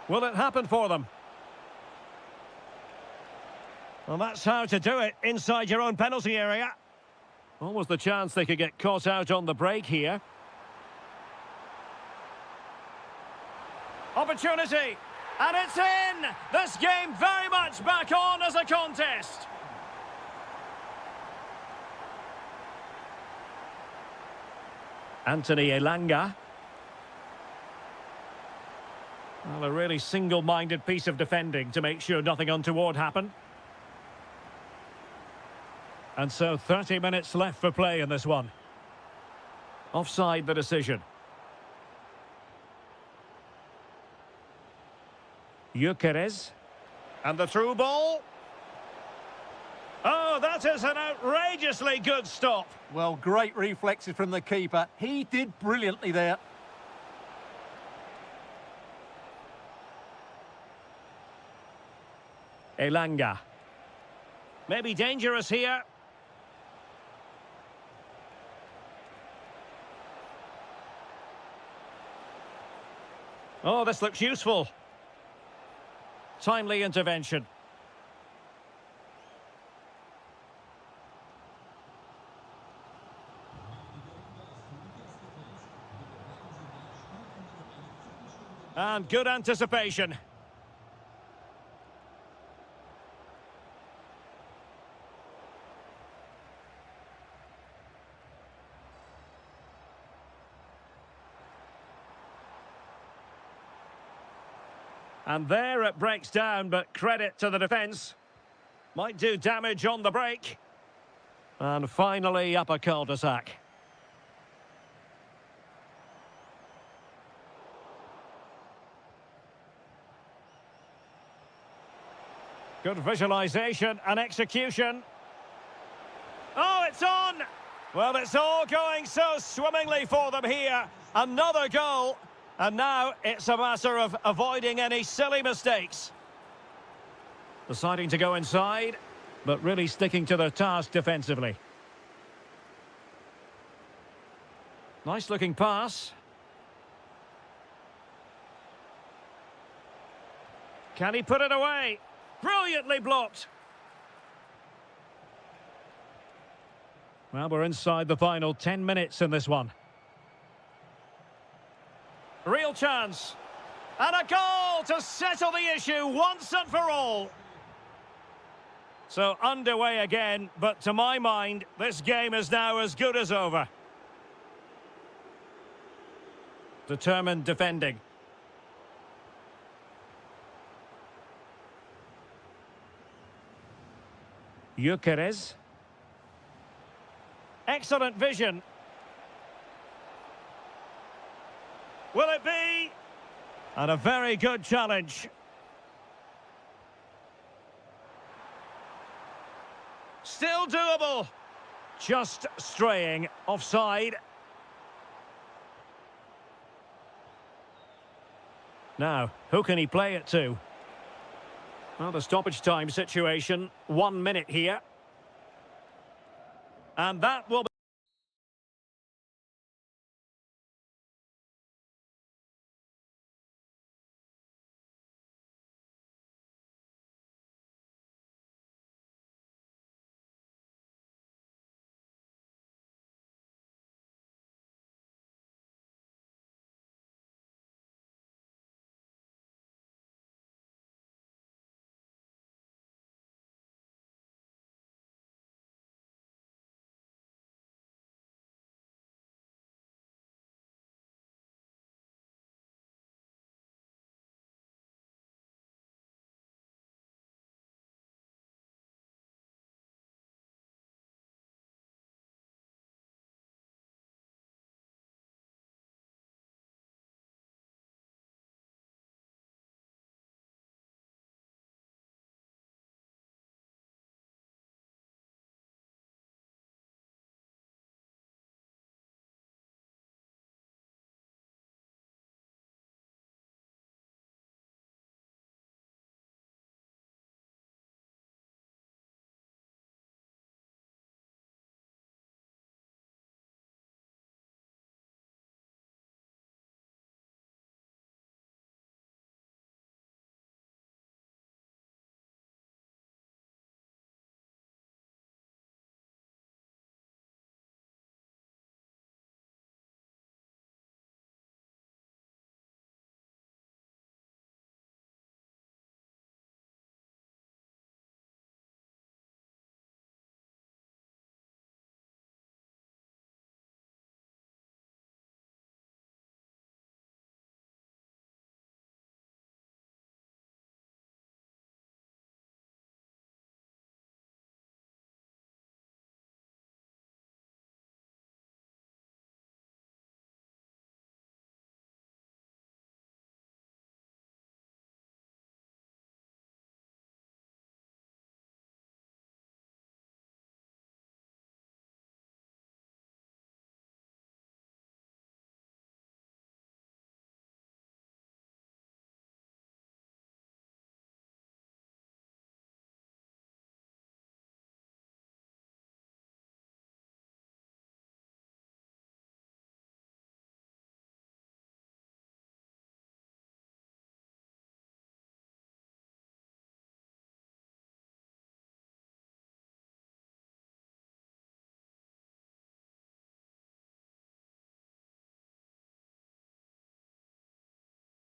Will it happen for them? Well, that's how to do it inside your own penalty area. Almost the chance they could get caught out on the break here. Opportunity. And it's in! This game very much back on as a contest. Anthony Elanga. Well, a really single-minded piece of defending to make sure nothing untoward happened. And so 30 minutes left for play in this one. Offside the decision. Gyökeres. And the through ball. Oh, that is an outrageously good stop. Well, great reflexes from the keeper. He did brilliantly there. Elanga. Maybe dangerous here. Oh, this looks useful. Timely intervention. And good anticipation. And there it breaks down, but credit to the defence. Might do damage on the break. And finally up a cul-de-sac. Good visualisation and execution. Oh, it's on! Well, it's all going so swimmingly for them here. Another goal. And now it's a matter of avoiding any silly mistakes. Deciding to go inside, but really sticking to their task defensively. Nice looking pass. Can he put it away? Brilliantly blocked. Well, we're inside the final 10 minutes in this one. Real chance. And a goal to settle the issue once and for all. So underway again, but to my mind, this game is now as good as over. Determined defending. Gyökeres. Excellent vision. Will it be? And a very good challenge. Still doable. Just straying offside. Now, who can he play it to? Well, the stoppage time situation, 1 minute here. And that will be...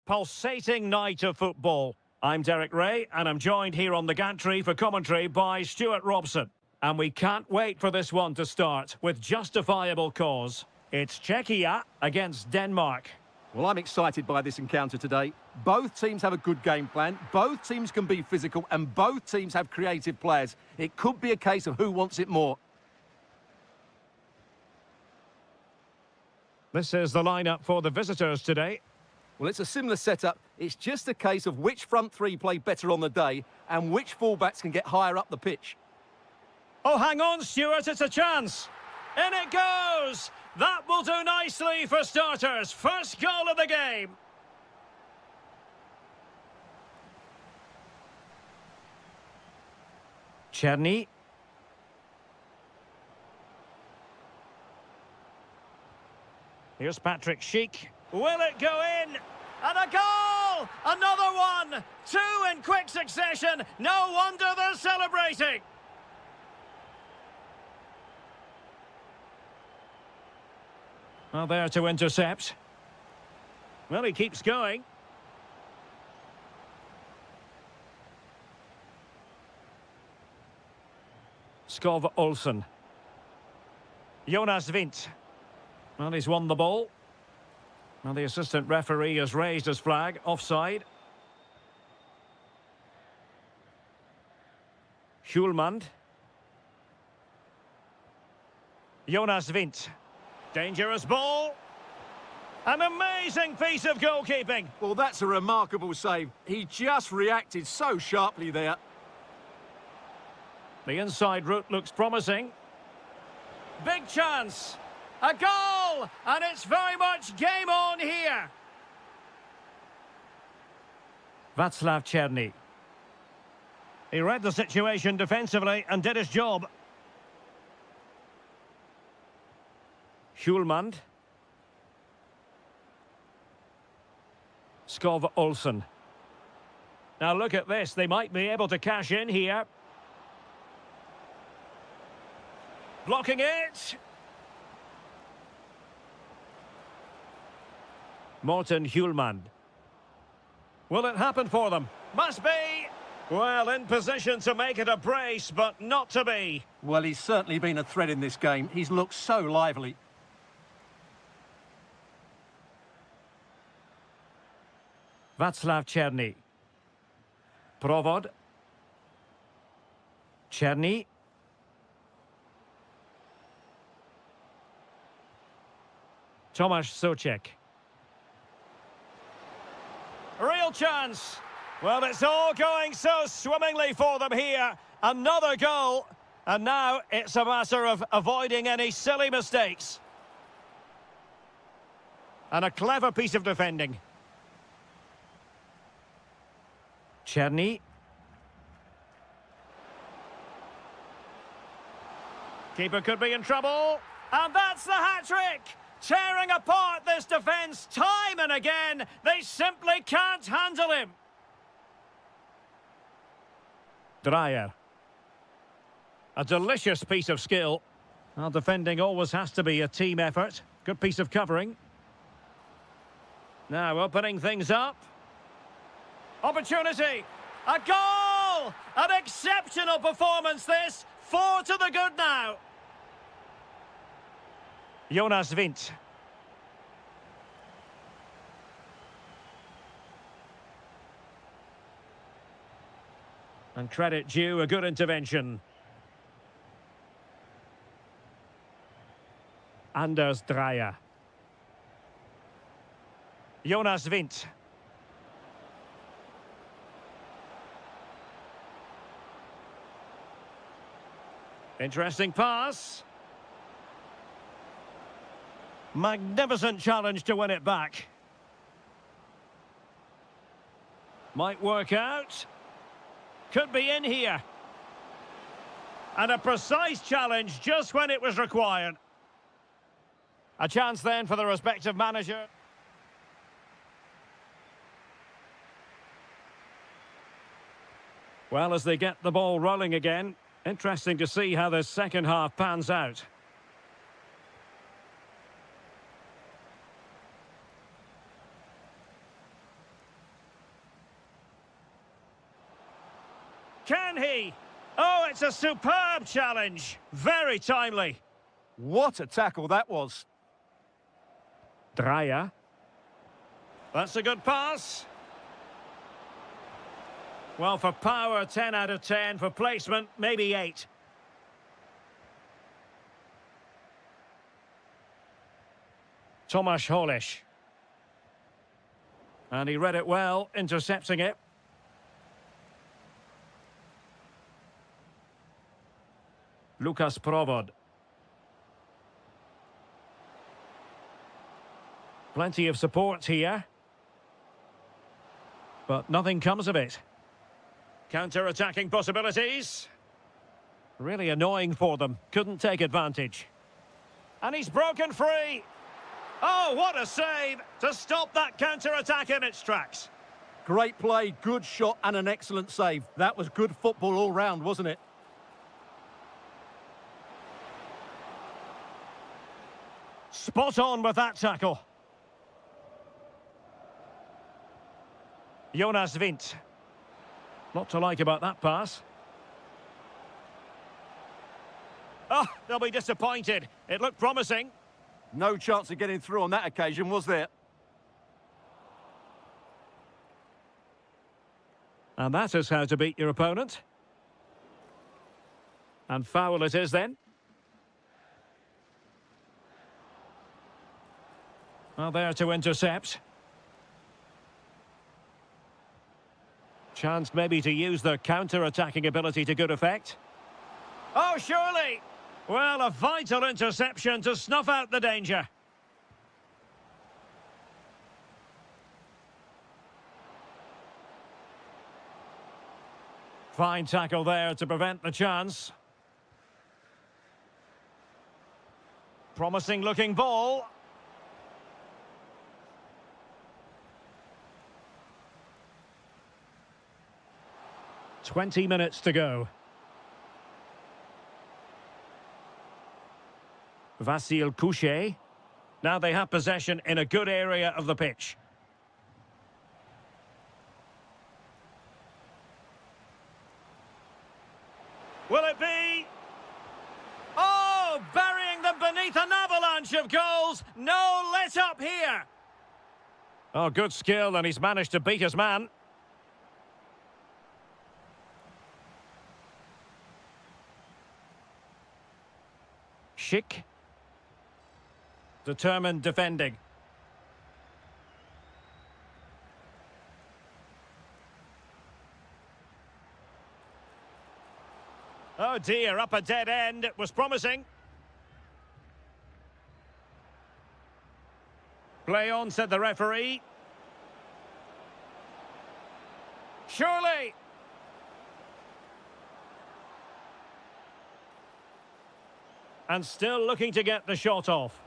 Pulsating night of football. I'm Derek Ray, and I'm joined here on the gantry for commentary by Stuart Robson. And we can't wait for this one to start with justifiable cause. It's Czechia against Denmark. Well, I'm excited by this encounter today. Both teams have a good game plan, both teams can be physical, and both teams have creative players. It could be a case of who wants it more. This is the lineup for the visitors today. Well, it's a similar setup. It's just a case of which front three play better on the day and which fullbacks can get higher up the pitch. Oh, hang on, Stuart, it's a chance. In it goes! That will do nicely for starters. First goal of the game. Czerny. Here's Patrick Schick. Will it go in? And a goal! Another one! Two in quick succession. No wonder they're celebrating. Well, there to intercept. Well, he keeps going. Skov Olsen. Jonas Vint. Well, he's won the ball. Well, the assistant referee has raised his flag. Offside. Hjulmand. Jonas Vint. Dangerous ball. An amazing piece of goalkeeping. Well, that's a remarkable save. He just reacted so sharply there. The inside route looks promising. Big chance. A goal! And it's very much game on here. Václav Černý. He read the situation defensively and did his job. Hjulmand. Skov Olsen. Now look at this. They might be able to cash in here. Blocking it. Morten Hjulmand. Will it happen for them? Must be. Well, in position to make it a brace, but not to be. Well, he's certainly been a threat in this game. He's looked so lively. Václav Černý. Provod. Černý. Tomáš Souček. Real chance. Well, it's all going so swimmingly for them here. Another goal. And now it's a matter of avoiding any silly mistakes. And a clever piece of defending. Černý. Keeper could be in trouble. And that's the hat-trick! Tearing apart this defence time and again. They simply can't handle him. Dreyer. A delicious piece of skill. Well, defending always has to be a team effort. Good piece of covering. Now opening things up. Opportunity. A goal! An exceptional performance this. 4 to the good now. Jonas Vint. And credit due, a good intervention. Anders Dreyer. Jonas Vint. Interesting pass. Magnificent challenge to win it back. Might work out. Could be in here. And a precise challenge just when it was required. A chance then for the respective manager. Well, as they get the ball rolling again, interesting to see how this second half pans out. Can he? Oh, it's a superb challenge. Very timely. What a tackle that was. Dreyer. That's a good pass. Well, for power, 10 out of 10. For placement, maybe 8. Tomasz Holish. And he read it well, intercepting it. Lukas Provod. Plenty of support here. But nothing comes of it. Counter-attacking possibilities. Really annoying for them. Couldn't take advantage. And he's broken free. Oh, what a save to stop that counter-attack in its tracks. Great play, good shot and an excellent save. That was good football all round, wasn't it? Spot on with that tackle. Jonas Vint. Not to like about that pass. Oh, they'll be disappointed. It looked promising. No chance of getting through on that occasion, was there? And that is how to beat your opponent. And foul it is then. Well, there to intercept. Chance maybe to use their counter-attacking ability to good effect. Oh, surely! Well, a vital interception to snuff out the danger. Fine tackle there to prevent the chance. Promising looking ball. "20 minutes to go. Vasil Couchet. Now they have possession in a good area of the pitch. Will it be? Oh, burying them beneath an avalanche of goals. No let up here. Oh, good skill, and he's managed to beat his man. Schick. Determined defending. Oh dear, up a dead end. It was promising. Play on, said the referee. Surely. And still looking to get the shot off.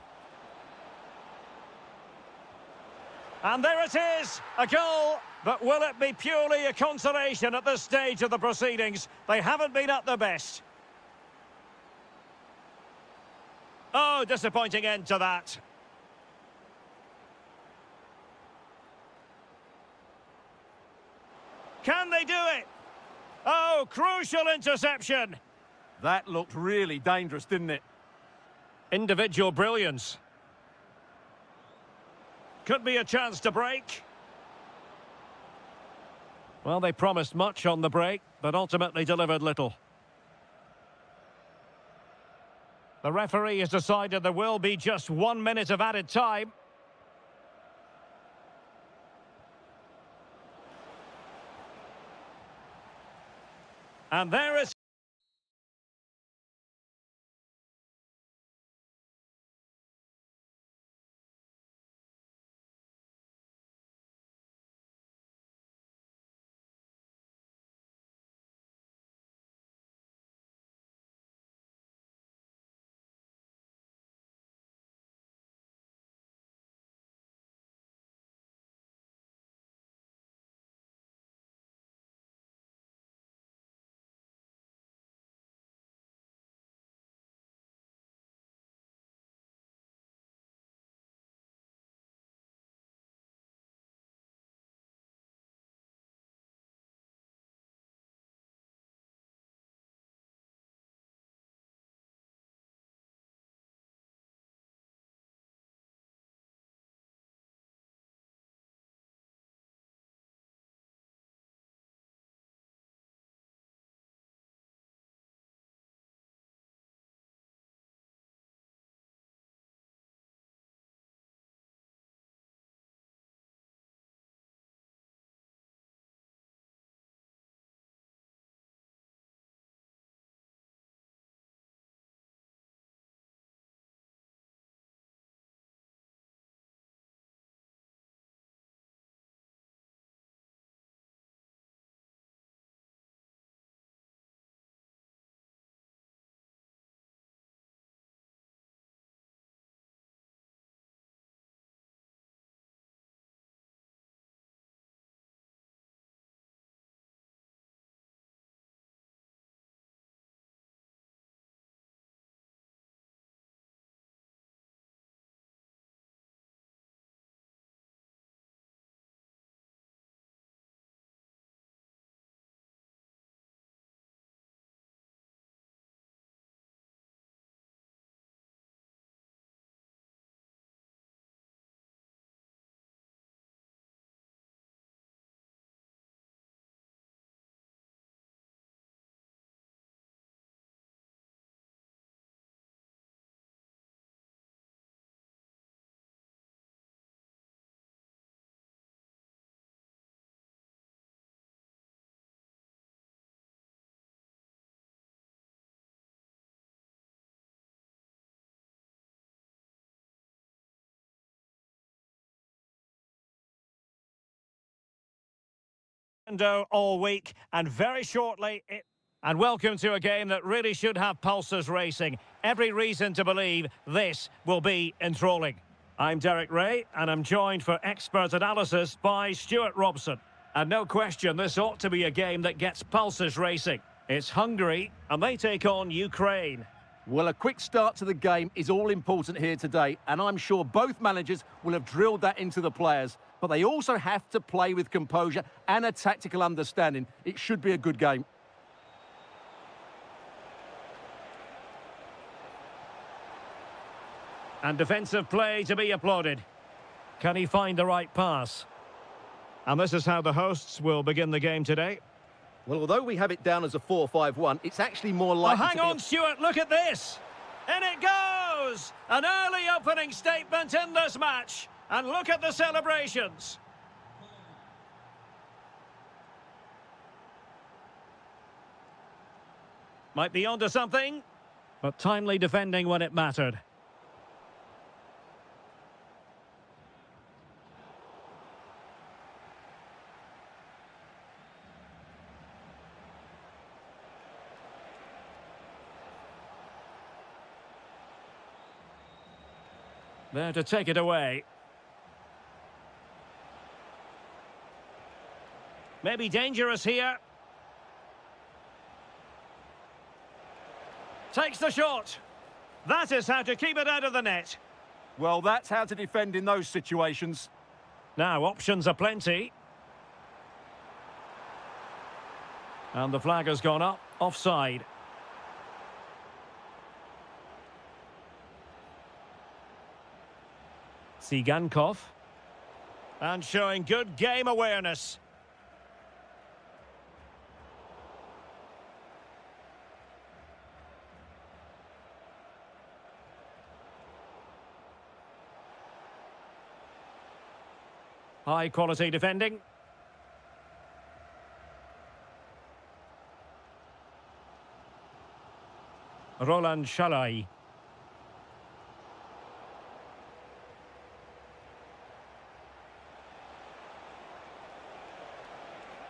And there it is, a goal. But will it be purely a consolation at this stage of the proceedings? They haven't been at their best. Oh, disappointing end to that. Can they do it? Oh, crucial interception. That looked really dangerous, didn't it? Individual brilliance. Could be a chance to break. Well, they promised much on the break, but ultimately delivered little. The referee has decided there will be just 1 minute of added time. And there is... all week, and very shortly... And welcome to a game that really should have pulses racing. Every reason to believe this will be enthralling. I'm Derek Ray, and I'm joined for expert analysis by Stuart Robson. And no question, this ought to be a game that gets pulses racing. It's Hungary, and they take on Ukraine. Well, a quick start to the game is all important here today, and I'm sure both managers will have drilled that into the players. But they also have to play with composure and a tactical understanding. It should be a good game. And defensive play to be applauded. Can he find the right pass? And this is how the hosts will begin the game today. Well, although we have it down as a 4-5-1, it's actually more likely hang on, Stuart, look at this. In it goes! An early opening statement in this match. And look at the celebrations. Might be onto something, but timely defending when it mattered. There to take it away. Maybe dangerous here. Takes the shot. That is how to keep it out of the net. Well, that's how to defend in those situations. Now, options are plenty. And the flag has gone up. Offside. Tsigankov. And showing good game awareness. High quality defending. Roland Shalai.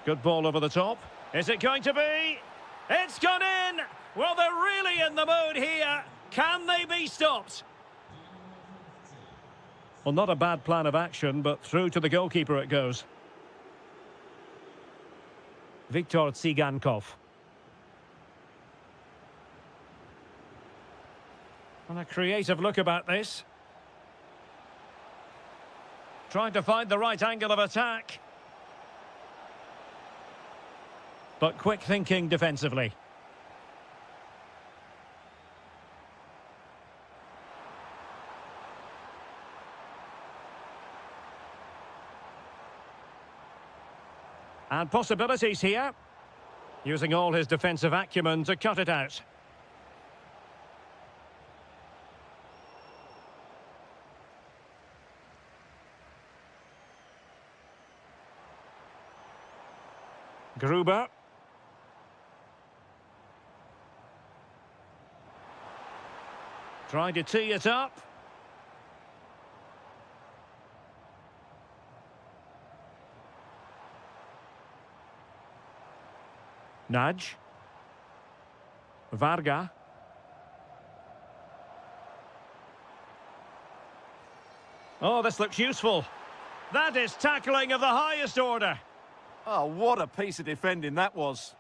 Good ball over the top. Is it going to be? It's gone in! Well, they're really in the mood here. Can they be stopped? Well, not a bad plan of action, but through to the goalkeeper it goes. Viktor Tsigankov. And a creative look about this. Trying to find the right angle of attack. But quick thinking defensively. And possibilities here. Using all his defensive acumen to cut it out. Gruber. Trying to tee it up. Nudge. Varga. Oh, this looks useful. That is tackling of the highest order. Oh, what a piece of defending that was.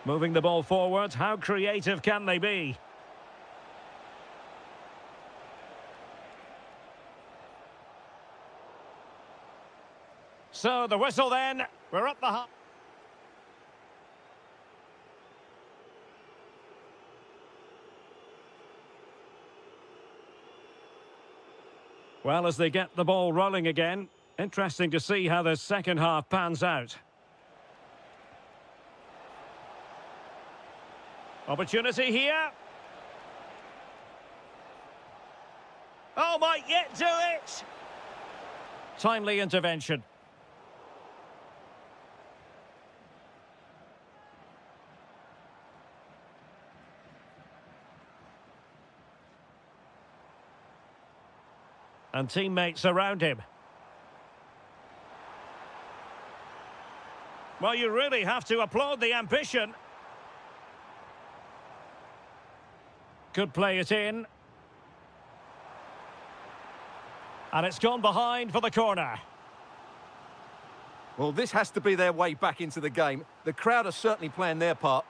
Moving the ball forward, how creative can they be? So the whistle then, we're up the half. Well, as they get the ball rolling again, interesting to see how the second half pans out. Opportunity here. Oh, might yet do it. Timely intervention. And teammates around him. Well, you really have to applaud the ambition. Could play it in. And it's gone behind for the corner. Well, this has to be their way back into the game. The crowd are certainly playing their part.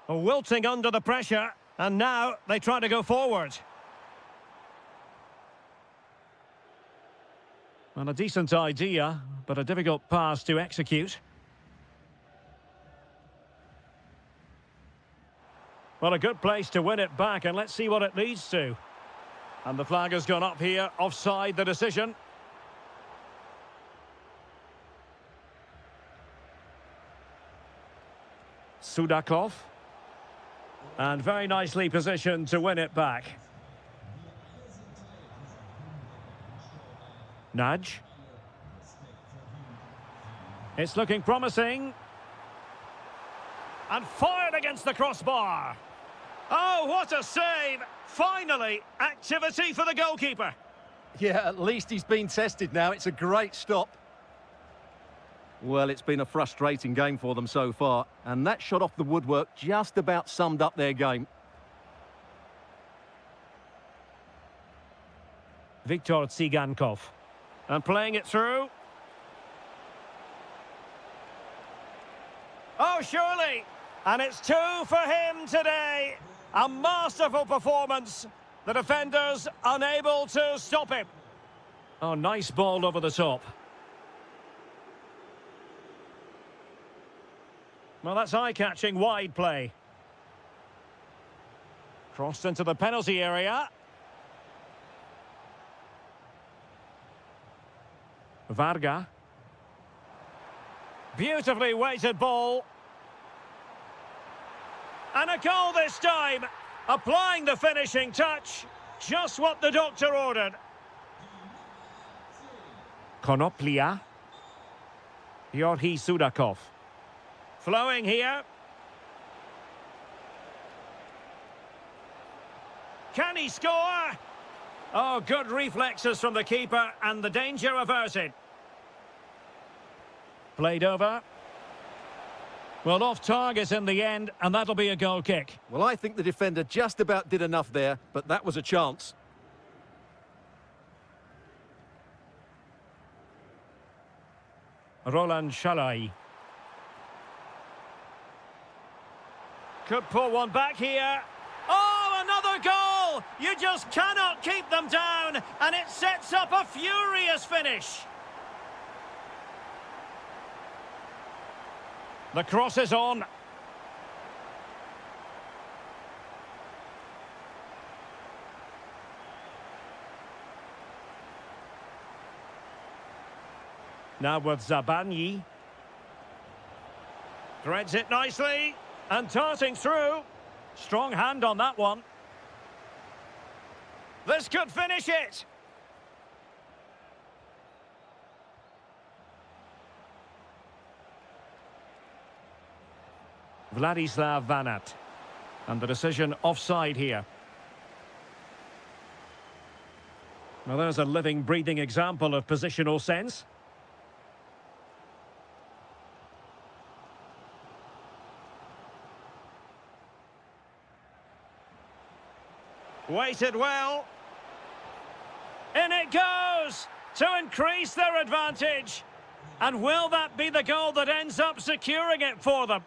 Wilting under the pressure, and now they try to go forward. Well, a decent idea, but a difficult pass to execute. Well, a good place to win it back, and let's see what it leads to. And the flag has gone up here, offside the decision. Sudakov. And very nicely positioned to win it back. Nudge. It's looking promising. And fired against the crossbar. Oh, what a save! Finally, activity for the goalkeeper. Yeah, at least he's been tested now. It's a great stop. Well, it's been a frustrating game for them so far, and that shot off the woodwork just about summed up their game. Viktor Tsigankov. And playing it through. Oh, surely! And it's 2 for him today. A masterful performance. The defenders unable to stop him. Oh, nice ball over the top. Well, that's eye-catching wide play. Crossed into the penalty area. Braga. Beautifully weighted ball. And a goal this time. Applying the finishing touch. Just what the doctor ordered. Konoplia. Georgi Sudakov. Flowing here. Can he score? Oh, good reflexes from the keeper and the danger averted. Played over. Well, off target in the end, and that'll be a goal kick. Well, I think the defender just about did enough there, but that was a chance. Roland Shalai. Could pull one back here. Oh, another goal! You just cannot keep them down, and it sets up a furious finish. The cross is on. Now with Zabanyi. Threads it nicely. And darting through. Strong hand on that one. This could finish it. Vladislav Vanat. And the decision offside here. Well, there's a living, breathing example of positional sense. Weighted well. In it goes to increase their advantage. And will that be the goal that ends up securing it for them?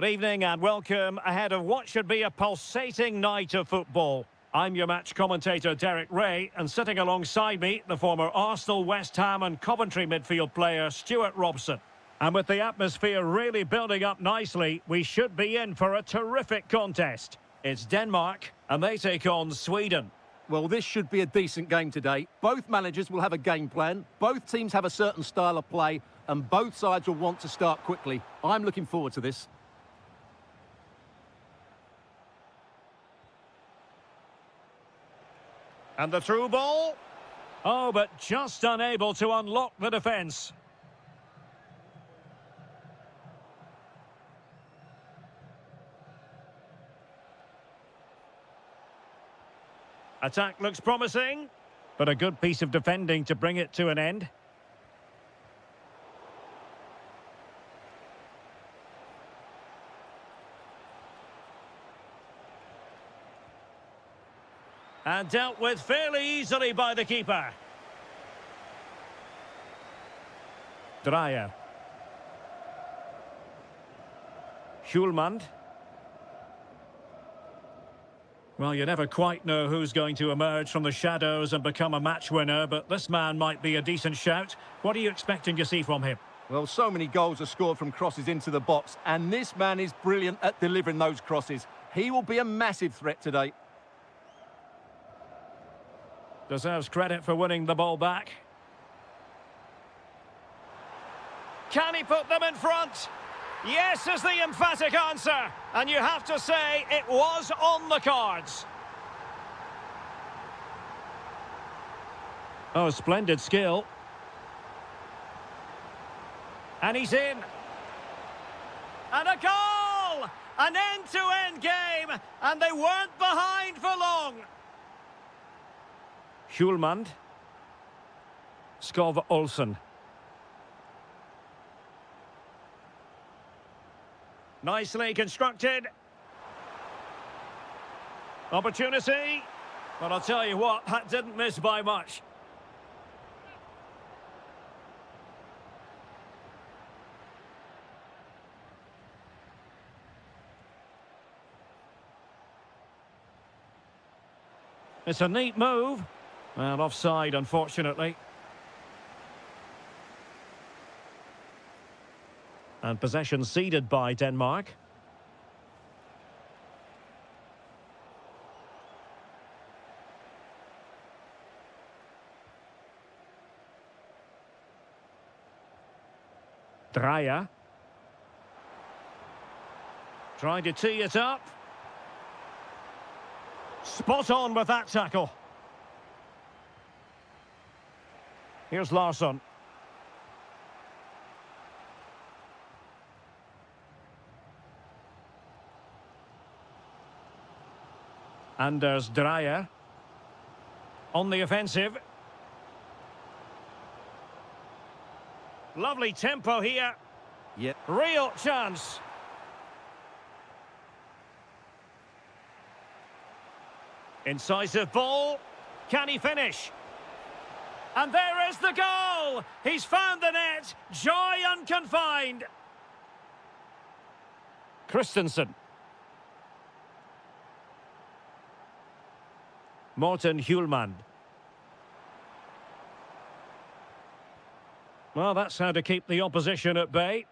Good evening and welcome ahead of what should be a pulsating night of football. I'm your match commentator Derek Ray, and sitting alongside me, the former Arsenal, West Ham and Coventry midfield player Stuart Robson. And with the atmosphere really building up nicely, we should be in for a terrific contest. It's Denmark, and they take on Sweden. Well, this should be a decent game today. Both managers will have a game plan. Both teams have a certain style of play, and both sides will want to start quickly. I'm looking forward to this. And the through ball. Oh, but just unable to unlock the defence. Attack looks promising, but a good piece of defending to bring it to an end. And dealt with fairly easily by the keeper. Dreyer. Schulmand. Well, you never quite know who's going to emerge from the shadows and become a match winner, but this man might be a decent shout. What are you expecting to see from him? Well, so many goals are scored from crosses into the box, and this man is brilliant at delivering those crosses. He will be a massive threat today. Deserves credit for winning the ball back. Can he put them in front? Yes is the emphatic answer. And you have to say it was on the cards. Oh, splendid skill. And he's in. And a goal! An end-to-end game. And they weren't behind for long. Schulmand. Skov Olsen. Nicely constructed. Opportunity. But I'll tell you what, that didn't miss by much. It's a neat move. Well, offside, unfortunately. And possession ceded by Denmark. Dreyer. Trying to tee it up. Spot on with that tackle. Here's Larsson. Anders Dreyer. On the offensive. Lovely tempo here. Yep. Real chance. Incisive ball. Can he finish? And there is the goal! He's found the net. Joy unconfined. Christensen. Morten Hjulmand. Well, that's how to keep the opposition at bay.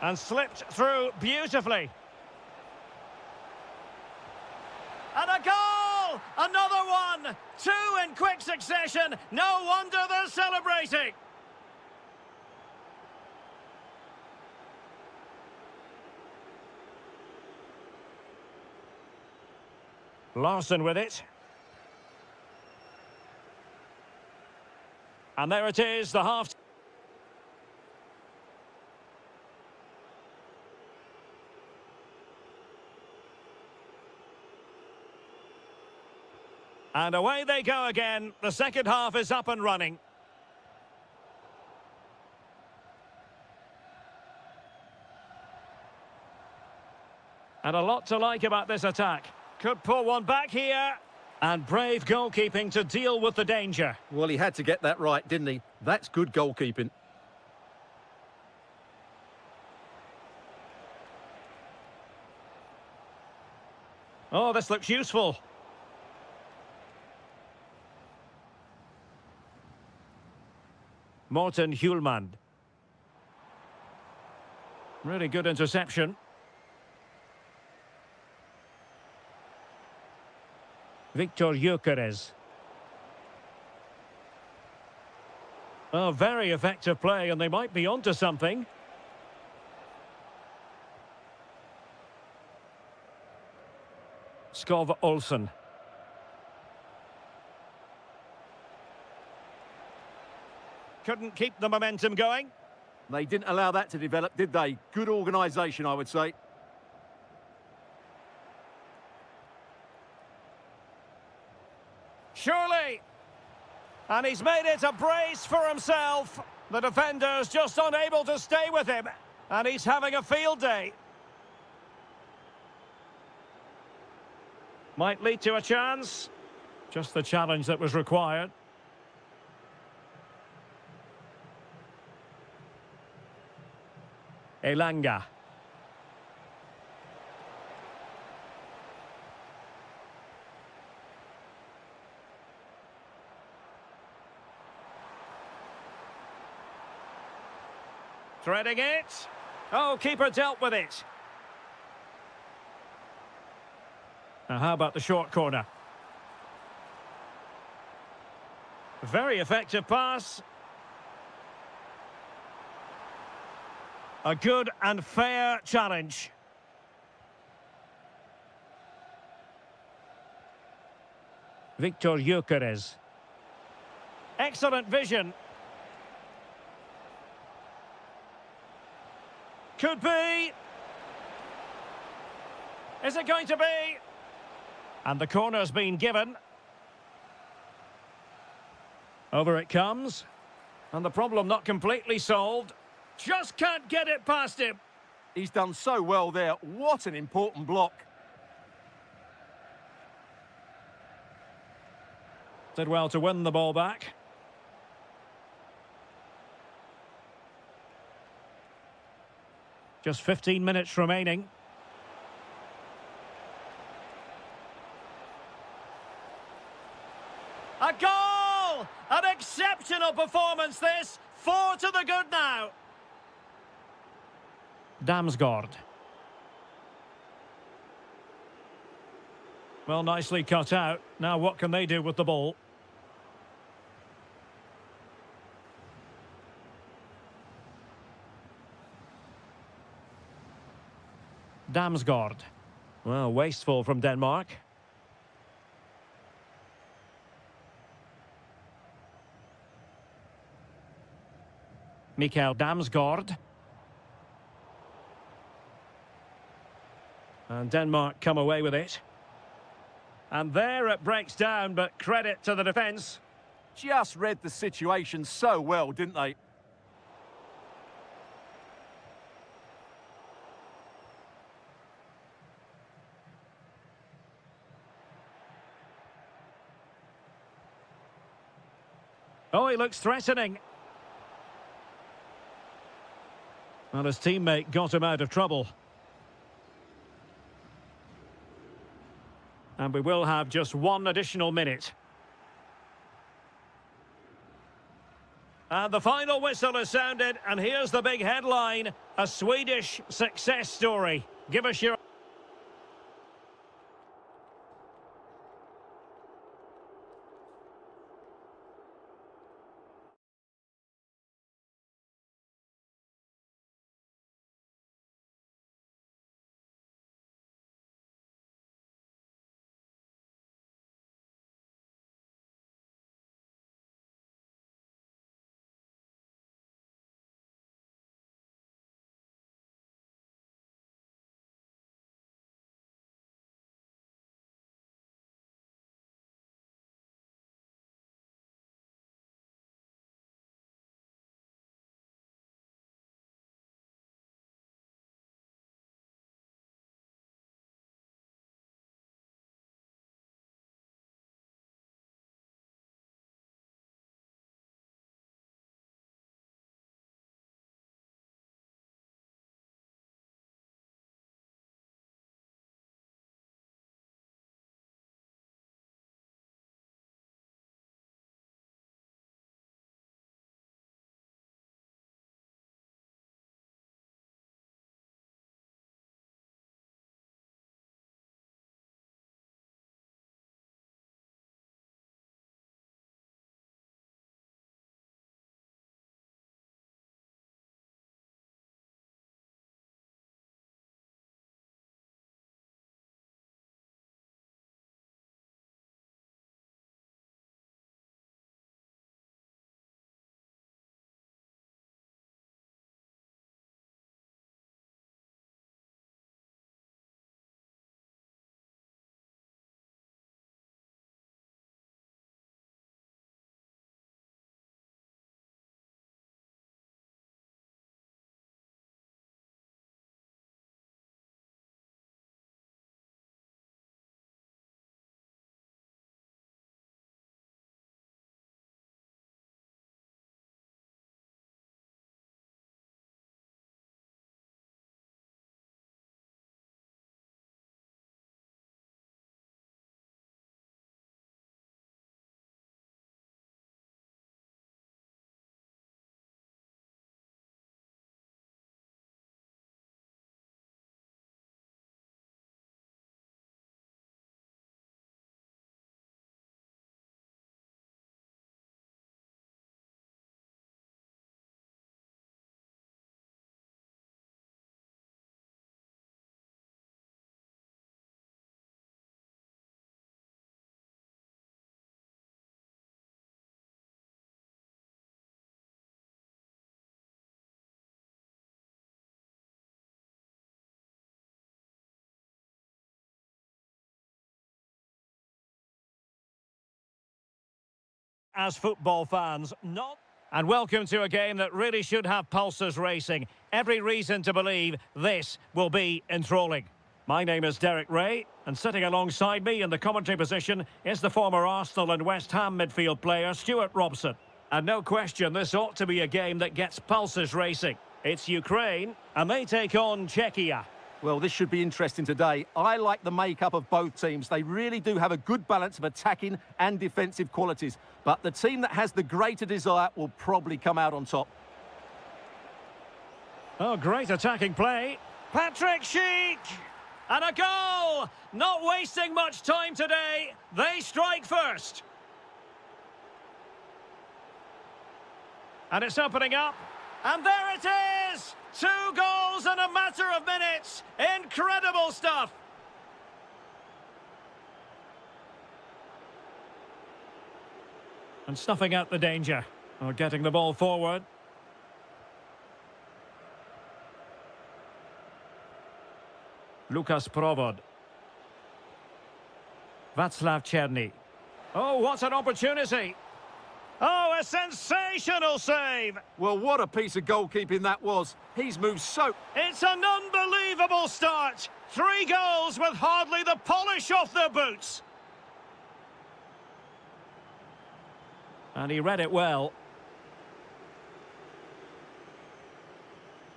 And slipped through beautifully. And a goal! Another one! Two in quick succession. No wonder they're celebrating. Larsson with it. And there it is, the half. And away they go again. The second half is up and running. And a lot to like about this attack. Could pull one back here. And brave goalkeeping to deal with the danger. Well, he had to get that right, didn't he? That's good goalkeeping. Oh, this looks useful. Morten Hjulmand. Really good interception. Victor Gyökeres. Oh, very effective play, and they might be onto something. Skov Olsen. Couldn't keep the momentum going. They didn't allow that to develop, did they? Good organisation, I would say. Surely. And he's made it a brace for himself. The defender's just unable to stay with him. And he's having a field day. Might lead to a chance. Just the challenge that was required. Elanga. Threading it. Oh, keeper dealt with it. Now, how about the short corner? Very effective pass. A good and fair challenge. Victor Gyökeres. Excellent vision. Could be. Is it going to be? And the corner's been given. Over it comes. And the problem not completely solved. Just can't get it past him. He's done so well there. What an important block. Did well to win the ball back. Just 15 minutes remaining. A goal! An exceptional performance this. 4 to the good now. Damsgaard. Well, nicely cut out. Now what can they do with the ball? Damsgaard. Well, wasteful from Denmark. Mikael Damsgaard. And Denmark come away with it. And there it breaks down, but credit to the defence. Just read the situation so well, didn't they? Oh, he looks threatening. Well, his teammate got him out of trouble. And we will have just one additional minute. And the final whistle is sounded, and here's the big headline: a Swedish success story. Give us your... as football fans, not... And welcome to a game that really should have pulses racing. Every reason to believe this will be enthralling. My name is Derek Ray, and sitting alongside me in the commentary position is the former Arsenal and West Ham midfield player Stuart Robson. And no question, this ought to be a game that gets pulses racing. It's Ukraine, and they take on Czechia. Well, this should be interesting today. I like the makeup of both teams. They really do have a good balance of attacking and defensive qualities. But the team that has the greater desire will probably come out on top. Oh, great attacking play. Patrick Schick! And a goal! Not wasting much time today. They strike first. And it's opening up. And there it is! 2 goals in a matter of minutes. Incredible stuff. And snuffing out the danger. Or getting the ball forward. Lukas Provod. Václav Černý. Oh, what an opportunity. Oh, a sensational save! Well, what a piece of goalkeeping that was. He's moved so... It's an unbelievable start. 3 goals with hardly the polish off their boots. And he read it well.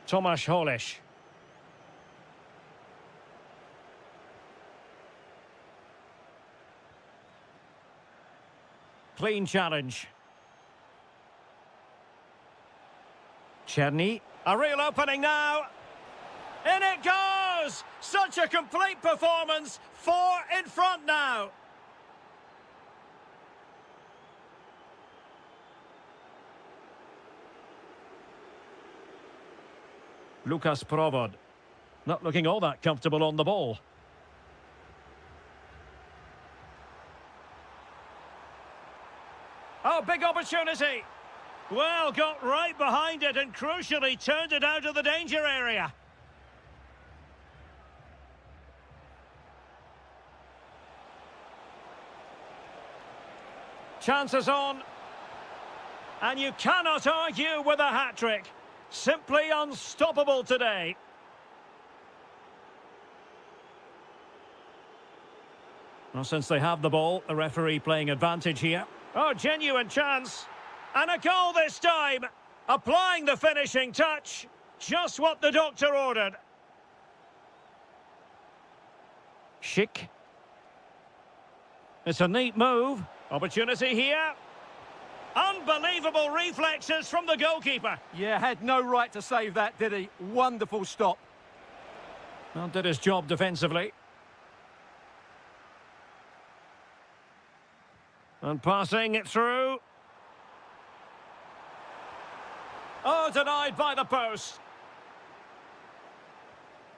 Tomasz Holeš. Clean challenge. Černý. A real opening now. In it goes! Such a complete performance. 4 in front now. Lukas Provod. Not looking all that comfortable on the ball. Oh, big opportunity. Well, got right behind it and crucially turned it out of the danger area. Chances on. And you cannot argue with a hat-trick. Simply unstoppable today. Well, since they have the ball, the referee playing advantage here. Oh, genuine chance. And a goal this time. Applying the finishing touch. Just what the doctor ordered. Schick. It's a neat move. Opportunity here. Unbelievable reflexes from the goalkeeper. Yeah, had no right to save that, did he? Wonderful stop. Well, did his job defensively. And passing it through. Oh, denied by the post.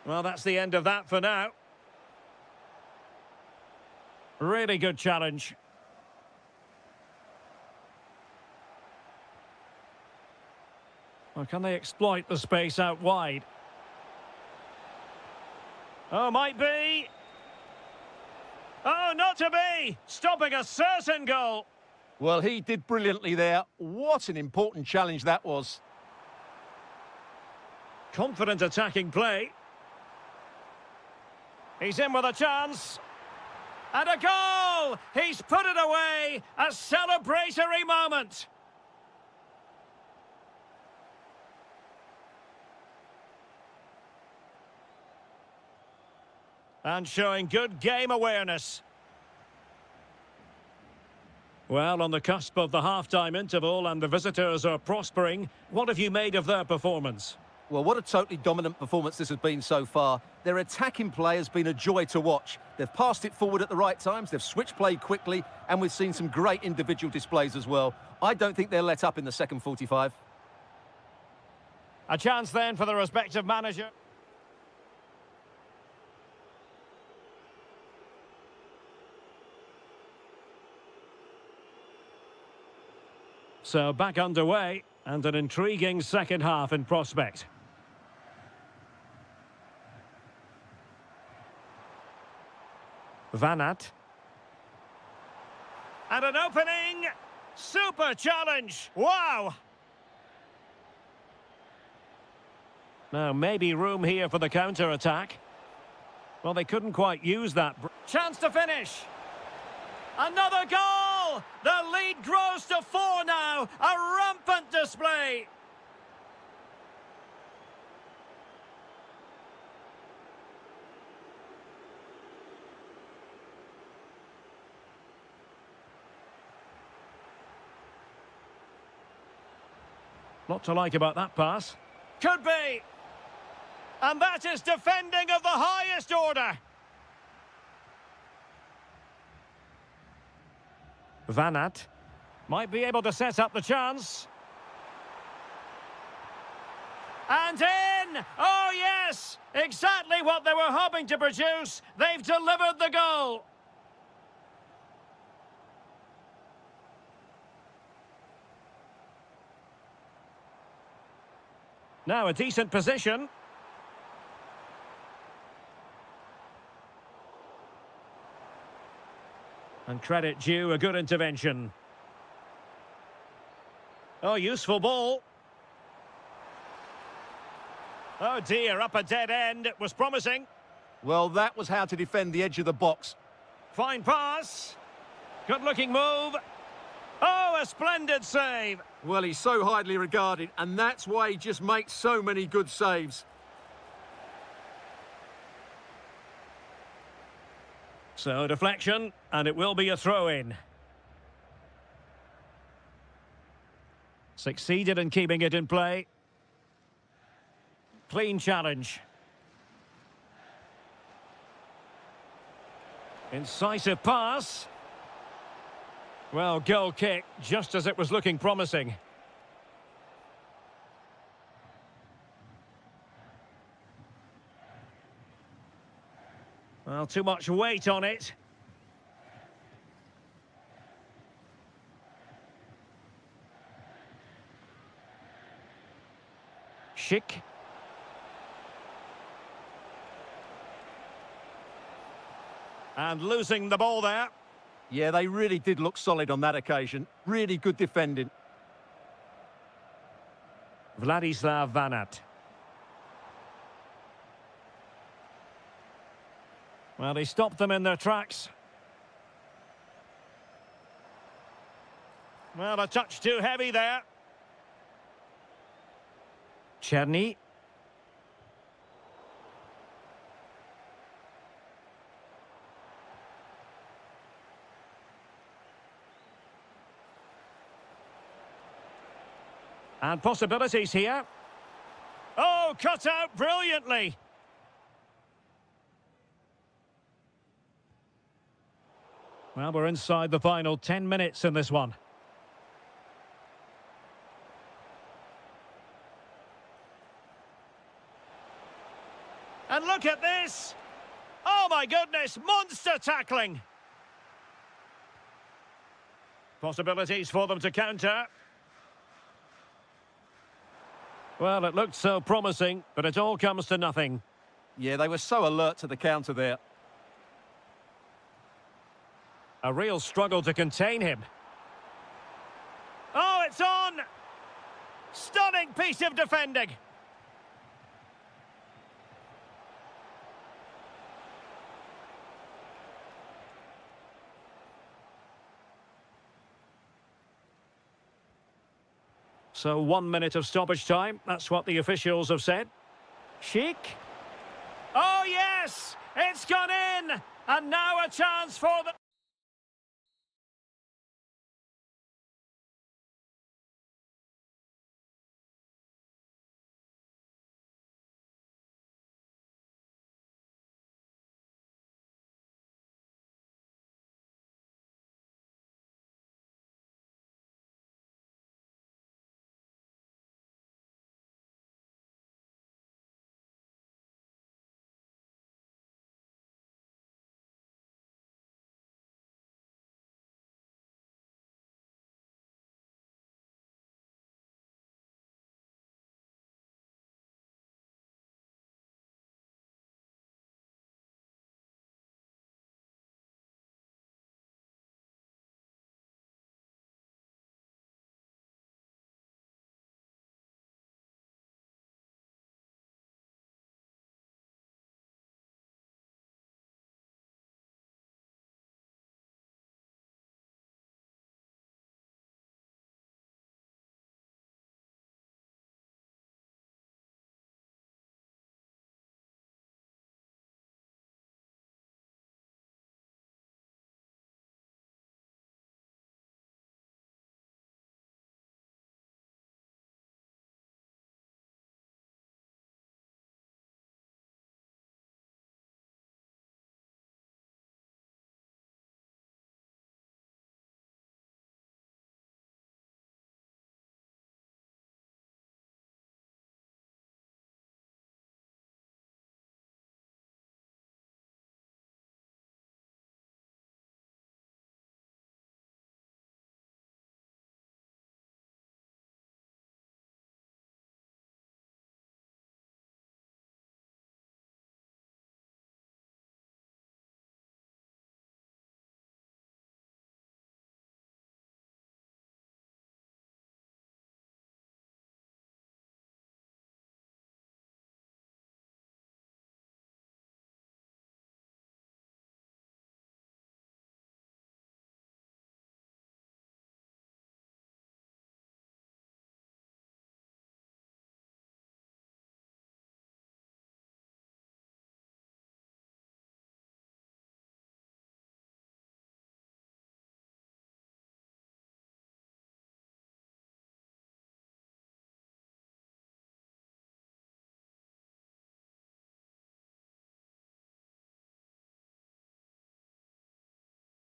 Well, that's the end of that for now. Really good challenge. Well, can they exploit the space out wide? Oh, might be. Oh, not to be! Stopping a certain goal. Well, he did brilliantly there. What an important challenge that was. Confident attacking play. He's in with a chance. And a goal! He's put it away. A celebratory moment. And showing good game awareness. Well, on the cusp of the half-time interval and the visitors are prospering, what have you made of their performance? Well, what a totally dominant performance this has been so far. Their attacking play has been a joy to watch. They've passed it forward at the right times, they've switched play quickly, and we've seen some great individual displays as well. I don't think they'll let up in the second 45. A chance then for the respective manager. So back underway, and an intriguing second half in prospect. Van Aert. And an opening. Super challenge! Wow! Now, maybe room here for the counter-attack. Well, they couldn't quite use that. Chance to finish! Another goal! The lead grows to 4 now. A rampant display. Lot to like about that pass. Could be. And that is defending of the highest order. Van Aert might be able to set up the chance. And in! Oh, yes! Exactly what they were hoping to produce. They've delivered the goal. Now a decent position. And credit due, a good intervention. Oh, useful ball. Oh dear, up a dead end. It was promising. Well, that was how to defend the edge of the box. Fine pass. Good-looking move. Oh, a splendid save. Well, he's so highly regarded, and that's why he just makes so many good saves. So, deflection, and it will be a throw-in. Succeeded in keeping it in play. Clean challenge. Incisive pass. Well, goal kick, just as it was looking promising. Well, too much weight on it. Schick. And losing the ball there. Yeah, they really did look solid on that occasion. Really good defending. Vladislav Van Aert. Well, he stopped them in their tracks. Well, a touch too heavy there. Czerny. And possibilities here. Oh, cut out brilliantly. Well, we're inside the final 10 minutes in this one. And look at this! Oh my goodness, monster tackling! Possibilities for them to counter. Well, it looked so promising, but it all comes to nothing. Yeah, they were so alert to the counter there. A real struggle to contain him. Oh, it's on! Stunning piece of defending. So 1 minute of stoppage time. That's what the officials have said. Schick. Oh, yes! It's gone in! And now a chance for the...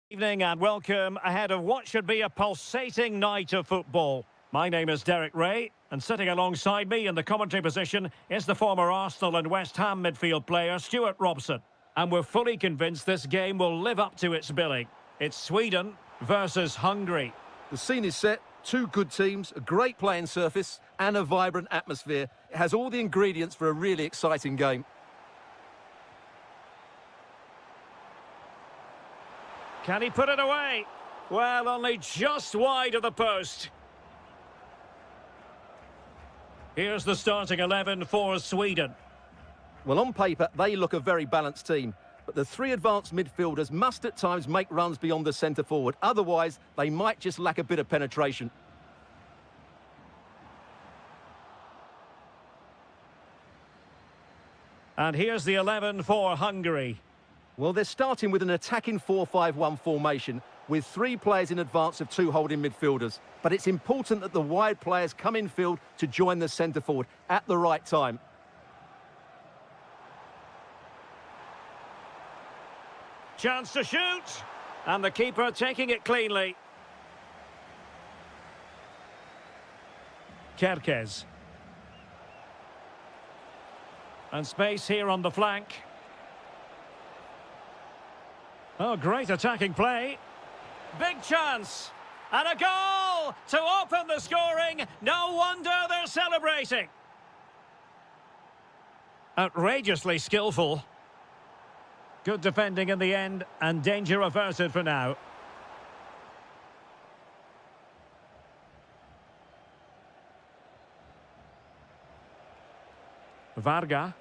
Evening and welcome ahead of what should be a pulsating night of football. My name is Derek Ray, and sitting alongside me in the commentary position is the former Arsenal and West Ham midfield player Stuart Robson. And we're fully convinced this game will live up to its billing. It's Sweden versus Hungary. The scene is set, two good teams, a great playing surface and a vibrant atmosphere. It has all the ingredients for a really exciting game. Can he put it away? Well, only just wide of the post. Here's the starting 11 for Sweden. Well, on paper, they look a very balanced team. But the three advanced midfielders must at times make runs beyond the centre forward. Otherwise, they might just lack a bit of penetration. And here's the 11 for Hungary. Well, they're starting with an attacking 4-5-1 formation with three players in advance of two holding midfielders. But it's important that the wide players come in field to join the centre forward at the right time. Chance to shoot. And the keeper taking it cleanly. Kerkez. And space here on the flank. Oh, great attacking play. Big chance. And a goal to open the scoring. No wonder they're celebrating. Outrageously skillful. Good defending in the end, and danger averted for now. Braga.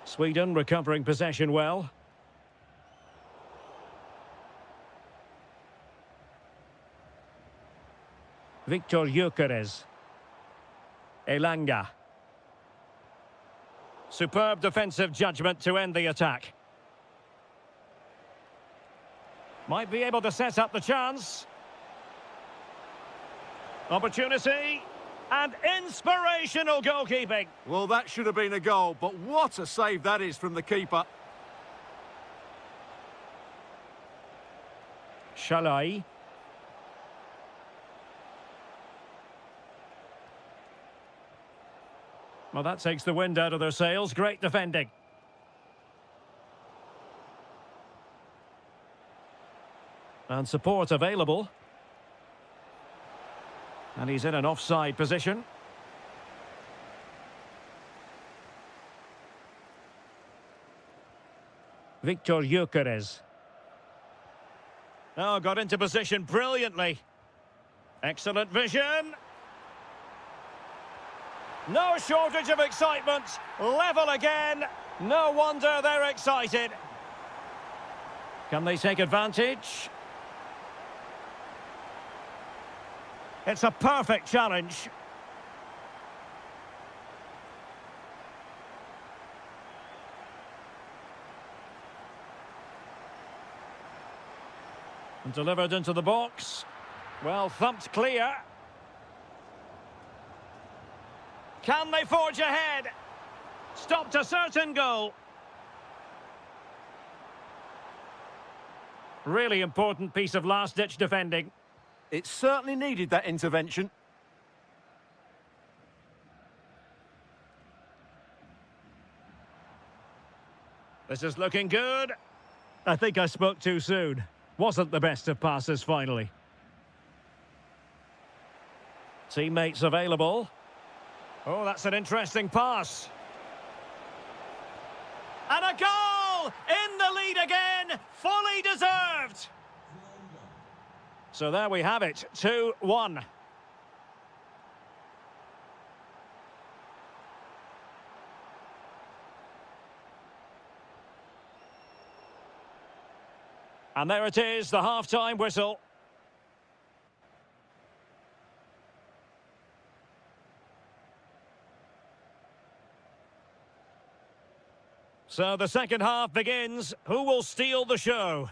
Sweden recovering possession well. Victor Gyökeres. Elanga. Superb defensive judgment to end the attack. Might be able to set up the chance. Opportunity. And inspirational goalkeeping. Well, that should have been a goal, but what a save that is from the keeper. Shalai. Well, that takes the wind out of their sails. Great defending. And support available. And he's in an offside position. Victor Gyökeres. Oh, got into position brilliantly. Excellent vision. No shortage of excitement. Level again. No wonder they're excited. Can they take advantage? It's a perfect challenge. And delivered into the box. Well thumped clear. Can they forge ahead? Stopped a certain goal. Really important piece of last-ditch defending. It certainly needed that intervention. This is looking good. I think I spoke too soon. Wasn't the best of passes finally. Teammates available. Oh, that's an interesting pass. And a goal! In the lead again! Fully deserved! So there we have it, 2-1. And there it is, the half-time whistle. So the second half begins. Who will steal the show?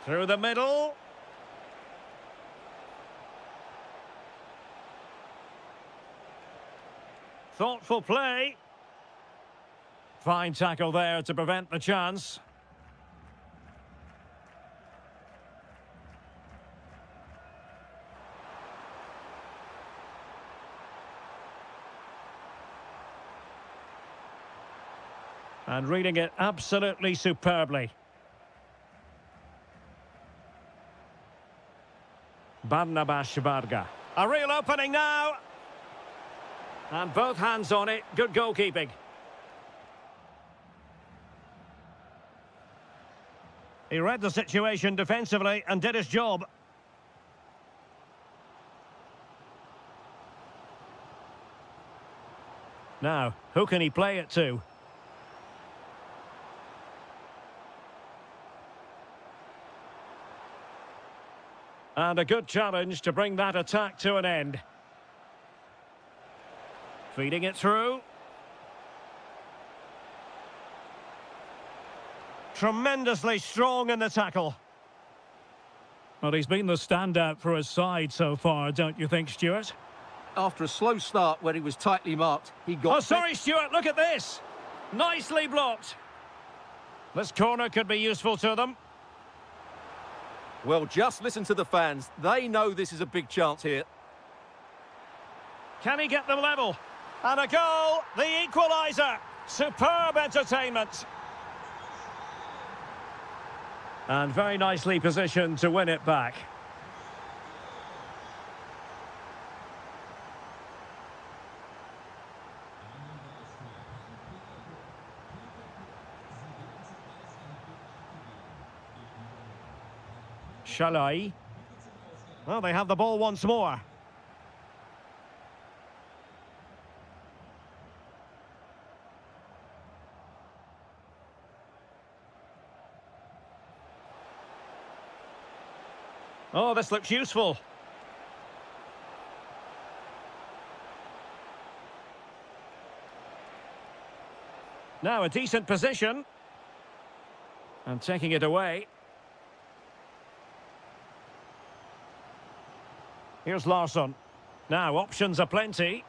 Through the middle. Thoughtful play. Fine tackle there to prevent the chance. And reading it absolutely superbly. Braga. A real opening now. And both hands on it. Good goalkeeping. He read the situation defensively and did his job. Now, who can he play it to? And a good challenge to bring that attack to an end. Feeding it through. Tremendously strong in the tackle. Well, he's been the standout for his side so far, don't you think, Stuart? After a slow start where he was tightly marked, he got... Oh, sorry, Stuart, look at this! Nicely blocked. This corner could be useful to them. Well, just listen to the fans. They know this is a big chance here. Can he get them level? And a goal, the equaliser. Superb entertainment. And very nicely positioned to win it back. Shalai. Well, they have the ball once more. Oh, this looks useful. Now a decent position. And taking it away. Here's Larsson. Now, options are plenty.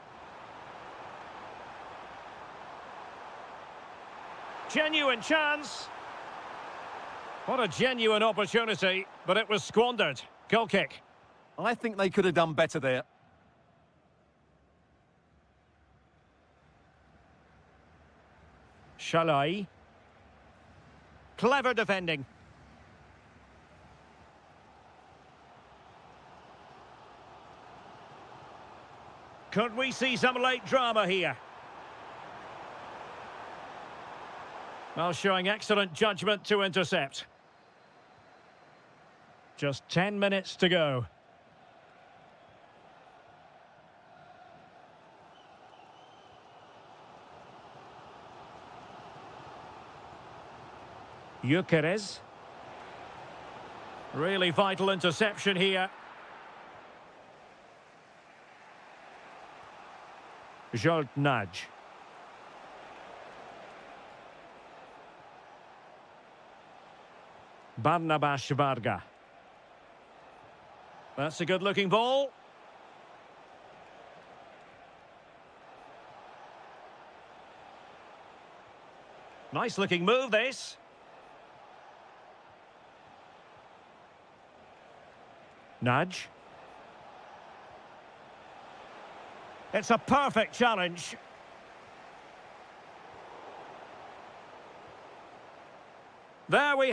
Genuine chance. What a genuine opportunity, but it was squandered. Goal kick. I think they could have done better there. Shalai. Clever defending. Could we see some late drama here? Well, showing excellent judgment to intercept. Just 10 minutes to go. Gyökeres. Really vital interception here. Nudge. Braga. That's a good-looking ball. Nice-looking move, this. Nudge. It's a perfect challenge. There we